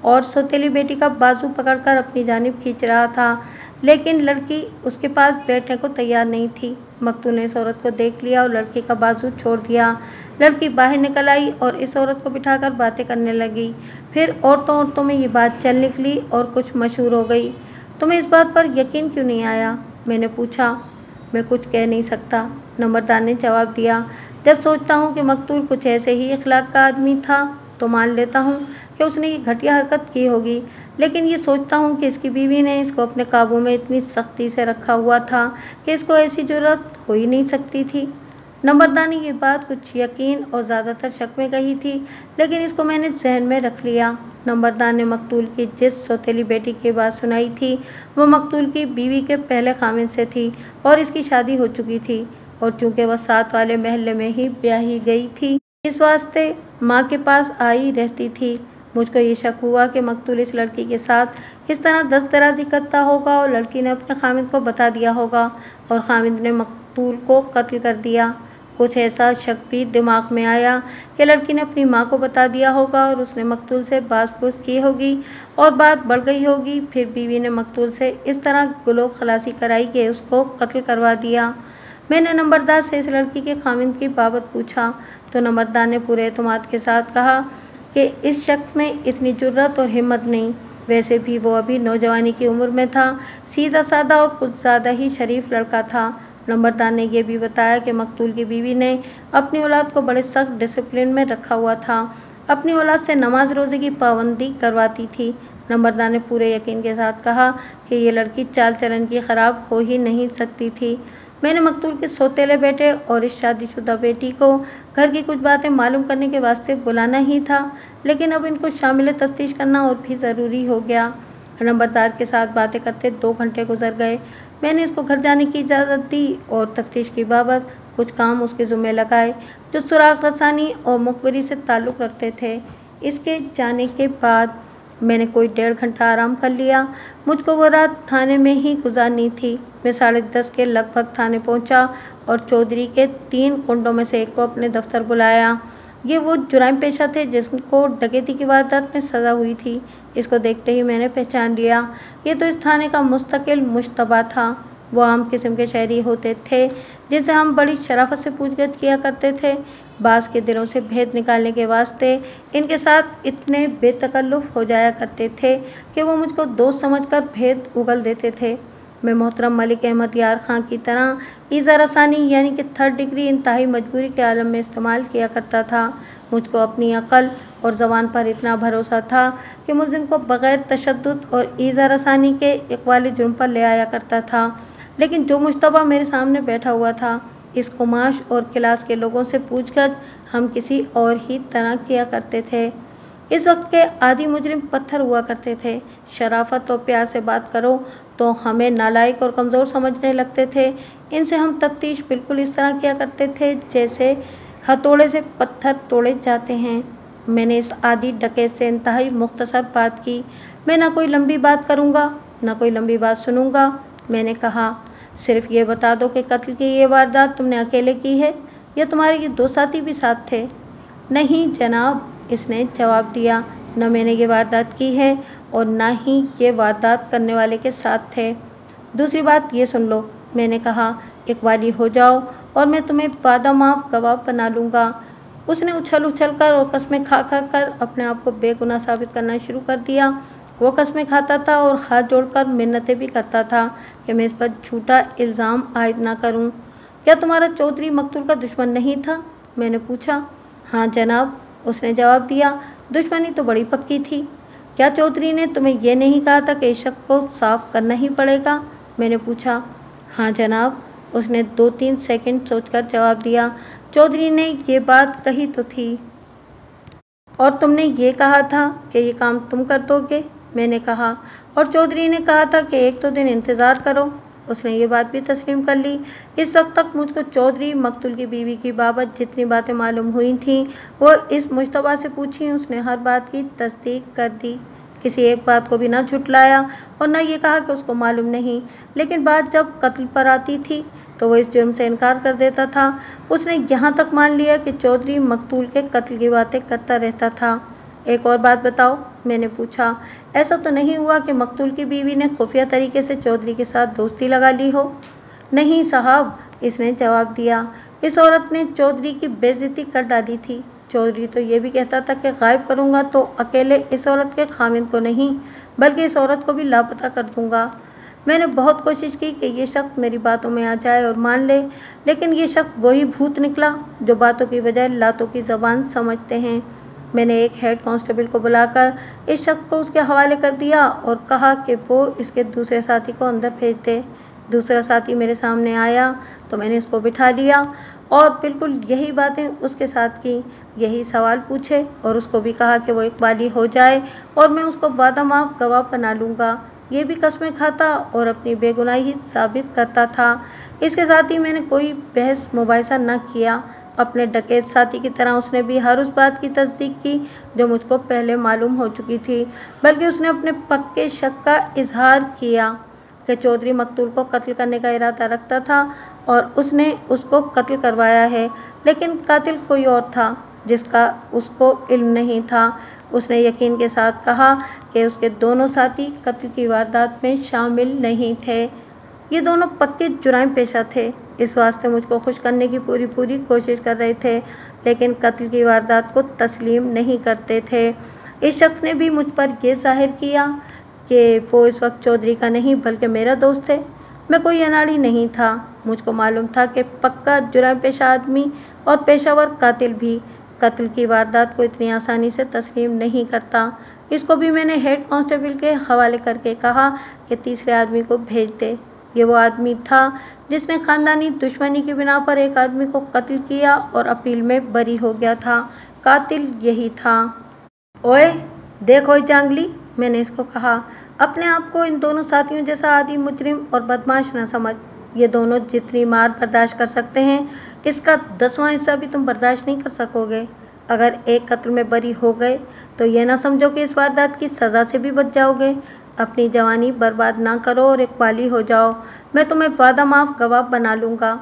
और सौतेली बेटी का बाजू पकड़कर अपनी जानिब खींच रहा था, लेकिन लड़की उसके पास बैठने को तैयार नहीं थी। मकतूल ने इस औरत को देख लिया और लड़की का बाजू छोड़ दिया। लड़की बाहर निकल आई और इस औरत को बिठाकर बातें करने लगी। फिर औरतों में ये बात चल निकली और कुछ मशहूर हो गई। तुम्हें इस बात पर यकीन क्यों नहीं आया? मैंने पूछा। मैं कुछ कह नहीं सकता, नंबरदार ने जवाब दिया। जब सोचता हूँ कि मकतूल कुछ ऐसे ही इखलाक का आदमी था तो मान लेता हूँ कि उसने ये घटिया हरकत की होगी, लेकिन ये सोचता हूँ कि इसकी बीवी ने इसको अपने काबू में इतनी सख्ती से रखा हुआ था कि इसको ऐसी जुर्रत हो ही नहीं सकती थी। नंबरदार ने ये बात कुछ यकीन और ज़्यादातर शक में कही थी, लेकिन इसको मैंने जहन में रख लिया। नंबरदार ने मकतूल की जिस सौतेली बेटी की बात सुनाई थी वो मकतूल की बीवी के पहले खामिद से थी और इसकी शादी हो चुकी थी, और चूंकि वह साथ वाले महल्ले में ही ब्याही गई थी, इस वास्ते माँ के पास आई रहती थी। मुझको ये शक हुआ कि मकतूल इस लड़की के साथ इस तरह दस्तराजी करता होगा और लड़की ने अपने खामिद को बता दिया होगा और खामिद ने मकतूल को कत्ल कर दिया। कुछ ऐसा शक भी दिमाग में आया कि लड़की ने अपनी माँ को बता दिया होगा और उसने मकतूल से बात-पूछ की होगी और बात बढ़ गई होगी। फिर बीवी ने मकतूल से इस तरह गुलो खलासी कराई कि उसको कत्ल करवा दिया। मैंने नंबरदार से इस लड़की के खामिद की बाबत पूछा तो नंबरदार ने पूरे एतमाद के साथ कहा कि इस शख्स में इतनी जुर्रत और हिम्मत नहीं। वैसे भी वो अभी नौजवानी की उम्र में था, सीधा साधा और कुछ ज़्यादा ही शरीफ लड़का था। नंबरदार ने यह भी बताया कि मकतूल की बीवी ने अपनी औलाद को बड़े सख्त डिसिप्लिन में रखा हुआ था, अपनी औलाद से नमाज रोज़े की पाबंदी करवाती थी। नंबरदार ने पूरे यकीन के साथ कहा कि ये लड़की चाल चलन की ख़राब हो ही नहीं सकती थी। मैंने मकतूल के सौतेले बेटे और इस शादीशुदा बेटी को घर की कुछ बातें मालूम करने के वास्ते बुलाना ही था, लेकिन अब इनको शामिल तफ्तीश करना और भी ज़रूरी हो गया। नंबरदार के साथ बातें करते 2 घंटे गुजर गए। मैंने इसको घर जाने की इजाज़त दी और तफ्तीश की बाबत कुछ काम उसके ज़िम्मे लगाए जो सुराग रसानी और मुखबिरी से ताल्लुक़ रखते थे। इसके जाने के बाद मैंने कोई 1.5 घंटा आराम कर लिया। मुझको वो रात थाने में ही गुजारनी थी। मैं 10:30 के लगभग थाने पहुंचा और चौधरी के 3 कुंडों में से एक को अपने दफ्तर बुलाया। ये वो जुराइम पेशा थे जिसको डकैती की वारदात में सज़ा हुई थी। इसको देखते ही मैंने पहचान लिया। ये तो इस थाने का मुस्तकिल मुश्तबा था। वो आम किस्म के शहरी होते थे जिनसे हम बड़ी शराफत से पूछगछ किया करते थे। बाज़ के दिलों से भेद निकालने के वास्ते इनके साथ इतने बेतकल्लुफ़ हो जाया करते थे कि वो मुझको दोस्त समझकर भेद उगल देते थे। मैं मोहतरम मलिक अहमद यार खां की तरह ईज़ा रसानी यानी कि 3rd डिग्री इंतहाई मजबूरी के आलम में इस्तेमाल किया करता था। मुझको अपनी अक़ल और ज़बान पर इतना भरोसा था कि मुलज़िम को बग़ैर तशद्दुद और ईज़ा रसानी के इक़बाल जुर्म पर ले आया करता था। लेकिन जो मुश्तबा मेरे सामने बैठा हुआ था, इस कुमाश और क्लास के लोगों से पूछकर हम किसी और ही तरह किया करते थे। इस वक्त के आदि मुजरिम पत्थर हुआ करते थे। शराफत और प्यार से बात करो तो हमें नालायक और कमज़ोर समझने लगते थे। इनसे हम तफ्तीश बिल्कुल इस तरह किया करते थे जैसे हथौड़े से पत्थर तोड़े जाते हैं। मैंने इस आदि डकैत से इंतहाई मुख्तसर बात की। मैं ना कोई लंबी बात करूँगा ना कोई लंबी बात सुनूँगा। मैंने कहा, सिर्फ ये बता दो कि कत्ल की ये वारदात तुमने अकेले की है या तुम्हारे ये 2 साथी भी साथ थे? नहीं जनाब, इसने जवाब दिया, न मैंने ये वारदात की है और ना ही ये वारदात करने वाले के साथ थे। दूसरी बात ये सुन लो, मैंने कहा, इकबाली हो जाओ और मैं तुम्हें बादामाफ गवाह बना लूँगा। उसने उछल उछल कर और कस्में खा खा कर अपने आप को बेगुनाह साबित करना शुरू कर दिया। वो कस्में खाता था और हाथ जोड़कर मिन्नतें भी करता था कि मैं इस पर झूठा इल्ज़ाम आयद ना करूं। क्या तुम्हारा चौधरी मकतूल का दुश्मन नहीं था? मैंने पूछा। हाँ जनाब, उसने जवाब दिया, दुश्मनी तो बड़ी पक्की थी। क्या चौधरी ने तुम्हें ये नहीं कहा था कि इस शक को साफ करना ही पड़ेगा? मैंने पूछा। हाँ जनाब, उसने 2-3 सेकंड सोचकर जवाब दिया। चौधरी ने ये बात कही तो थी। और तुमने ये कहा था कि ये काम तुम कर दोगे? मैंने कहा। और चौधरी ने कहा था कि एक तो दिन इंतज़ार करो। उसने ये बात भी तस्लीम कर ली। इस वक्त तक मुझको चौधरी मकतूल की बीवी की बाबत जितनी बातें मालूम हुई थीं वो इस मुश्तबा से पूछी। उसने हर बात की तस्दीक कर दी, किसी एक बात को भी ना झुटलाया और न ये कहा कि उसको मालूम नहीं। लेकिन बात जब कत्ल पर आती थी तो वो इस जुर्म से इनकार कर देता था। उसने यहाँ तक मान लिया कि चौधरी मकतूल के कत्ल की बातें करता रहता था। एक और बात बताओ, मैंने पूछा। ऐसा तो नहीं हुआ कि मकतूल की बीवी ने खुफिया तरीके से चौधरी के साथ दोस्ती लगा ली हो? नहीं साहब, इसने जवाब दिया। इस औरत ने चौधरी की बेइज्जती कर डाली थी। चौधरी तो ये भी कहता था कि गायब करूंगा तो अकेले इस औरत के खामिद को नहीं बल्कि इस औरत को भी लापता कर दूंगा। मैंने बहुत कोशिश की कि ये शख्स मेरी बातों में आ जाए और मान ले, लेकिन ये शख्स वही भूत निकला जो बातों की बजाय लातों की ज़बान समझते हैं। मैंने एक हेड कांस्टेबल को बुलाकर इस शख्स को उसके हवाले कर दिया और कहा कि वो इसके दूसरे साथी को अंदर भेज दे। दूसरा साथी मेरे सामने आया तो मैंने इसको बिठा लिया और बिल्कुल यही बातें उसके साथ की, यही सवाल पूछे और उसको भी कहा कि वो इकबाली हो जाए और मैं उसको बादामाफ गवाह बना लूँगा। ये भी कस्में खाता और अपनी बेगुनाही साबित करता था। इसके साथ ही मैंने कोई बहस मुबाहिसा न किया। अपने डकैत साथी की तरह उसने भी हर उस बात की तस्दीक की जो मुझको पहले मालूम हो चुकी थी, बल्कि उसने अपने पक्के शक का इजहार किया कि चौधरी मकतूल को कत्ल करने का इरादा रखता था और उसने उसको कत्ल करवाया है, लेकिन कातिल कोई और था जिसका उसको इल्म नहीं था। उसने यकीन के साथ कहा कि उसके दोनों साथी कत्ल की वारदात में शामिल नहीं थे। ये दोनों पक्के जुराइम पेशा थे, इस वास्ते मुझको खुश करने की पूरी कोशिश कर रहे थे, लेकिन कत्ल की वारदात को तस्लीम नहीं करते थे। इस शख्स ने भी मुझ पर यह ज़ाहिर किया कि वो इस वक्त चौधरी का नहीं बल्कि मेरा दोस्त है। मैं कोई अनाड़ी नहीं था। मुझको मालूम था कि पक्का जुराइम पेशा आदमी और पेशावर कातिल भी कत्ल की वारदात को इतनी आसानी से तस्लीम नहीं करता। इसको भी मैंने हेड कांस्टेबल के हवाले करके कहा कि तीसरे आदमी को भेज दे। ये वो आदमी था जिसने खानदानी दुश्मनी की बिना पर एक आदमी को कत्ल किया और अपील में बरी हो गया था। कातिल यही था। ओए देखो जांगली, मैंने इसको कहा, अपने आप को इन दोनों साथियों जैसा आदि मुजरिम और बदमाश न समझ। ये दोनों जितनी मार बर्दाश्त कर सकते हैं इसका 10वां हिस्सा भी तुम बर्दाश्त नहीं कर सकोगे। अगर एक कत्ल में बरी हो गए तो ये ना समझो कि इस वारदात की सज़ा से भी बच जाओगे। अपनी जवानी बर्बाद ना करो और इकबाली हो जाओ। मैं तुम्हें वादा माफ गवाह बना लूँगा।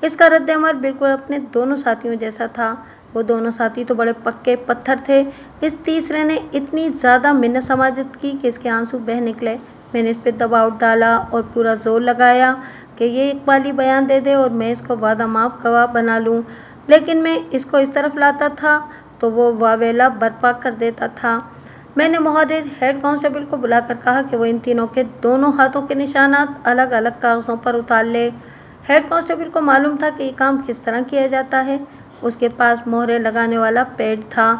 इसका रद्द-ए-अमल बिल्कुल अपने दोनों साथियों जैसा था। वो दोनों साथी तो बड़े पक्के पत्थर थे। इस तीसरे ने इतनी ज़्यादा मिन्नत समाजत की कि इसके आंसू बह निकले। मैंने इस पर दबाव डाला और पूरा जोर लगाया कि ये इकबाली बयान दे दे और मैं इसको वादा माफ गवाह बना लूँ, लेकिन मैं इसको इस तरफ लाता था तो वो वावेला बर्पा कर देता था। मैंने मुहर्रिर हेड कांस्टेबल को बुलाकर कहा कि वो इन तीनों के दोनों हाथों के निशानात अलग अलग कागज़ों पर उतार ले। हेड कांस्टेबल को मालूम था कि ये काम किस तरह किया जाता है। उसके पास मोहरे लगाने वाला पैड था।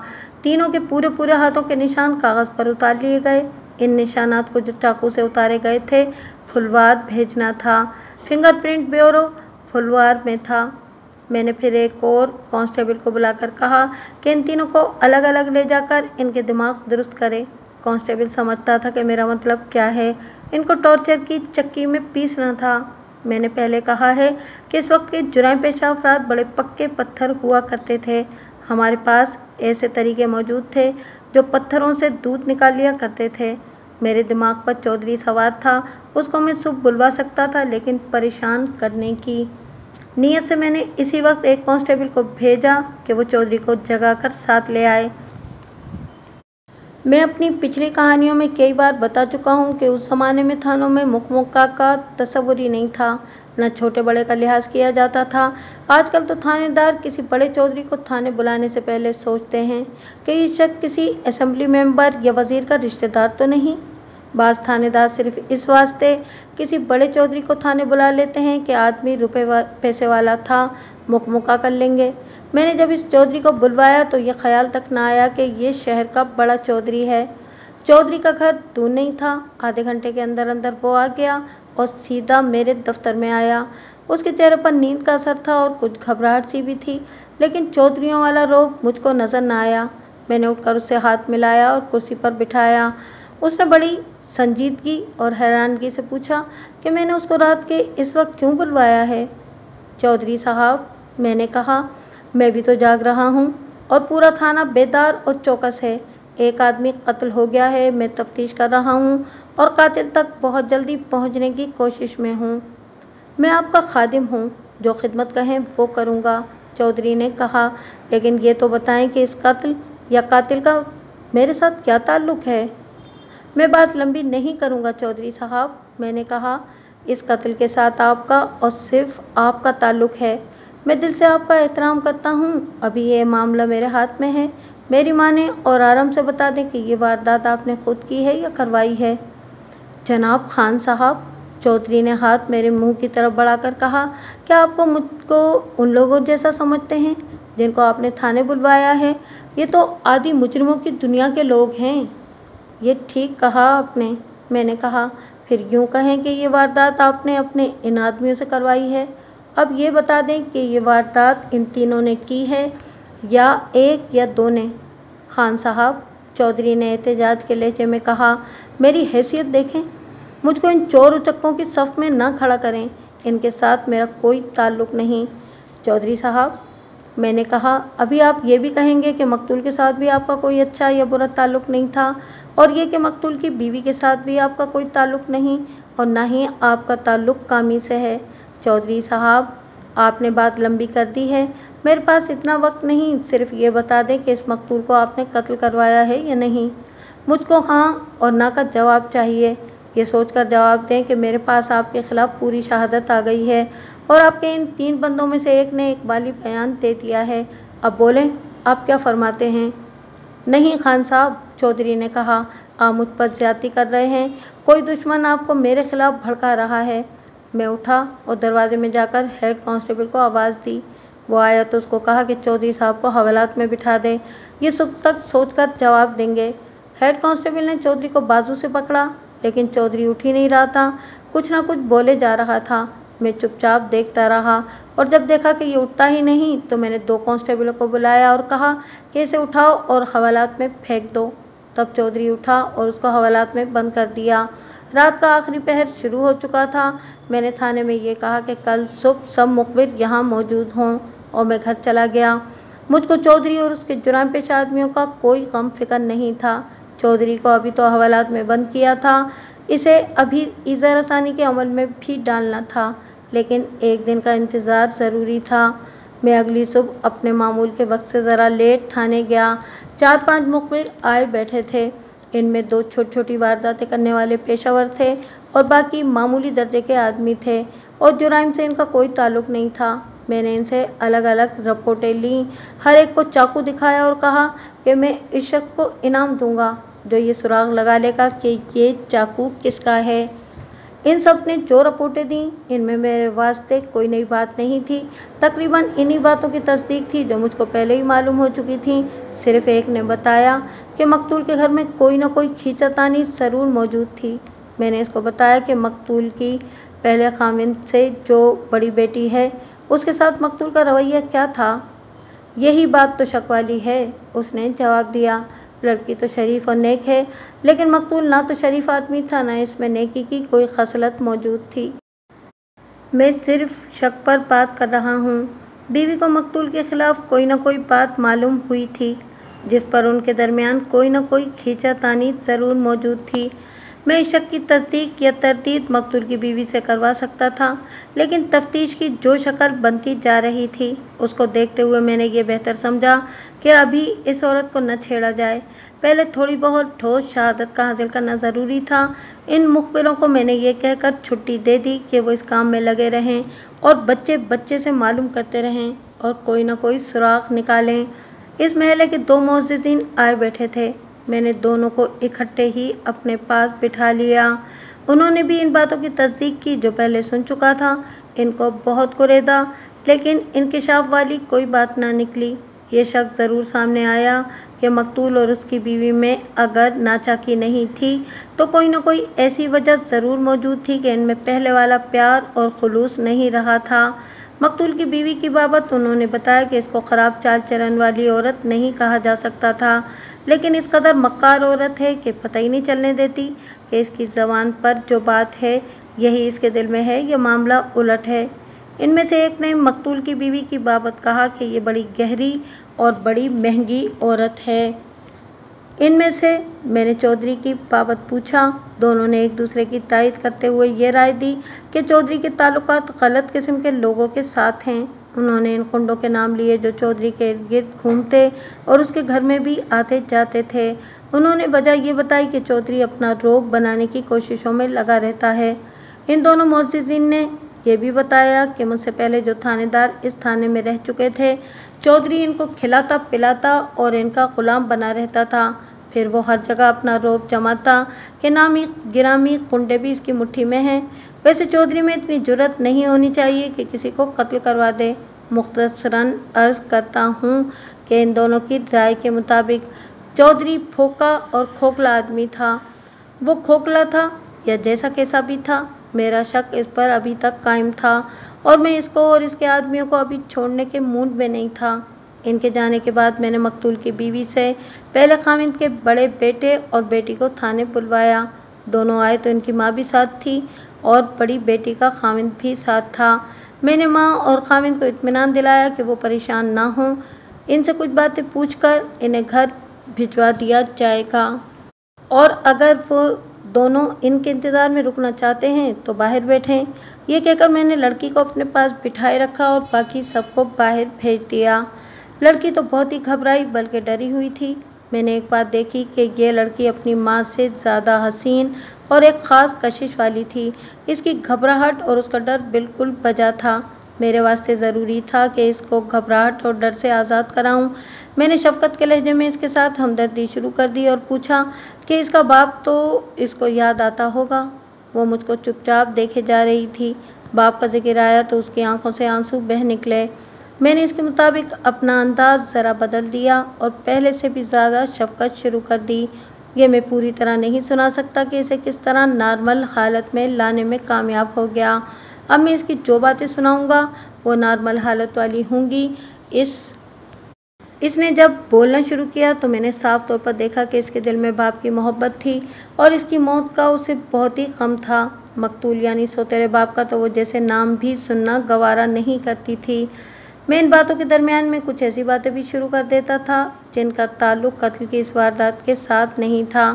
तीनों के पूरे हाथों के निशान कागज़ पर उतार लिए गए। इन निशानात को जो चाकू से उतारे गए थे फुलवार भेजना था। फिंगरप्रिंट ब्यूरो फुलवार में था। मैंने फिर एक और कांस्टेबल को बुलाकर कहा कि इन तीनों को अलग अलग ले जाकर इनके दिमाग दुरुस्त करे। कांस्टेबल समझता था कि मेरा मतलब क्या है। इनको टॉर्चर की चक्की में पीसना था। मैंने पहले कहा है कि इस वक्त के जुराइम पेशा अफराद बड़े पक्के पत्थर हुआ करते थे। हमारे पास ऐसे तरीके मौजूद थे जो पत्थरों से दूध निकाल लिया करते थे। मेरे दिमाग पर चौधरी सवार था। उसको मैं सुबह बुलवा सकता था, लेकिन परेशान करने की नीयत से मैंने इसी वक्त एक कांस्टेबल को भेजा कि वो चौधरी को जगाकर साथ ले आए। मैं अपनी पिछली कहानियों में कई बार बता चुका हूँ कि उस ज़माने में थानों में मुकमुक्का का तस्वुर ही नहीं था, न छोटे बड़े का लिहाज किया जाता था। आजकल तो थानेदार किसी बड़े चौधरी को थाने बुलाने से पहले सोचते हैं कि ये शख्स किसी असेंबली मेंबर या वजीर का रिश्तेदार तो नहीं। बाज़ थानेदार सिर्फ इस वास्ते किसी बड़े चौधरी को थाने बुला लेते हैं कि आदमी रुपए पैसे वाला था, मुकमुक्का कर लेंगे। मैंने जब इस चौधरी को बुलवाया तो ये ख्याल तक ना आया कि ये शहर का बड़ा चौधरी है। चौधरी का घर दूर नहीं था। आधे घंटे के अंदर अंदर वो आ गया और सीधा मेरे दफ्तर में आया। उसके चेहरे पर नींद का असर था और कुछ घबराहट सी भी थी, लेकिन चौधरियों वाला रोब मुझको नजर न आया। मैंने उठकर उससे हाथ मिलाया और कुर्सी पर बिठाया। उसने बड़ी संजीदगी और हैरानगी से पूछा कि मैंने उसको रात के इस वक्त क्यों बुलवाया है। चौधरी साहब, मैंने कहा, मैं भी तो जाग रहा हूँ और पूरा थाना बेदार और चौकस है। एक आदमी कत्ल हो गया है, मैं तफ्तीश कर रहा हूँ और कातिल तक बहुत जल्दी पहुँचने की कोशिश में हूँ। मैं आपका खादिम हूँ, जो खिदमत कहें वो करूँगा, चौधरी ने कहा। लेकिन ये तो बताएं कि इस कत्ल या कातिल का मेरे साथ क्या ताल्लुक़ है। मैं बात लंबी नहीं करूँगा चौधरी साहब, मैंने कहा। इस कत्ल के साथ आपका और सिर्फ आपका ताल्लुक़ है। मैं दिल से आपका एहतराम करता हूँ। अभी ये मामला मेरे हाथ में है। मेरी माने और आराम से बता दें कि ये वारदात आपने खुद की है या करवाई है। जनाब खान साहब, चौधरी ने हाथ मेरे मुंह की तरफ बढ़ाकर कहा, क्या आपको मुझको उन लोगों जैसा समझते हैं जिनको आपने थाने बुलवाया है? ये तो आदि मुजरिमों की दुनिया के लोग हैं। ये ठीक कहा आपने, मैंने कहा। फिर यूँ कहें कि ये वारदात आपने अपने इन आदमियों से करवाई है। अब ये बता दें कि ये वारदात इन तीनों ने की है या एक या दो ने। खान साहब, चौधरी ने एहतजाज के लहजे में कहा, मेरी हैसियत देखें। मुझको इन चोर उचक्कों की सफ़ में ना खड़ा करें। इनके साथ मेरा कोई ताल्लुक़ नहीं। चौधरी साहब, मैंने कहा, अभी आप ये भी कहेंगे कि मकतूल के साथ भी आपका कोई अच्छा या बुरा ताल्लुक़ नहीं था, और ये कि मकतूल की बीवी के साथ भी आपका कोई ताल्लुक़ नहीं और ना ही आपका ताल्लुक़ कामी से है। चौधरी साहब, आपने बात लंबी कर दी है। मेरे पास इतना वक्त नहीं, सिर्फ ये बता दें कि इस मकतूल को आपने कत्ल करवाया है या नहीं। मुझको हाँ और ना का जवाब चाहिए। ये सोचकर जवाब दें कि मेरे पास आपके खिलाफ पूरी शहादत आ गई है और आपके इन 3 बंदों में से एक ने इकबाली बयान दे दिया है। अब बोलें, आप क्या फरमाते हैं? नहीं खान साहब, चौधरी ने कहा, आप मुझ पर ज्यादती कर रहे हैं। कोई दुश्मन आपको मेरे खिलाफ भड़का रहा है। मैं उठा और दरवाजे में जाकर हेड कांस्टेबल को आवाज़ दी। वो आया तो उसको कहा कि चौधरी साहब को हवालात में बिठा दे, ये सुबह तक सोचकर जवाब देंगे। हेड कांस्टेबल ने चौधरी को बाजू से पकड़ा, लेकिन चौधरी उठ ही नहीं रहा था। कुछ ना कुछ बोले जा रहा था। मैं चुपचाप देखता रहा और जब देखा कि ये उठता ही नहीं तो मैंने 2 कांस्टेबलों को बुलाया और कहा कि इसे उठाओ और हवालात में फेंक दो। तब चौधरी उठा और उसको हवालात में बंद कर दिया। रात का आखिरी पहर शुरू हो चुका था। मैंने थाने में ये कहा कि कल सुबह सब मुखबिर यहाँ मौजूद हों और मैं घर चला गया। मुझको चौधरी और उसके जुर्म पेश आदमियों का कोई गम फिक्र नहीं था। चौधरी को अभी तो हवालात में बंद किया था, इसे अभी ईज़ा रसानी के अमल में भी डालना था, लेकिन एक दिन का इंतज़ार ज़रूरी था। मैं अगली सुबह अपने मामूल के वक्त से ज़रा लेट थाने गया। 4-5 मुखबिर आए बैठे थे। इनमें 2 छोटी छोटी वारदातें करने वाले पेशावर थे और बाकी मामूली दर्जे के आदमी थे और जुराइम से इनका कोई ताल्लुक़ नहीं था। मैंने इनसे अलग अलग रिपोर्टें लीं, हर एक को चाकू दिखाया और कहा कि मैं इस शख्स को इनाम दूंगा जो ये सुराग लगा लेगा कि ये चाकू किसका है। इन सब ने जो रिपोर्टें दी, इनमें मेरे वास्ते कोई नई बात नहीं थी। तकरीबन इन्हीं बातों की तस्दीक थी जो मुझको पहले ही मालूम हो चुकी थी। सिर्फ एक ने बताया कि मकतूल के घर में कोई न कोई खींचातानी ज़रूर मौजूद थी। मैंने इसको बताया कि मकतूल की पहले खामिन से जो बड़ी बेटी है, उसके साथ मकतूल का रवैया क्या था। यही बात तो शक वाली है, उसने जवाब दिया। लड़की तो शरीफ और नेक है, लेकिन मकतूल ना तो शरीफ आदमी था, ना इसमें नेकी की कोई खसलत मौजूद थी। मैं सिर्फ शक पर बात कर रहा हूँ। बीवी को मकतूल के खिलाफ कोई न कोई बात मालूम हुई थी, जिस पर उनके दरमियान कोई न कोई खींचातानी ज़रूर मौजूद थी। मैं इस शक की तस्दीक या तरदीद मकतूल की बीवी से करवा सकता था, लेकिन तफ्तीश की जो शक्ल बनती जा रही थी, उसको देखते हुए मैंने ये बेहतर समझा कि अभी इस औरत को न छेड़ा जाए। पहले थोड़ी बहुत ठोस शहादत का हासिल करना ज़रूरी था। इन मुखबिरों को मैंने ये कहकर छुट्टी दे दी कि वो इस काम में लगे रहें और बच्चे बच्चे से मालूम करते रहें और कोई न कोई सुराग निकालें। इस महल्ले के 2 मुअज़्ज़िज़ीन आए बैठे थे। मैंने दोनों को इकट्ठे ही अपने पास बिठा लिया। उन्होंने भी इन बातों की तस्दीक की जो पहले सुन चुका था। इनको बहुत कुरेदा, लेकिन इंकिशाफ वाली कोई बात ना निकली। ये शक ज़रूर सामने आया कि मकतूल और उसकी बीवी में अगर नाचाकी नहीं थी तो कोई न कोई ऐसी वजह ज़रूर मौजूद थी कि इनमें पहले वाला प्यार और खुलूस नहीं रहा था। मकतूल की बीवी की बाबत उन्होंने बताया कि इसको ख़राब चाल चलन वाली औरत नहीं कहा जा सकता था, लेकिन इस कदर मक्कार औरत है कि पता ही नहीं चलने देती कि इसकी ज़बान पर जो बात है यही इसके दिल में है, यह मामला उलट है। इनमें से एक ने मकतूल की बीवी की बाबत कहा कि ये बड़ी गहरी और बड़ी महंगी औरत है। इनमें से मैंने चौधरी की बाबत पूछा। दोनों ने एक दूसरे की तायद करते हुए ये राय दी कि चौधरी के ताल्लुकात गलत किस्म के लोगों के साथ हैं। उन्होंने इन कुंडों के नाम लिए जो चौधरी के इर्द गिर्द घूमते और उसके घर में भी आते जाते थे। उन्होंने वजह ये बताई कि चौधरी अपना रोब बनाने की कोशिशों में लगा रहता है। इन दोनों मुअज़्ज़िज़ीन ने यह भी बताया कि मुझसे पहले जो थानेदार इस थाने में रह चुके थे, चौधरी इनको खिलाता पिलाता और इनका गुलाम बना रहता था। फिर वो हर जगह अपना रोब जमाता कि नामी गिरामी कुंडे भी इसकी मुट्ठी में हैं। वैसे चौधरी में इतनी जुर्रत नहीं होनी चाहिए कि किसी को कत्ल करवा दे। मुख्तसरन अर्ज़ करता हूँ कि इन दोनों की राय के मुताबिक चौधरी फोका और खोखला आदमी था। वो खोखला था या जैसा कैसा भी था, मेरा शक इस पर अभी तक कायम था और मैं इसको और इसके आदमियों को अभी छोड़ने के मूड में नहीं था। इनके जाने के बाद मैंने मकतूल की बीवी से पहले खामिद के बड़े बेटे और बेटी को थाने बुलवाया। दोनों आए तो इनकी माँ भी साथ थी और बड़ी बेटी का खामिद भी साथ था। मैंने माँ और खामिद को इत्मीनान दिलाया कि वो परेशान ना हों। इनसे कुछ बातें पूछकर इन्हें घर भिजवा दिया जाएगा और अगर वो दोनों इनके इंतज़ार में रुकना चाहते हैं तो बाहर बैठें। ये कहकर मैंने लड़की को अपने पास बिठाए रखा और बाकी सबको बाहर भेज दिया। लड़की तो बहुत ही घबराई बल्कि डरी हुई थी। मैंने एक बात देखी कि ये लड़की अपनी माँ से ज़्यादा हसीन और एक ख़ास कशिश वाली थी। इसकी घबराहट और उसका डर बिल्कुल बजा था। मेरे वास्ते ज़रूरी था कि इसको घबराहट और डर से आज़ाद कराऊं। मैंने शफ़क़त के लहजे में इसके साथ हमदर्दी शुरू कर दी और पूछा कि इसका बाप तो इसको याद आता होगा। वो मुझको चुपचाप देखे जा रही थी। बाप का जिक्र आया तो उसकी आंखों से आंसू बह निकले। मैंने इसके मुताबिक अपना अंदाज ज़रा बदल दिया और पहले से भी ज़्यादा शफ़क़त शुरू कर दी। ये मैं पूरी तरह नहीं सुना सकता कि इसे किस तरह नॉर्मल हालत में लाने में कामयाब हो गया। अब मैं इसकी जो बातें सुनाऊंगा वो नॉर्मल हालत वाली होंगी। इसने जब बोलना शुरू किया तो मैंने साफ तौर पर देखा कि इसके दिल में बाप की मोहब्बत थी और इसकी मौत का उसे बहुत ही गम था। मकतूल यानी सौतेले बाप का तो वो जैसे नाम भी सुनना गवारा नहीं करती थी। मैं इन बातों के दरमियान में कुछ ऐसी बातें भी शुरू कर देता था जिनका ताल्लुक कत्ल की इस वारदात के साथ नहीं था।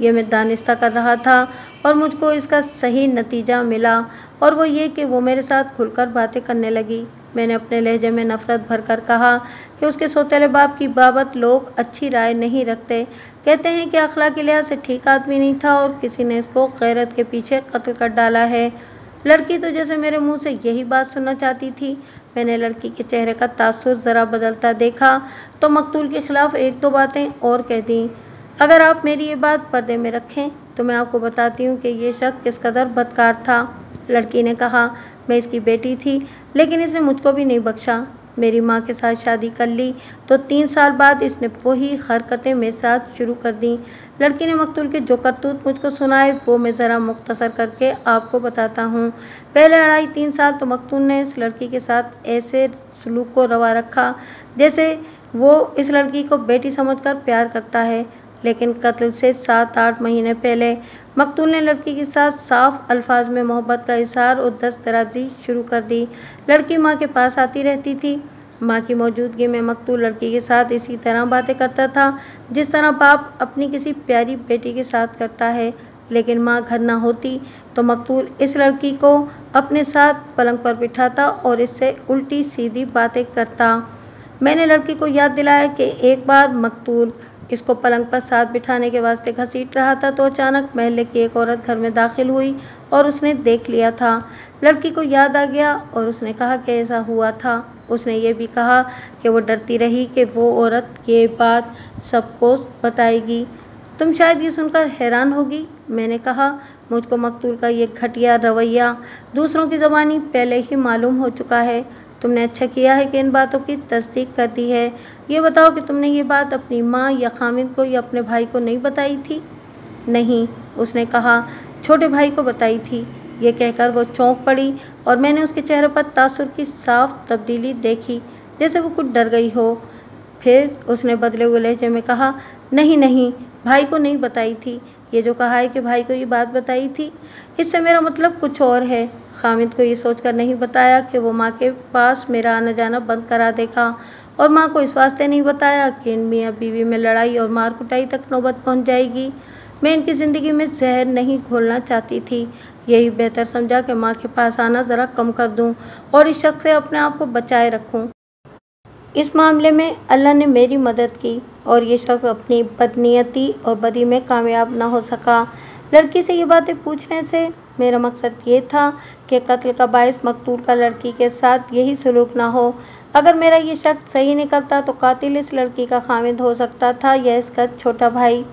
ये मैं दानिस्ता कर रहा था और मुझको इसका सही नतीजा मिला और वो ये कि वो मेरे साथ खुलकर बातें करने लगी। मैंने अपने लहजे में नफ़रत भरकर कहा कि उसके सौतेले बाप की बाबत लोग अच्छी राय नहीं रखते। कहते हैं कि अखलाकी लिहाज से ठीक आदमी नहीं था और किसी ने इसको गैरत के पीछे कत्ल कर डाला है। लड़की तो जैसे मेरे मुंह से यही बात सुनना चाहती थी। मैंने लड़की के चेहरे का तासुर ज़रा बदलता देखा तो मकतूल के खिलाफ एक दो बातें और कह दी। अगर आप मेरी ये बात पर्दे में रखें तो मैं आपको बताती हूँ कि ये शख्स किस कदर बदकार था। लड़की ने कहा, मैं इसकी बेटी थी लेकिन इसने मुझको भी नहीं बख्शा। मेरी माँ के साथ शादी कर ली तो 3 साल बाद इसने वही हरकतें मेरे साथ शुरू कर दी। लड़की ने मकतूल के जो करतूत मुझको सुनाए वो मैं ज़रा मुख्तसर करके आपको बताता हूँ। पहले 2.5-3 साल तो मकतूल ने इस लड़की के साथ ऐसे सलूक को रवा रखा जैसे वो इस लड़की को बेटी समझकर प्यार करता है। लेकिन कत्ल से 7-8 महीने पहले मकतूल ने लड़की के साथ साफ अल्फाज में मोहब्बत का इजहार और दस्तराजी शुरू कर दी। लड़की माँ के पास आती रहती थी। माँ की मौजूदगी में मकतूल लड़की के साथ इसी तरह बातें करता था जिस तरह बाप अपनी किसी प्यारी बेटी के साथ करता है। लेकिन माँ घर ना होती तो मकतूल इस लड़की को अपने साथ पलंग पर बिठाता और इससे उल्टी सीधी बातें करता। मैंने लड़की को याद दिलाया कि एक बार मकतूल इसको पलंग पर साथ बिठाने के वास्ते घसीट रहा था तो अचानक महल्ले की एक औरत घर में दाखिल हुई और उसने देख लिया था। लड़की को याद आ गया और उसने कहा कि ऐसा हुआ था। उसने ये भी कहा कि वो डरती रही कि वो औरत ये बात सबको बताएगी। तुम शायद ये सुनकर हैरान होगी, मैंने कहा। मुझको मकतूल का ये घटिया रवैया दूसरों की ज़बानी पहले ही मालूम हो चुका है। तुमने अच्छा किया है कि इन बातों की तस्दीक कर दी है। ये बताओ कि तुमने ये बात अपनी माँ या खामिद को या अपने भाई को नहीं बताई थी? नहीं, उसने कहा, छोटे भाई को बताई थी। ये कहकर वो चौंक पड़ी और मैंने उसके चेहरे पर तासुर की साफ तब्दीली देखी, जैसे वो कुछ डर गई हो। फिर उसने बदले हुए लहजे में कहा, नहीं नहीं, भाई को नहीं बताई थी। ये जो कहा है कि भाई को ये बात बताई थी, इससे मेरा मतलब कुछ और है। खामिद को ये सोचकर नहीं बताया कि वो माँ के पास मेरा आना जाना बंद करा देगा, और माँ को इस वास्ते नहीं बताया कि इन मियाँ बीवी में लड़ाई और मार कुटाई तक नौबत पहुँच जाएगी। मैं इनकी ज़िंदगी में जहर नहीं घोलना चाहती थी। यही बेहतर समझा कि माँ के पास आना ज़रा कम कर दूँ और इस शक से अपने आप को बचाए रखूँ। इस मामले में अल्लाह ने मेरी मदद की और ये शख्स अपनी बदनीयती और बदी में कामयाब ना हो सका। लड़की से ये बातें पूछने से मेरा मकसद ये था कि कत्ल का बाइस मकतूल का लड़की के साथ यही सलूक ना हो। अगर मेरा ये शक सही निकलता तो कातिल इस लड़की का खामिद हो सकता था या इसका छोटा भाई।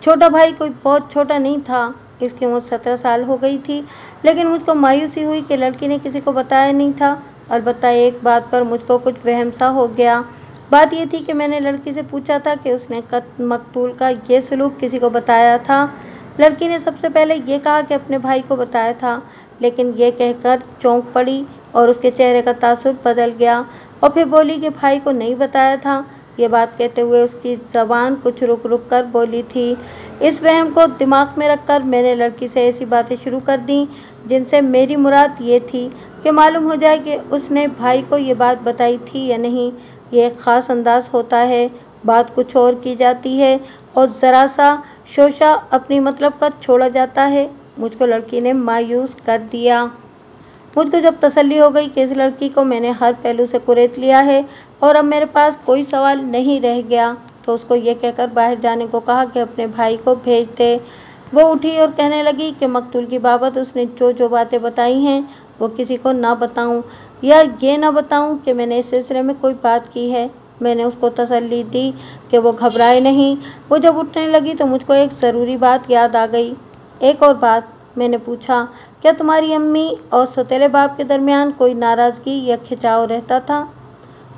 छोटा भाई कोई बहुत छोटा नहीं था, इसकी उम्र 17 साल हो गई थी, लेकिन मुझको मायूसी हुई कि लड़की ने किसी को बताया नहीं था। अलबत्ता एक बात पर मुझको कुछ वहम सा हो गया। बात यह थी कि मैंने लड़की से पूछा था कि उसने मकतूल का ये सलूक किसी को बताया था। लड़की ने सबसे पहले ये कहा कि अपने भाई को बताया था, लेकिन ये कहकर चौंक पड़ी और उसके चेहरे का तासुर बदल गया और फिर बोली कि भाई को नहीं बताया था। ये बात कहते हुए उसकी ज़बान कुछ रुक रुक कर बोली थी। इस वहम को दिमाग में रखकर मैंने लड़की से ऐसी बातें शुरू कर दी जिनसे मेरी मुराद ये थी कि मालूम हो जाए कि उसने भाई को ये बात बताई थी या नहीं। ये एक ख़ास अंदाज होता है, बात कुछ और की जाती है और ज़रा सा शोशा अपनी मतलब का छोड़ा जाता है। मुझको लड़की ने मायूस कर दिया। मुझको जब तसल्ली हो गई कि इस लड़की को मैंने हर पहलू से कुरेद लिया है और अब मेरे पास कोई सवाल नहीं रह गया, तो उसको ये कहकर बाहर जाने को कहा कि अपने भाई को भेज दे। वो उठी और कहने लगी कि मकतूल की बाबत उसने जो जो बातें बताई हैं वो किसी को ना बताऊं या ये ना बताऊं कि मैंने इस सिलसिले में कोई बात की है। मैंने उसको तसल्ली दी कि वो घबराए नहीं। वो जब उठने लगी तो मुझको एक ज़रूरी बात याद आ गई। एक और बात, मैंने पूछा, क्या तुम्हारी अम्मी और सौतेले बाप के दरमियान कोई नाराज़गी या खिंचाव रहता था?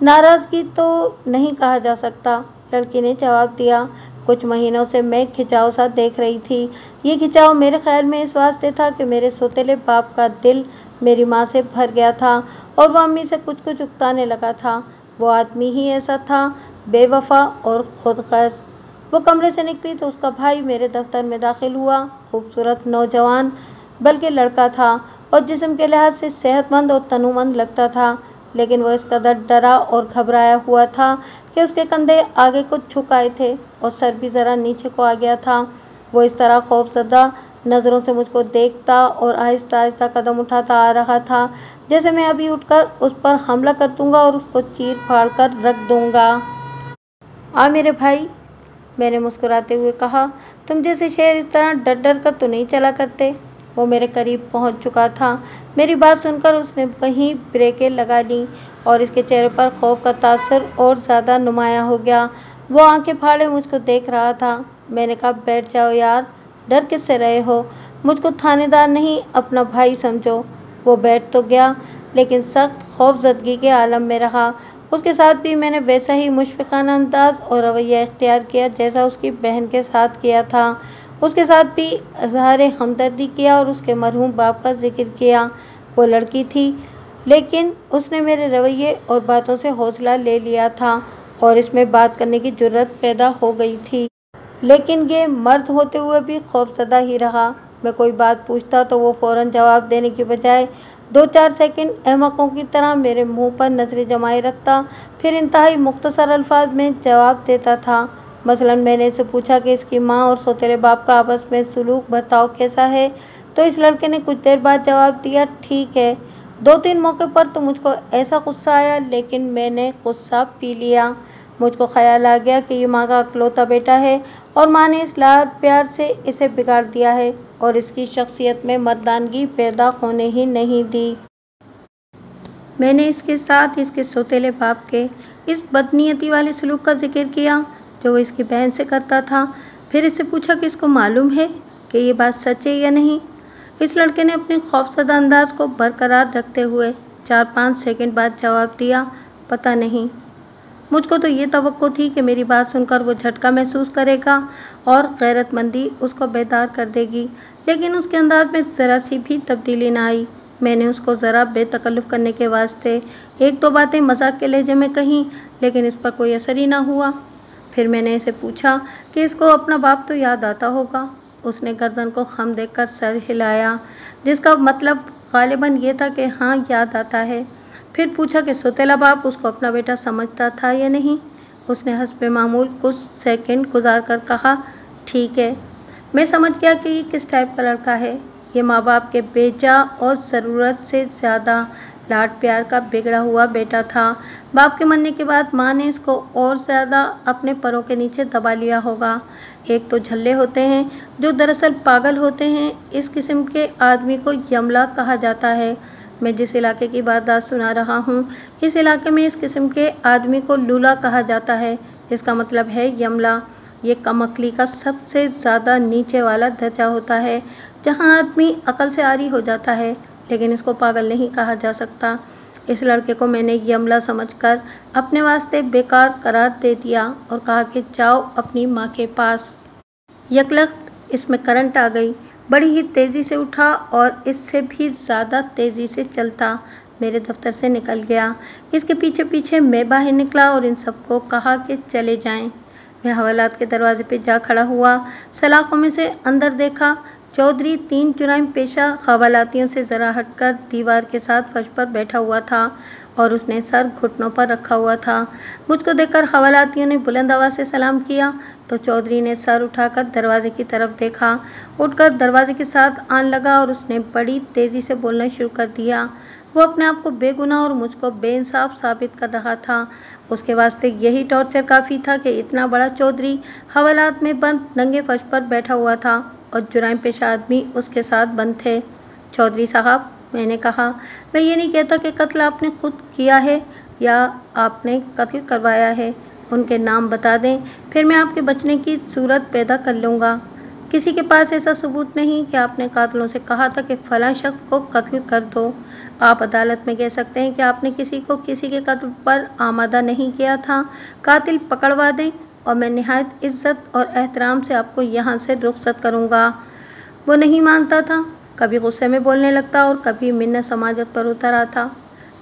नाराज़गी तो नहीं कहा जा सकता, लड़की ने जवाब दिया। कुछ महीनों से मैं खिंचाव सा देख रही थी। ये खिंचाव मेरे ख्याल में इस वास्ते था कि मेरे सौतेले बाप का दिल मेरी माँ से भर गया था और वो अम्मी से कुछ कुछ उकताने लगा था। वो आदमी ही ऐसा था, बेवफा और खुदगर्ज़। वो कमरे से निकली तो उसका भाई मेरे दफ्तर में दाखिल हुआ। खूबसूरत नौजवान, बल्कि लड़का था और जिस्म के लिहाज से सेहतमंद और तनुमंद लगता था, लेकिन वो इस कदर डरा और घबराया हुआ था कि उसके कंधे आगे कुछ झुकाए थे और सर भी ज़रा नीचे को आ गया था। वो इस तरह खौफज़दा नज़रों से मुझको देखता और आहिस्ता आहिस्ता कदम उठाता आ रहा था जैसे मैं अभी उठकर उस पर हमला कर दूंगा और उसको चीर फाड़ कर रख दूंगा। आ मेरे भाई, मैंने मुस्कुराते हुए कहा, तुम जैसे शेर इस तरह डर डर कर तो नहीं चला करते। वो मेरे करीब पहुंच चुका था। मेरी बात सुनकर उसने वहीं ब्रेकें लगा लीं और इसके चेहरे पर खौफ का तासर और ज़्यादा नुमायां हो गया। वो आंखें फाड़े मुझको देख रहा था। मैंने कहा, बैठ जाओ यार, डर किससे रहे हो? मुझको थानेदार नहीं अपना भाई समझो। वो बैठ तो गया, लेकिन सख्त खौफजदगी के आलम में रहा। उसके साथ भी मैंने वैसा ही मुशफ़िक़ाना अंदाज और रवैया इख्तियार किया जैसा उसकी बहन के साथ किया था। उसके साथ भी इज़हार हमदर्दी किया और उसके मरहूम बाप का जिक्र किया। वो लड़की थी, लेकिन उसने मेरे रवैये और बातों से हौसला ले लिया था और इसमें बात करने की जुर्रत पैदा हो गई थी। लेकिन ये मर्द होते हुए भी खौफज़दा ही रहा। मैं कोई बात पूछता तो वो फ़ौरन जवाब देने की बजाय 2-4 सेकंड अहमकों की तरह मेरे मुंह पर नज़रें जमाए रखता, फिर इंतहाई मुख्तसर अल्फाज में जवाब देता था। मसलन मैंने इससे पूछा कि इसकी माँ और सौतेले बाप का आपस में सलूक बर्ताव कैसा है, तो इस लड़के ने कुछ देर बाद जवाब दिया, ठीक है। 2-3 मौके पर तो मुझको ऐसा गुस्सा आया, लेकिन मैंने गुस्सा पी लिया। मुझको ख्याल आ गया कि ये माँ का इकलौता बेटा है और माँ ने इस लाड प्यार से इसे बिगाड़ दिया है और इसकी शख्सियत में मर्दानगी पैदा होने ही नहीं दी। मैंने इसके साथ इसके सौतेले बाप के इस बदनीयती वाले सलूक का जिक्र किया जो वो इसकी बहन से करता था। फिर इससे पूछा कि इसको मालूम है कि ये बात सच है या नहीं। इस लड़के ने अपने खौफज़दा अंदाज को बरकरार रखते हुए 4-5 सेकंड बाद जवाब दिया, पता नहीं। मुझको तो ये तवक्को थी कि मेरी बात सुनकर वो झटका महसूस करेगा और गैरतमंदी उसको बेदार कर देगी, लेकिन उसके अंदाज में ज़रा सी भी तब्दीली ना आई। मैंने उसको ज़रा बेतकल्लुफ़ करने के वास्ते 1-2 बातें मजाक के लहजे में कहीं, लेकिन इस पर कोई असर ही ना हुआ। फिर मैंने इसे पूछा कि इसको अपना बाप तो याद आता होगा। उसने गर्दन को खम देकर सर हिलाया, जिसका मतलब गालिबन ये था कि हाँ, याद आता है। फिर पूछा कि सौतेला बाप उसको अपना बेटा समझता था या नहीं। उसने हस्बे मामूल कुछ सेकंड गुजार कर कहा, ठीक है। मैं समझ गया कि ये किस टाइप का लड़का है। ये माँ बाप के बेजा और ज़रूरत से ज़्यादा लाड प्यार का बिगड़ा हुआ बेटा था। बाप के मरने के बाद माँ ने इसको और ज़्यादा अपने परों के नीचे दबा लिया होगा। एक तो झल्ले होते हैं जो दरअसल पागल होते हैं। इस किस्म के आदमी को यमला कहा जाता है। मैं जिस इलाके की वारदात सुना रहा हूँ, इस इलाके में इस किस्म के आदमी को लूला कहा जाता है। इसका मतलब है यमला। ये कमअक्ली का सबसे ज़्यादा नीचे वाला दर्जा होता है, जहाँ आदमी अकल से आरी हो जाता है, लेकिन इसको पागल नहीं कहा जा सकता। इस लड़के को मैंने यमला समझकर अपने वास्ते बेकार करार दे दिया और कहा कि जाओ अपनी माँ के पास। यकलख्त इसमें करंट आ गई। बड़ी ही तेज़ी से उठा और इससे भी ज़्यादा तेज़ी से चलता मेरे दफ्तर से निकल गया। इसके पीछे पीछे मैं बाहर निकला और इन सबको कहा कि चले जाएं। मैं हवालात के दरवाजे पे जा खड़ा हुआ। सलाखों में से अंदर देखा। चौधरी 3 जुराइम पेशा हवालातियों से ज़रा हटकर दीवार के साथ फर्श पर बैठा हुआ था और उसने सर घुटनों पर रखा हुआ था। मुझको देखकर हवालातियों ने बुलंद आवाज़ से सलाम किया तो चौधरी ने सर उठाकर दरवाजे की तरफ देखा, उठकर दरवाजे के साथ आन लगा और उसने बड़ी तेज़ी से बोलना शुरू कर दिया। वो अपने आप को बेगुनाह और मुझको बेइंसाफ साबित कर रहा था। उसके वास्ते यही टॉर्चर काफ़ी था कि इतना बड़ा चौधरी हवालात में बंद नंगे फर्श पर बैठा हुआ था और जुराइम पेशा आदमी उसके साथ बंद थे। चौधरी साहब, मैंने कहा, मैं ये नहीं कहता कि कत्ल आपने खुद किया है या आपने कत्ल करवाया है। उनके नाम बता दें, फिर मैं आपके बचने की सूरत पैदा कर लूँगा। किसी के पास ऐसा सबूत नहीं कि आपने कातिलों से कहा था कि फलां शख्स को कत्ल कर दो। आप अदालत में कह सकते हैं कि आपने किसी को किसी के कत्ल पर आमादा नहीं किया था। कातिल पकड़वा दें और मैं निहायत इज्जत और एहतराम से आपको यहाँ से रुखसत करूँगा। वो नहीं मानता था, कभी गुस्से में बोलने लगता और कभी मिन्नत समाजत पर उतर आता।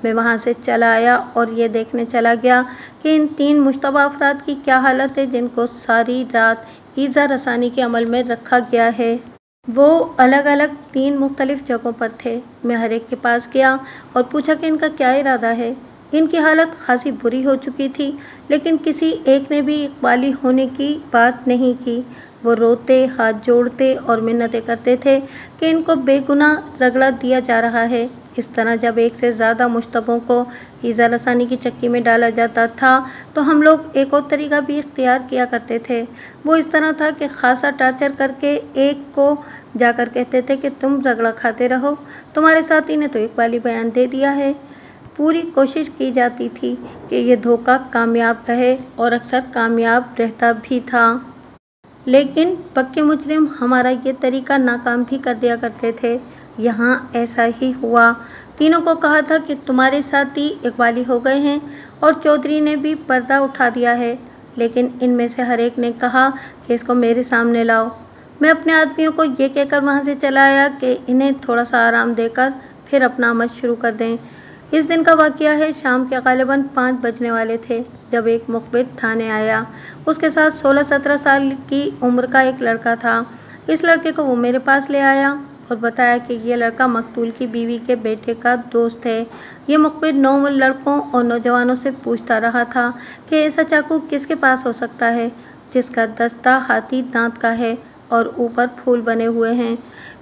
मैं वहाँ से चला आया और ये देखने चला गया कि इन 3 मुश्तबा अफराद की क्या हालत है जिनको सारी रात ईज़ा रसानी के अमल में रखा गया है। वो अलग अलग 3 मुख्तलिफ जगहों पर थे। मैं हर एक के पास गया और पूछा कि इनका क्या इरादा है। इनकी हालत खासी बुरी हो चुकी थी, लेकिन किसी एक ने भी इकबाली होने की बात नहीं की। वो रोते, हाथ जोड़ते और मिन्नतें करते थे कि इनको बेगुनाह रगड़ा दिया जा रहा है। इस तरह जब एक से ज़्यादा मुश्तबों को ईज़ा रसानी की चक्की में डाला जाता था तो हम लोग एक और तरीका भी इख्तियार किया करते थे। वो इस तरह था कि खासा टार्चर करके एक को जाकर कहते थे कि तुम रगड़ा खाते रहो, तुम्हारे साथी ने तो इकबाली बयान दे दिया है। पूरी कोशिश की जाती थी कि ये धोखा कामयाब रहे और अक्सर कामयाब रहता भी था, लेकिन पक्के मुजरिम हमारा ये तरीका नाकाम भी कर दिया करते थे। यहाँ ऐसा ही हुआ। तीनों को कहा था कि तुम्हारे साथी इकबाली हो गए हैं और चौधरी ने भी पर्दा उठा दिया है, लेकिन इनमें से हर एक ने कहा कि इसको मेरे सामने लाओ। मैं अपने आदमियों को ये कहकर वहाँ से चला आया कि इन्हें थोड़ा सा आराम देकर फिर अपना अमल शुरू कर दें। इस दिन का वाक़या है। शाम के गालिबन 5 बजने वाले थे जब एक मुखबिर थाने आया। उसके साथ 16-17 साल की उम्र का एक लड़का था। इस लड़के को वो मेरे पास ले आया और बताया कि ये लड़का मकतूल की बीवी के बेटे का दोस्त है। ये मुखबिर 9 लड़कों और नौजवानों से पूछता रहा था कि ऐसा चाकू किसके पास हो सकता है जिसका दस्ता हाथी दांत का है और ऊपर फूल बने हुए हैं।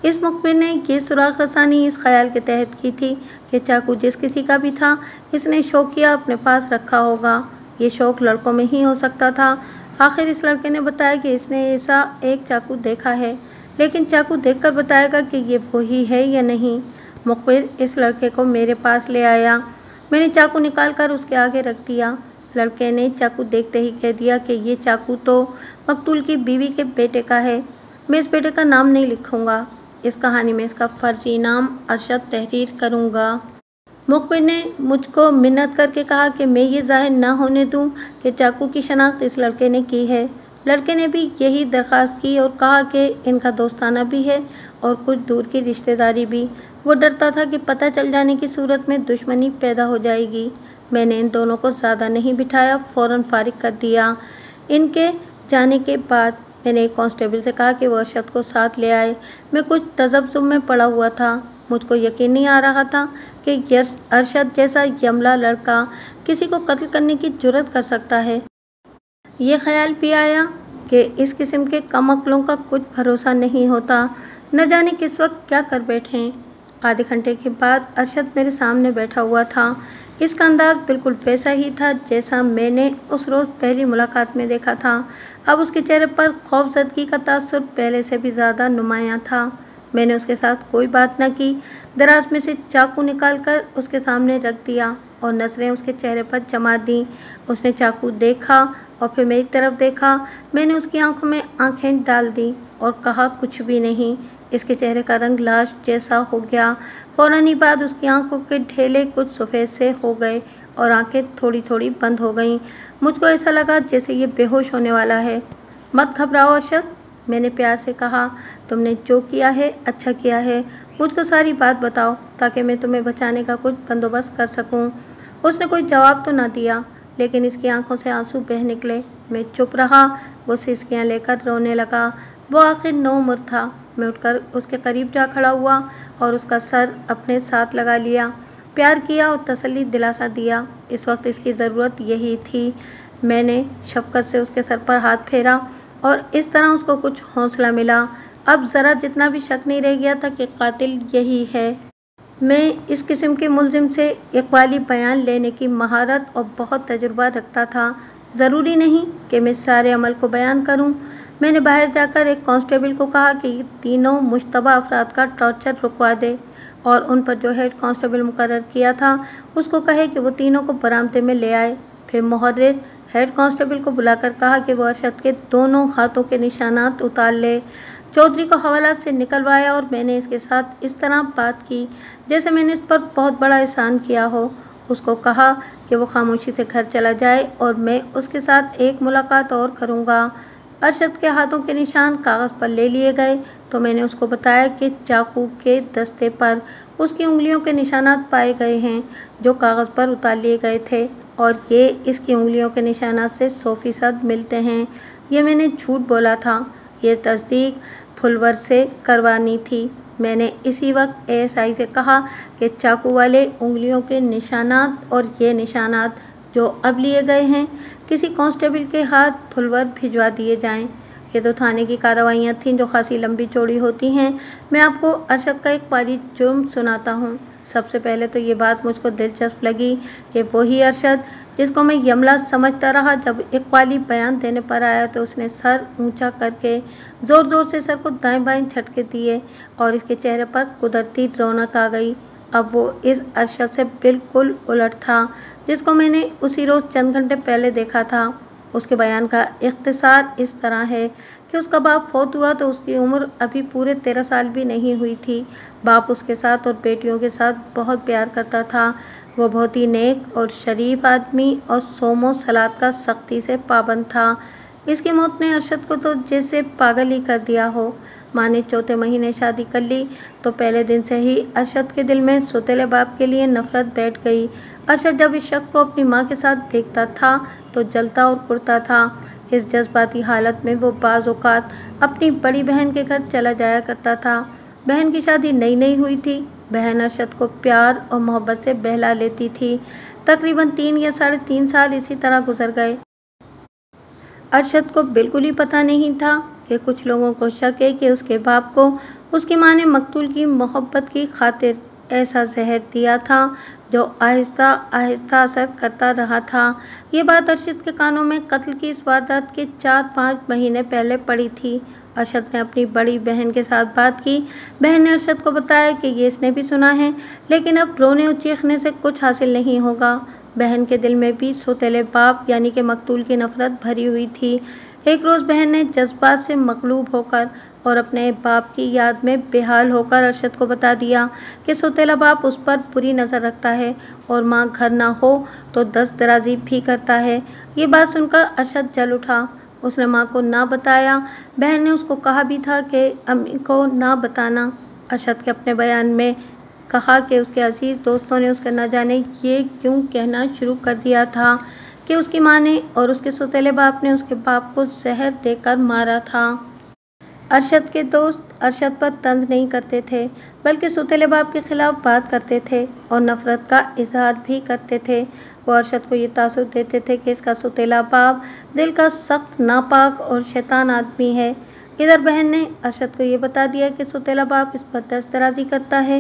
इस मुखबिर ने ये सुराग रसानी इस ख्याल के तहत की थी कि चाकू जिस किसी का भी था, इसने शौकिया अपने पास रखा होगा। ये शौक लड़कों में ही हो सकता था। आखिर इस लड़के ने बताया कि इसने ऐसा एक चाकू देखा है, लेकिन चाकू देखकर बताएगा कि ये वही है या नहीं। मुखबिर इस लड़के को मेरे पास ले आया। मैंने चाकू निकालकर उसके आगे रख दिया। लड़के ने चाकू देखते ही कह दिया कि ये चाकू तो मकतूल की बीवी के बेटे का है। मैं इस बेटे का नाम नहीं लिखूंगा। इस कहानी में इसका फर्जी नाम अरशद तहरीर करूंगा। मुखबिर ने मुझको मिन्नत करके कहा कि मैं ये जाहिर न होने दूं कि चाकू की शनाख्त इस लड़के ने की है। लड़के ने भी यही दरख्वास्त की और कहा कि इनका दोस्ताना भी है और कुछ दूर की रिश्तेदारी भी। वो डरता था कि पता चल जाने की सूरत में दुश्मनी पैदा हो जाएगी। मैंने इन दोनों को ज़्यादा नहीं बिठाया, फ़ौरन फारिग कर दिया। इनके जाने के बाद मैंने एक कांस्टेबल से कहा कि वो अरशद को साथ ले आए। मैं कुछ तज़ब्ज़ुब में पड़ा हुआ था। मुझको यकीन नहीं आ रहा था कि अरशद जैसा यमला लड़का किसी को कत्ल करने की जुर्रत कर सकता है। ये ख्याल भी आया कि इस किस्म के कमअक्लों का कुछ भरोसा नहीं होता, न जाने किस वक्त क्या कर बैठें। आधे घंटे के बाद अरशद मेरे सामने बैठा हुआ था। इसका अंदाज बिल्कुल वैसा ही था जैसा मैंने उस रोज़ पहली मुलाकात में देखा था। अब उसके चेहरे पर खौफजदगी का तासुर पहले से भी ज़्यादा नुमायाँ था। मैंने उसके साथ कोई बात न की। दराज में से चाकू निकालकर उसके सामने रख दिया और नज़रें उसके चेहरे पर जमा दी। उसने चाकू देखा और फिर मेरी तरफ देखा। मैंने उसकी आंखों में आंखें डाल दी और कहा, कुछ भी नहीं। इसके चेहरे का रंग लाश जैसा हो गया। फौरन ही बाद उसकी आंखों के ढेले कुछ सफ़ेद से हो गए और आंखें थोड़ी थोड़ी बंद हो गईं। मुझको ऐसा लगा जैसे ये बेहोश होने वाला है। मत घबराओ अरशद, मैंने प्यार से कहा। तुमने जो किया है अच्छा किया है। मुझको सारी बात बताओ ताकि मैं तुम्हें बचाने का कुछ बंदोबस्त कर सकूं। उसने कोई जवाब तो न दिया, लेकिन इसकी आंखों से आंसू बह निकले। मैं चुप रहा। वो सिसकियां लेकर रोने लगा। वो आखिर नौउम्र था। मैं उठकर उसके करीब जा खड़ा हुआ और उसका सर अपने साथ लगा लिया। प्यार किया और तसल्ली दिलासा दिया। इस वक्त इसकी ज़रूरत यही थी। मैंने शफकत से उसके सर पर हाथ फेरा और इस तरह उसको कुछ हौसला मिला। अब ज़रा जितना भी शक नहीं रह गया था कि कातिल यही है। मैं इस किस्म के मुलजिम से इकबाली बयान लेने की महारत और बहुत तजुर्बा रखता था। ज़रूरी नहीं कि मैं सारे अमल को बयान करूं। मैंने बाहर जाकर एक कांस्टेबल को कहा कि तीनों मुश्तबा अफराद का टॉर्चर रुकवा दे और उन पर जो हेड कांस्टेबल मुकर्रर किया था उसको कहे कि वो तीनों को बरामदे में ले आए। फिर मुहर्रिर हेड कांस्टेबल को बुलाकर कहा कि वो अरशद के दोनों हाथों के निशानात उतार ले। चौधरी को हवालात से निकलवाया और मैंने इसके साथ इस तरह बात की जैसे मैंने इस पर बहुत बड़ा एहसान किया हो। उसको कहा कि वो खामोशी से घर चला जाए और मैं उसके साथ एक मुलाकात और करूँगा। अरशद के हाथों के निशान कागज़ पर ले लिए गए तो मैंने उसको बताया कि चाकू के दस्ते पर उसकी उंगलियों के निशानात पाए गए हैं जो कागज़ पर उतार लिए गए थे और ये इसकी उंगलियों के निशानात से 100% मिलते हैं। ये मैंने झूठ बोला था। ये तस्दीक फुलवर से करवानी थी। मैंने इसी वक्त एएसआई से कहा कि चाकू वाले उंगलियों के निशानात और ये निशानात जो अब लिए गए हैं किसी कांस्टेबल के हाथ फुलवर भिजवा दिए जाएं। ये तो थाने की कार्रवाइयाँ थीं जो खासी लंबी चौड़ी होती हैं। मैं आपको अरशद का एक बारी जुर्म सुनाता हूँ। सबसे पहले तो ये बात मुझको दिलचस्प लगी कि वही अरशद जिसको मैं यमला समझता रहा जब इकबाली बयान देने पर आया तो उसने सर ऊंचा करके ज़ोर ज़ोर से सर को दाएं बाएं झटके दिए और इसके चेहरे पर कुदरती रौनक आ गई। अब वो इस अरशद से बिल्कुल उलट था जिसको मैंने उसी रोज़ चंद घंटे पहले देखा था। उसके बयान का इख्तिसार इस तरह है कि उसका बाप फौत हुआ तो उसकी उम्र अभी पूरे 13 साल भी नहीं हुई थी। बाप उसके साथ और बेटियों के साथ बहुत प्यार करता था। वो बहुत ही नेक और शरीफ आदमी और सोमो सलात का सख्ती से पाबंद था। इसकी मौत ने अरशद को तो जैसे पागल ही कर दिया हो। माँ ने चौथे महीने शादी कर ली तो पहले दिन से ही अरशद के दिल में सौतेले बाप के लिए नफरत बैठ गई। अरशद जब इस शख्स को अपनी माँ के साथ देखता था तो जलता और कुड़ता था। इस जज्बाती हालत में वो बाज़ औक़ात अपनी बड़ी बहन के घर चला जाया करता था। बहन की शादी नई नई हुई थी। बहन अरशद को प्यार और मोहब्बत से बहला लेती थी। तकरीबन 3 या 3.5 साल इसी तरह गुजर गए। अरशद को बिल्कुल ही पता नहीं था कि कुछ लोगों को शक है कि उसके बाप को उसकी माँ ने मकतूल की मोहब्बत की खातिर ऐसा जहर दिया था जो आहिस्ता आहिस्ता असर करता रहा था। ये बात अरशद के कानों में कत्ल की इस वारदात के 4-5 महीने पहले पड़ी थी। अरशद ने अपनी बड़ी बहन के साथ बात की। बहन ने अरशद को बताया कि ये इसने भी सुना है, लेकिन अब रोने और चीखने से कुछ हासिल नहीं होगा। बहन के दिल में भी सौतेले बाप यानी कि मकतूल की नफरत भरी हुई थी। एक रोज़ बहन ने जज्बात से मगलूब होकर اور اپنے باپ کی یاد میں بے حال ہو کر ارشد کو بتا دیا کہ سوتیلا باپ اس پر بری نظر رکھتا ہے اور ماں گھر نہ ہو تو دست درازی بھی کرتا ہے۔ یہ بات سن کر ارشد جل اٹھا۔ اس نے ماں کو نہ بتایا۔ بہن نے اس کو کہا بھی تھا کہ امی کو نہ بتانا۔ ارشد کے اپنے بیان میں کہا کہ اس کے عزیز دوستوں نے اس کا نہ جانے یہ کیوں کہنا شروع کر دیا تھا کہ اس کی ماں نے اور اس کے سوتیلے باپ نے اس کے باپ کو زہر دے کر مارا تھا۔ ارشد کے دوست ارشد پر طنز نہیں کرتے تھے بلکہ سوتیلے باپ کے خلاف بات کرتے تھے اور نفرت کا اظہار بھی کرتے تھے۔ وہ ارشد کو یہ تاثر دیتے تھے کہ اس کا سوتیلا باپ دل کا سخت ناپاک اور شیطان آدمی ہے۔ ادھر بہن نے ارشد کو یہ بتا دیا کہ سوتیلا باپ اس پر دست درازی کرتا ہے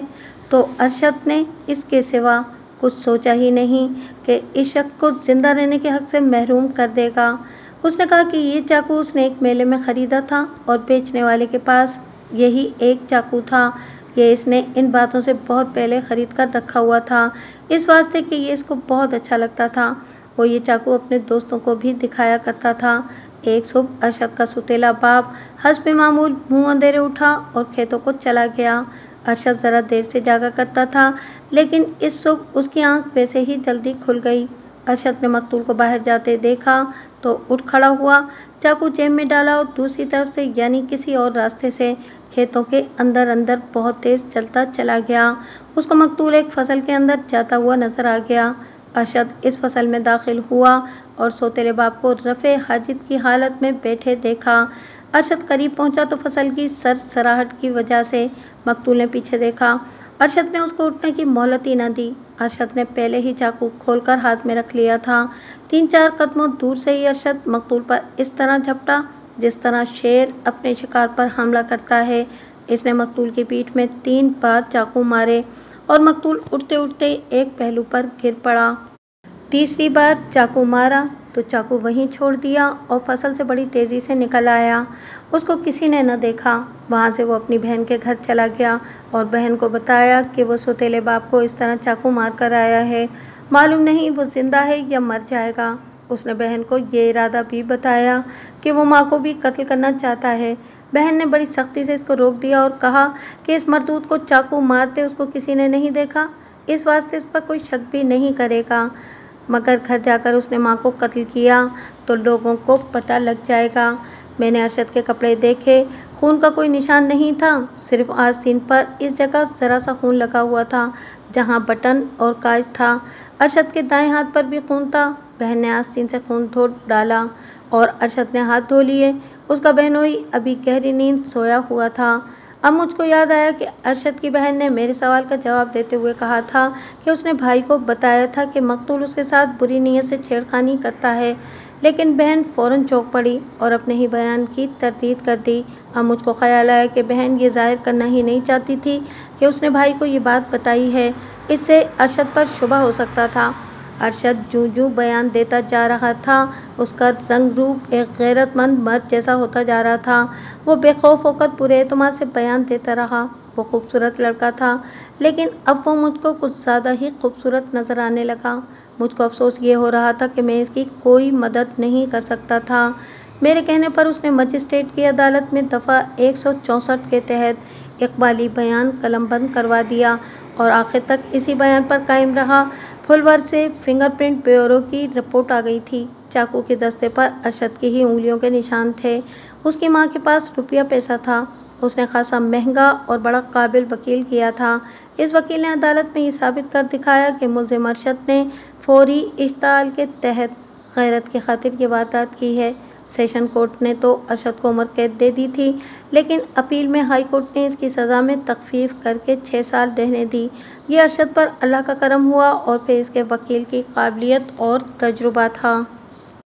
تو ارشد نے اس کے سوا کچھ سوچا ہی نہیں کہ اس شخص کو زندہ رہنے کے حق سے محروم کر دے گا۔ اس نے کہا کہ یہ چاقو اس نے ایک میلے میں خریدا تھا اور بیچنے والے کے پاس یہی ایک چاقو تھا۔ یہ اس نے ان باتوں سے بہت پہلے خرید کر رکھا ہوا تھا اس واسطے کہ یہ اس کو بہت اچھا لگتا تھا۔ وہ یہ چاقو اپنے دوستوں کو بھی دکھایا کرتا تھا۔ ایک صبح ارشد کا سوتیلا باپ حسب معمول منہ اندھیرے اٹھا اور کھیتوں کو چلا گیا۔ ارشد ذرا دیر سے جاگا کرتا تھا لیکن اس صبح اس کی آنکھ ویسے ہی جلدی کھل گئی۔ ارشد نے مقتول کو باہر جاتے دیکھا تو اٹھ کھڑا ہوا، چاقو جیب میں ڈالا اور دوسری طرف سے یعنی کسی اور راستے سے کھیتوں کے اندر اندر بہت تیز چلتا چلا گیا۔ اس کو مقتول ایک فصل کے اندر جاتا ہوا نظر آ گیا۔ ارشد اس فصل میں داخل ہوا اور سوتیلے باپ کو رفع حاجت کی حالت میں بیٹھے دیکھا۔ ارشد قریب پہنچا تو فصل کی سرسراہٹ کی وجہ سے مقتول نے پیچھے دیکھا۔ ارشد نے اس کو اٹھنے کی مہلت ہی نہ دی۔ ارشد نے پہلے ہی چاقو کھول کر ہاتھ میں رکھ لیا تھا۔ 3-4 قدموں دور سے ہی ارشد مقتول پر اس طرح جھپٹا جس طرح شیر اپنے شکار پر حملہ کرتا ہے۔ اس نے مقتول کی پیٹھ میں 3 بار چاقو مارے اور مقتول اٹھتے اٹھتے ایک پہلو پر گر پڑا۔ تیسری بار چاقو مارا تو چاقو وہیں چھوڑ دیا اور فصل سے بڑی تیزی سے نکل آیا۔ اس کو کسی نے نہ دیکھا۔ وہاں سے وہ اپنی بہن کے گھر چلا گیا اور بہن کو بتایا کہ وہ سوتیلے باپ کو اس طرح چاقو مار کر آیا ہے، معلوم نہیں وہ زندہ ہے یا مر جائے گا۔ اس نے بہن کو یہ ارادہ بھی بتایا کہ وہ ماں کو بھی قتل کرنا چاہتا ہے۔ بہن نے بڑی سختی سے اس کو روک دیا اور کہا کہ اس مردود کو چاقو مارتے اس کو کسی نے نہیں دیکھا، اس واسطے اس پر کوئی شک بھی نہیں کرے گا، مگر گھر جا کر اس نے ماں کو قتل کیا تو لوگوں کو پتہ لگ جائے گا۔ میں نے ارشد کے کپڑے دیکھے، خون کا کوئی نشان نہیں تھا، صرف آستین پر اس جگہ ذرا سا خون لگا ہوا تھا جہاں بٹن اور کاج تھا۔ ارشد کے دائیں ہاتھ پر بھی خون تھا۔ بہن نے آستین سے خون دھو ڈالا اور ارشد نے ہاتھ دھو لیے۔ اس کا بہنوئی ابھی گہری نیند سویا ہوا تھا۔ اب مجھ کو یاد آیا کہ ارشد کی بہن نے میرے سوال کا جواب دیتے ہوئے کہا تھا کہ اس نے بھائی کو بتایا تھا کہ مقتول اس کے ساتھ بری نیت سے چھیڑخانی کرتا ہے، لیکن بہن فوراً چونک پڑی اور اپنے ہی بیان کی تردید کر دی۔ اب مجھ کو خیال آیا کہ بہن یہ ظاہر کرنا ہی نہیں چاہتی تھی کہ اس نے بھائی کو یہ بات بتائی ہے، اس سے ارشد پر شبہ ہو سکتا تھا۔ ارشد جوں جوں بیان دیتا جا رہا تھا اس کا رنگ روپ ایک غیرت مند مرد جیسا ہوتا جا رہا تھا۔ وہ بے خوف ہو کر پورے اعتماد سے بیان دیتا رہا۔ وہ خوبصورت لڑکا تھا لیکن اب وہ مجھ کو کچھ زیادہ ہی خوبصورت نظر آنے لگا۔ مجھ کو افسوس یہ ہو رہا تھا کہ میں اس کی کوئی مدد نہیں کر سکتا تھا۔ میرے کہنے پر اس نے مجسٹریٹ کی عدالت میں دفعہ 164 کے تحت اقبالی بیان قلم بند کروا دیا اور آخر تک اسی بیان پر قائم رہا۔ پھلور سے فنگر پرنٹ بیورو کی رپورٹ آ گئی تھی۔ چاقو کے دستے پر ارشد کی ہی انگلیوں کے نشان تھے۔ اس کی ماں کے پاس روپیہ پیسہ تھا۔ اس نے خاصا مہنگا اور بڑا قابل وکیل کیا تھا۔ اس وکیل نے عدالت میں یہ ثابت کر دکھایا کہ ملزم ارشد نے فوری اشتعال کے تحت غیرت کی خاطر یہ واردات کی ہے۔ سیشن کورٹ نے تو ارشد کو عمر قید دے دی تھی لیکن اپیل میں ہائی کورٹ نے اس کی سزا میں تخفیف کر کے 6 سال رہنے دی۔ یہ ارشد پر اللہ کا کرم ہوا اور پھر اس کے وکیل کی قابلیت اور تجربہ تھا۔